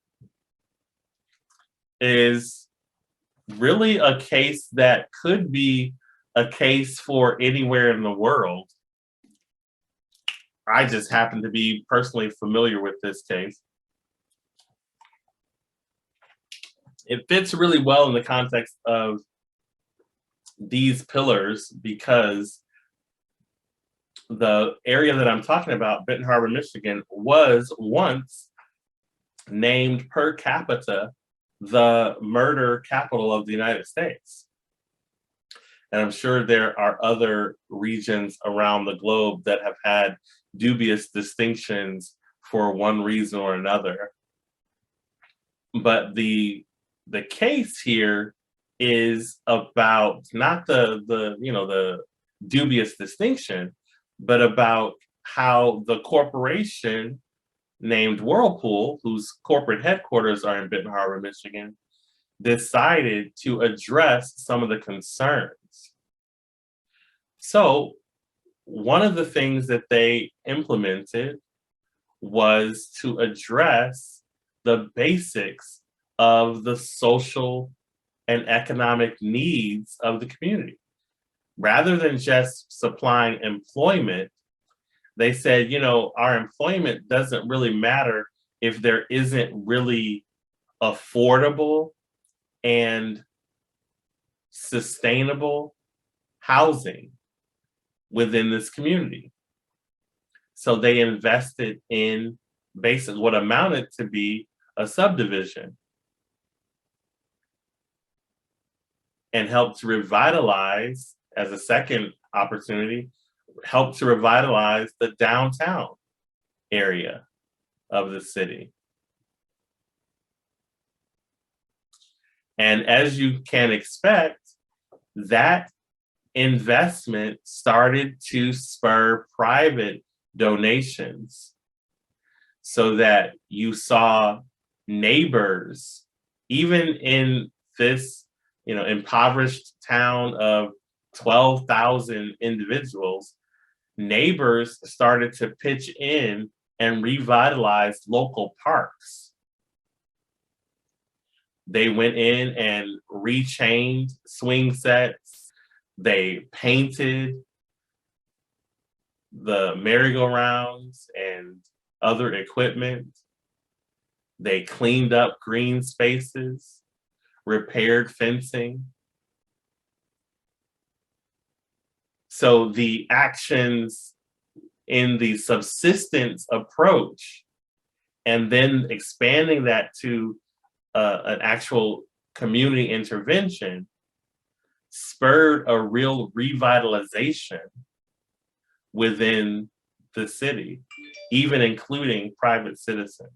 is really a case that could be a case for anywhere in the world. I just happen to be personally familiar with this case. It fits really well in the context of these pillars because the area that I'm talking about, Benton Harbor, Michigan, was once named per capita the murder capital of the United States. And I'm sure there are other regions around the globe that have had dubious distinctions for one reason or another. But the case here is about not the dubious distinction, but about how the corporation named Whirlpool, whose corporate headquarters are in Benton Harbor, Michigan, decided to address some of the concerns. So one of the things that they implemented was to address the basics of the social and economic needs of the community. Rather than just supplying employment, they said, our employment doesn't really matter if there isn't really affordable and sustainable housing within this community. So they invested in basically what amounted to be a subdivision and helped to revitalize, as a second opportunity, helped to revitalize the downtown area of the city. And as you can expect, that investment started to spur private donations so that you saw neighbors, even in this impoverished town of 12,000 individuals, neighbors started to pitch in and revitalize local parks. They went in and rechained swing sets. They painted the merry-go-rounds and other equipment. They cleaned up green spaces, repaired fencing. So the actions in the subsistence approach and then expanding that to an actual community intervention spurred a real revitalization within the city, even including private citizens.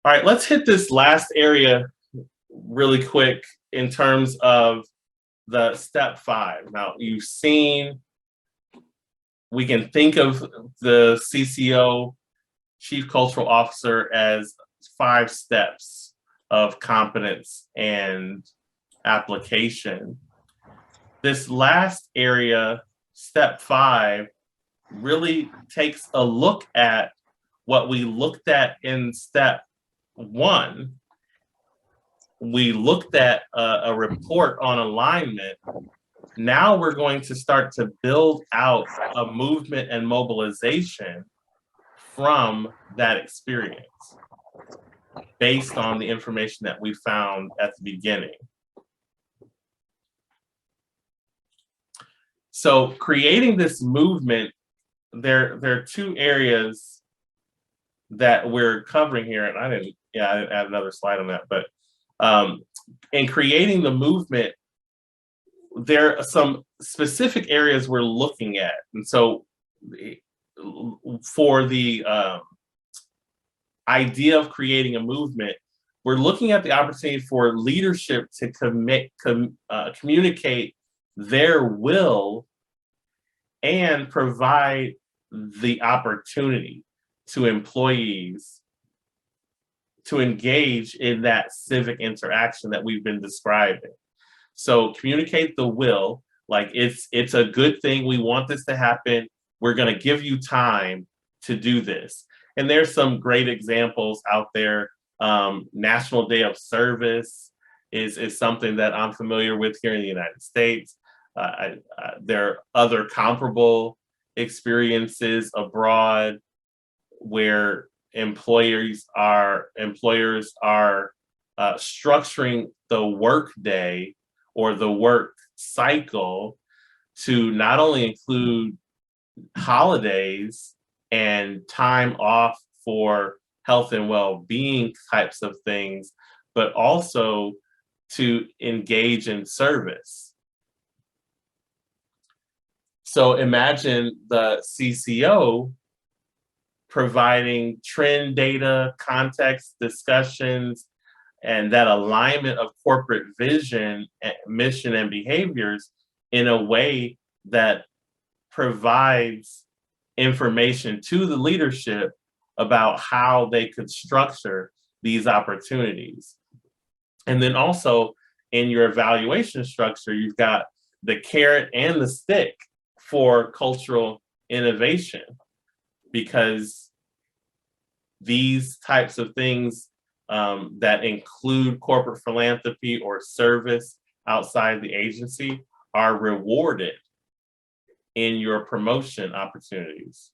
All right, let's hit this last area really quick in terms of the step 5. Now, you've seen, we can think of the CCO, Chief Cultural Officer, as 5 steps of competence and application. This last area, step 5, really takes a look at what we looked at in step 1. We looked at a report on alignment. Now we're going to start to build out a movement and mobilization from that experience based on the information that we found at the beginning. So creating this movement, there are 2 areas that we're covering here, and I didn't add another slide on that, but in creating the movement, there are some specific areas we're looking at. And so for the idea of creating a movement, we're looking at the opportunity for leadership to communicate their will and provide the opportunity to employees to engage in that civic interaction that we've been describing. So communicate the will, like it's a good thing, we want this to happen, we're gonna give you time to do this. And there's some great examples out there. National Day of Service is something that I'm familiar with here in the United States. There are other comparable experiences abroad where employers are structuring the work day or the work cycle to not only include holidays and time off for health and well-being types of things, but also to engage in service. So imagine the CCO providing trend data, context discussions, and that alignment of corporate vision, mission, and behaviors in a way that provides information to the leadership about how they could structure these opportunities. And then also in your evaluation structure, you've got the carrot and the stick for cultural innovation, because these types of things that include corporate philanthropy or service outside the agency are rewarded in your promotion opportunities.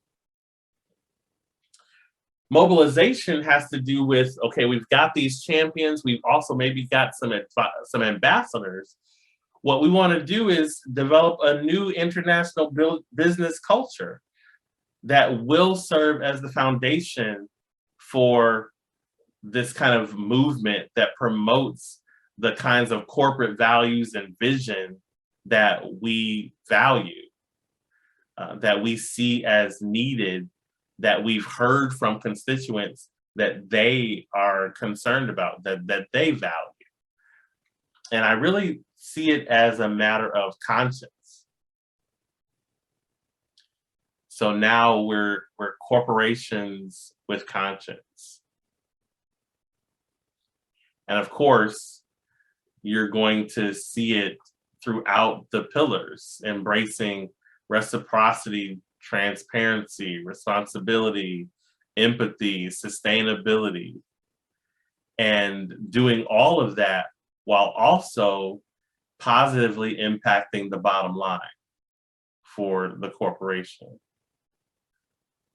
Mobilization has to do with, okay, we've got these champions, we've also maybe got some ambassadors. What we want to do is develop a new international business culture that will serve as the foundation for this kind of movement that promotes the kinds of corporate values and vision that we value, that we see as needed, that we've heard from constituents that they are concerned about, that they value. And I really see it as a matter of conscience. So now we're corporations with conscience. And of course, you're going to see it throughout the pillars, embracing reciprocity, transparency, responsibility, empathy, sustainability, and doing all of that while also positively impacting the bottom line for the corporation,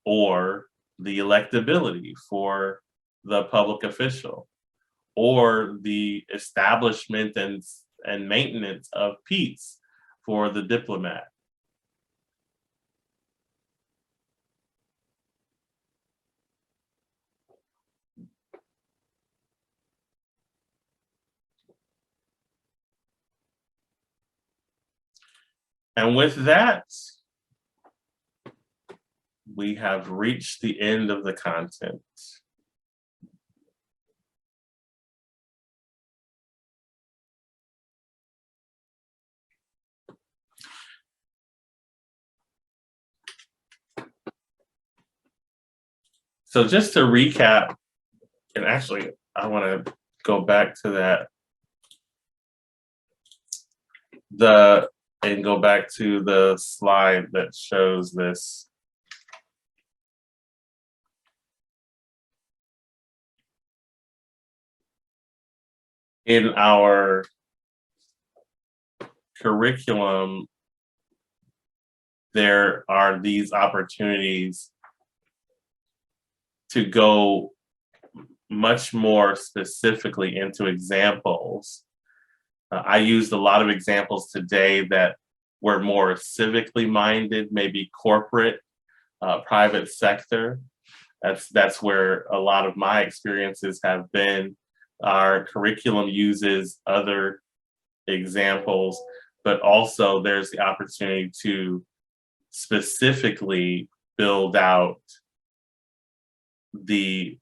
or the electability for the public official, or the establishment and maintenance of peace for the diplomat. And with that, we have reached the end of the content. So just to recap, and actually I want to go back to that. And go back to the slide that shows this. In our curriculum, there are these opportunities to go much more specifically into examples. I used a lot of examples today that were more civically minded, maybe corporate, private sector. That's where a lot of my experiences have been. Our curriculum uses other examples, but also there's the opportunity to specifically build out the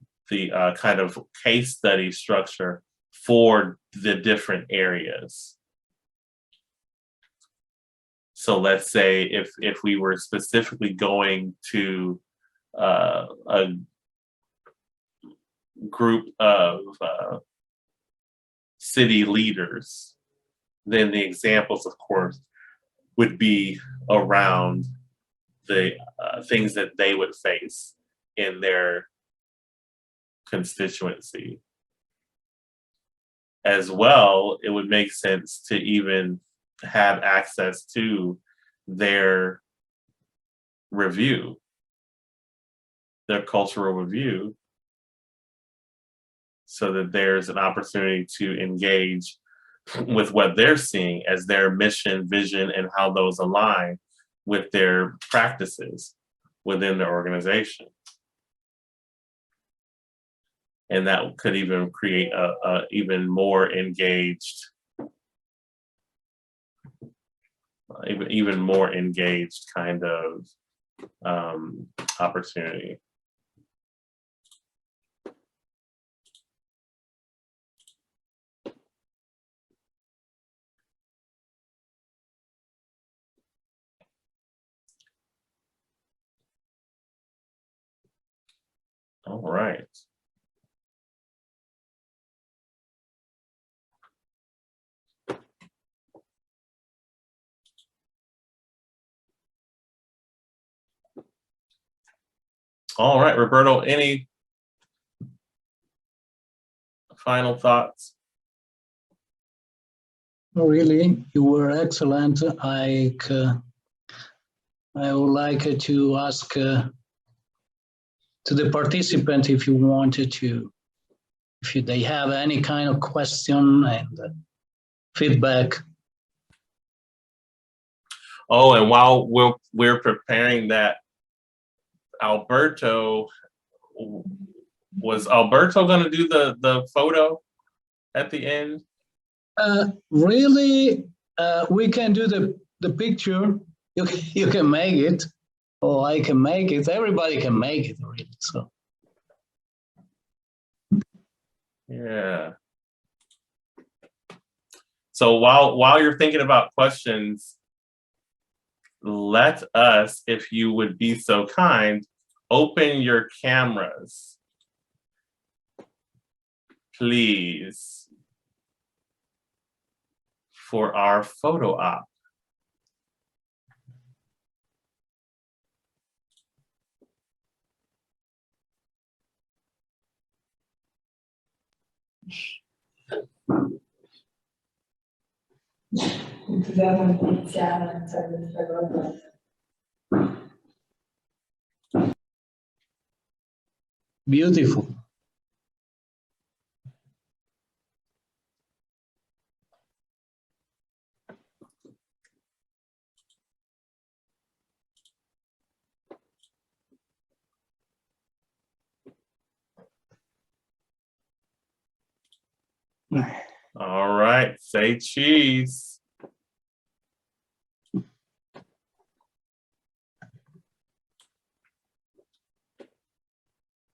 kind of case study structure for the different areas. So let's say if we were specifically going to a group of city leaders, then the examples, of course, would be around the things that they would face in their constituency. As well, it would make sense to even have access to their review, their cultural review, so that there's an opportunity to engage with what they're seeing as their mission, vision, and how those align with their practices within their organization. And that could even create a even more engaged, even more engaged kind of opportunity. All right. All right, Roberto, any final thoughts? No, really, you were excellent. I would like to ask to the participant if you wanted to, if they have any kind of question and feedback. Oh, and while we're preparing that, was Alberto going to do the photo at the end? Really, we can do the picture. You can make it, or I can make it. Everybody can make it, really. So. Yeah. So while you're thinking about questions, let us, if you would be so kind, open your cameras, please, for our photo op. Beautiful. All right, say cheese.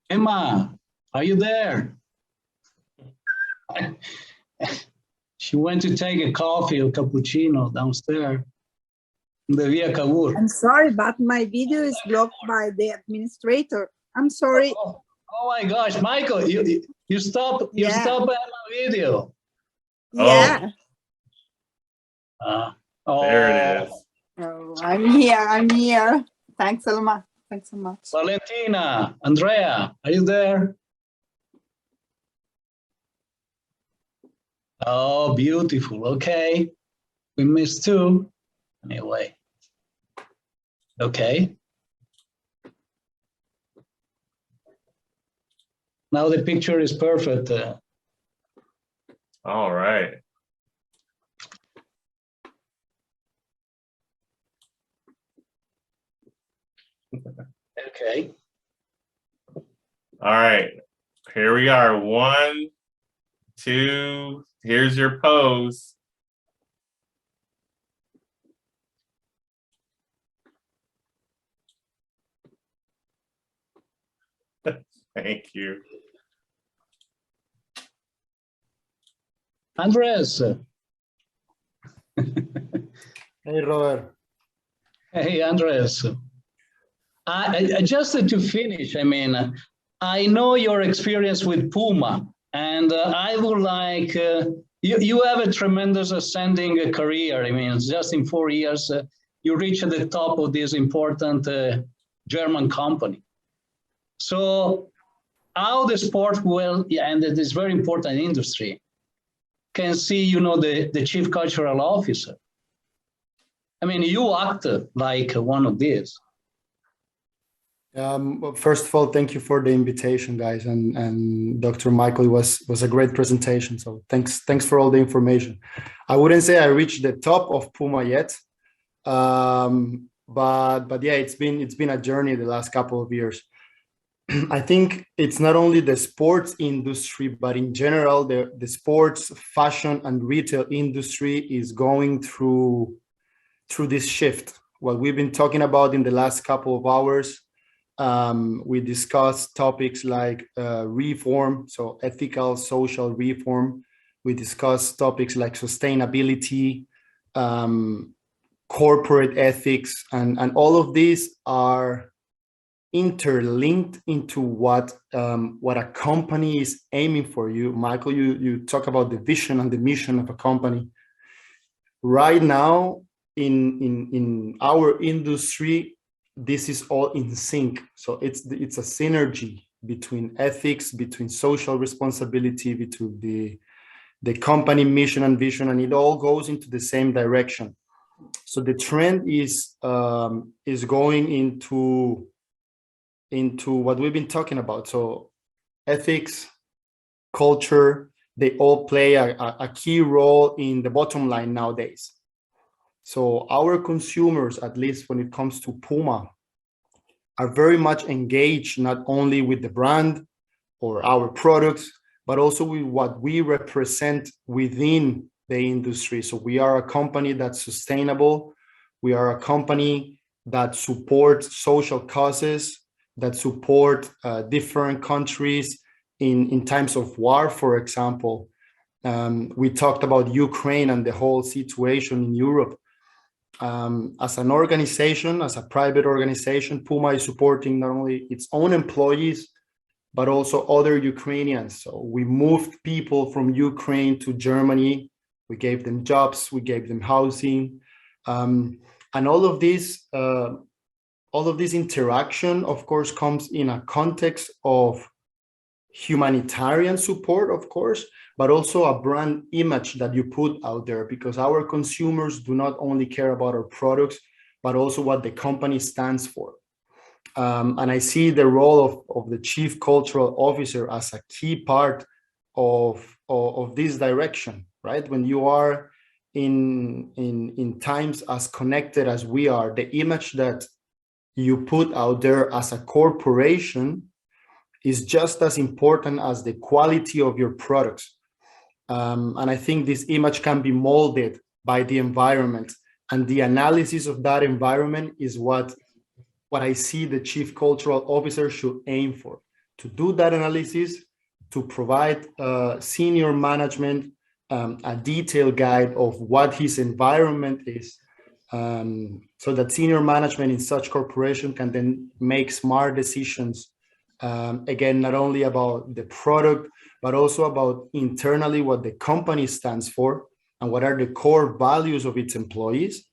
Emma, are you there? She went to take a coffee or cappuccino downstairs in the Via Cavour. I'm sorry, but my video is blocked by the administrator. I'm sorry. Oh my gosh, Michael, you stop my video. Yeah. There it is. Oh, I'm here. Thanks so much. Thanks so much. Valentina, Andrea, are you there? Oh, beautiful. Okay. We missed two. Anyway. Okay. Now the picture is perfect. All right. Okay. All right. Here we are. 1, 2. Here's your pose. Thank you. Andres. Hey, Robert. Hey, Andres. I just to finish, I mean, I know your experience with Puma, and I would like, you have a tremendous ascending career. I mean, just in 4 years, you reached the top of this important German company. So how the sport will, and this very important industry, can see, you know, the chief cultural officer. I mean, you act like one of these. First of all, thank you for the invitation, guys, and Dr. Michael, it was a great presentation. So thanks for all the information. I wouldn't say I reached the top of Puma yet, but yeah, it's been a journey the last couple of years. I think it's not only the sports industry, but in general, the sports, fashion, and retail industry is going through this shift. What we've been talking about in the last couple of hours, we discussed topics like reform, so ethical, social reform. We discussed topics like sustainability, corporate ethics, and all of these are interlinked into what a company is aiming for. You, Michael, you talk about the vision and the mission of a company. Right now, in our industry, this is all in sync. So it's a synergy between ethics, between social responsibility, between the company mission and vision, and it all goes into the same direction. So the trend is going into what we've been talking about. So ethics, culture, they all play a key role in the bottom line nowadays. So our consumers, at least when it comes to Puma, are very much engaged not only with the brand or our products, but also with what we represent within the industry. So we are a company that's sustainable. We are a company that supports social causes, that support different countries in times of war, for example. We talked about Ukraine and the whole situation in Europe. As an organization, as a private organization, Puma is supporting not only its own employees, but also other Ukrainians. So we moved people from Ukraine to Germany. We gave them jobs, we gave them housing. And all of this interaction, of course, comes in a context of humanitarian support, of course, but also a brand image that you put out there, because our consumers do not only care about our products, but also what the company stands for. And I see the role of the chief cultural officer as a key part of this direction, right? When you are in times as connected as we are, the image that you put out there as a corporation is just as important as the quality of your products. And I think this image can be molded by the environment, and the analysis of that environment is what I see the chief cultural officer should aim for, to do that analysis, to provide senior management a detailed guide of what his environment is, so that senior management in such corporation can then make smart decisions Again, not only about the product, but also about internally what the company stands for and what are the core values of its employees.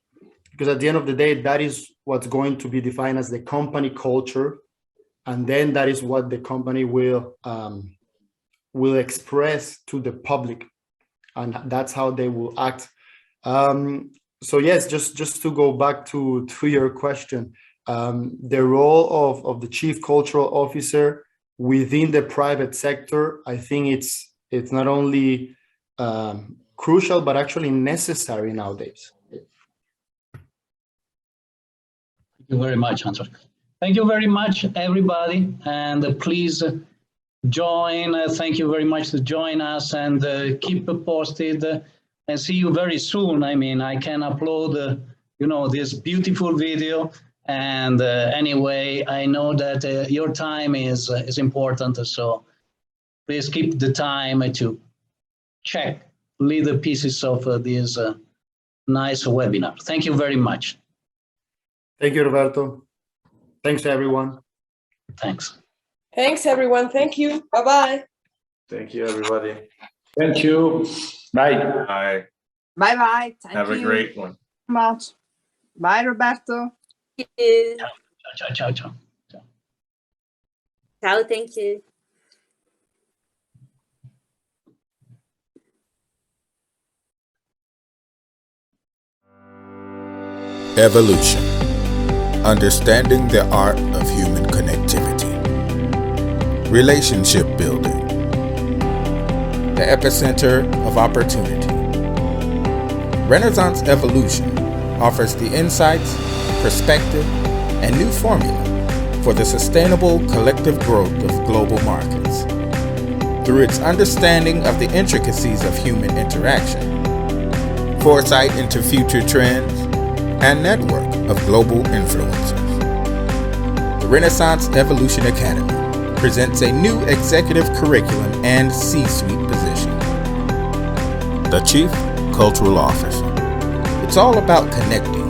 Because at the end of the day, that is what's going to be defined as the company culture. And then that is what the company will express to the public. And that's how they will act. So yes, just to go back to your question, the role of the chief cultural officer within the private sector, I think it's not only crucial, but actually necessary nowadays. Thank you very much, Antonio. Thank you very much, everybody, and please join. Thank you very much to join us, and keep posted, and see you very soon. I mean, I can upload, this beautiful video. And anyway, I know that your time is important, so please keep the time to check little pieces of this nice webinar. Thank you very much. Thank you, Roberto. Thanks, everyone. Thanks. Thanks, everyone. Thank you. Bye-bye. Thank you, everybody. Thank you. Bye. Bye. Bye-bye. Have a great one. Much. Bye, Roberto. Thank you. Ciao, ciao, ciao. Ciao, thank you. Evolution. Understanding the art of human connectivity. Relationship building. The epicenter of opportunity. Renaissance Evolution offers the insights, perspective, and new formula for the sustainable collective growth of global markets. Through its understanding of the intricacies of human interaction, foresight into future trends, and network of global influencers. The Renaissance Evolution Academy presents a new executive curriculum and C-suite position. The Chief Cultural Officer. It's all about connecting.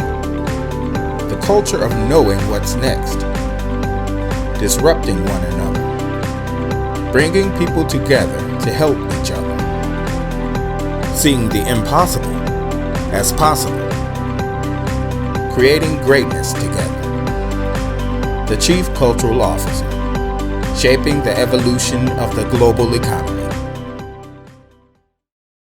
The culture of knowing what's next. Disrupting one another. Bringing people together to help each other. Seeing the impossible as possible. Creating greatness together. The Chief Cultural Officer, shaping the evolution of the global economy.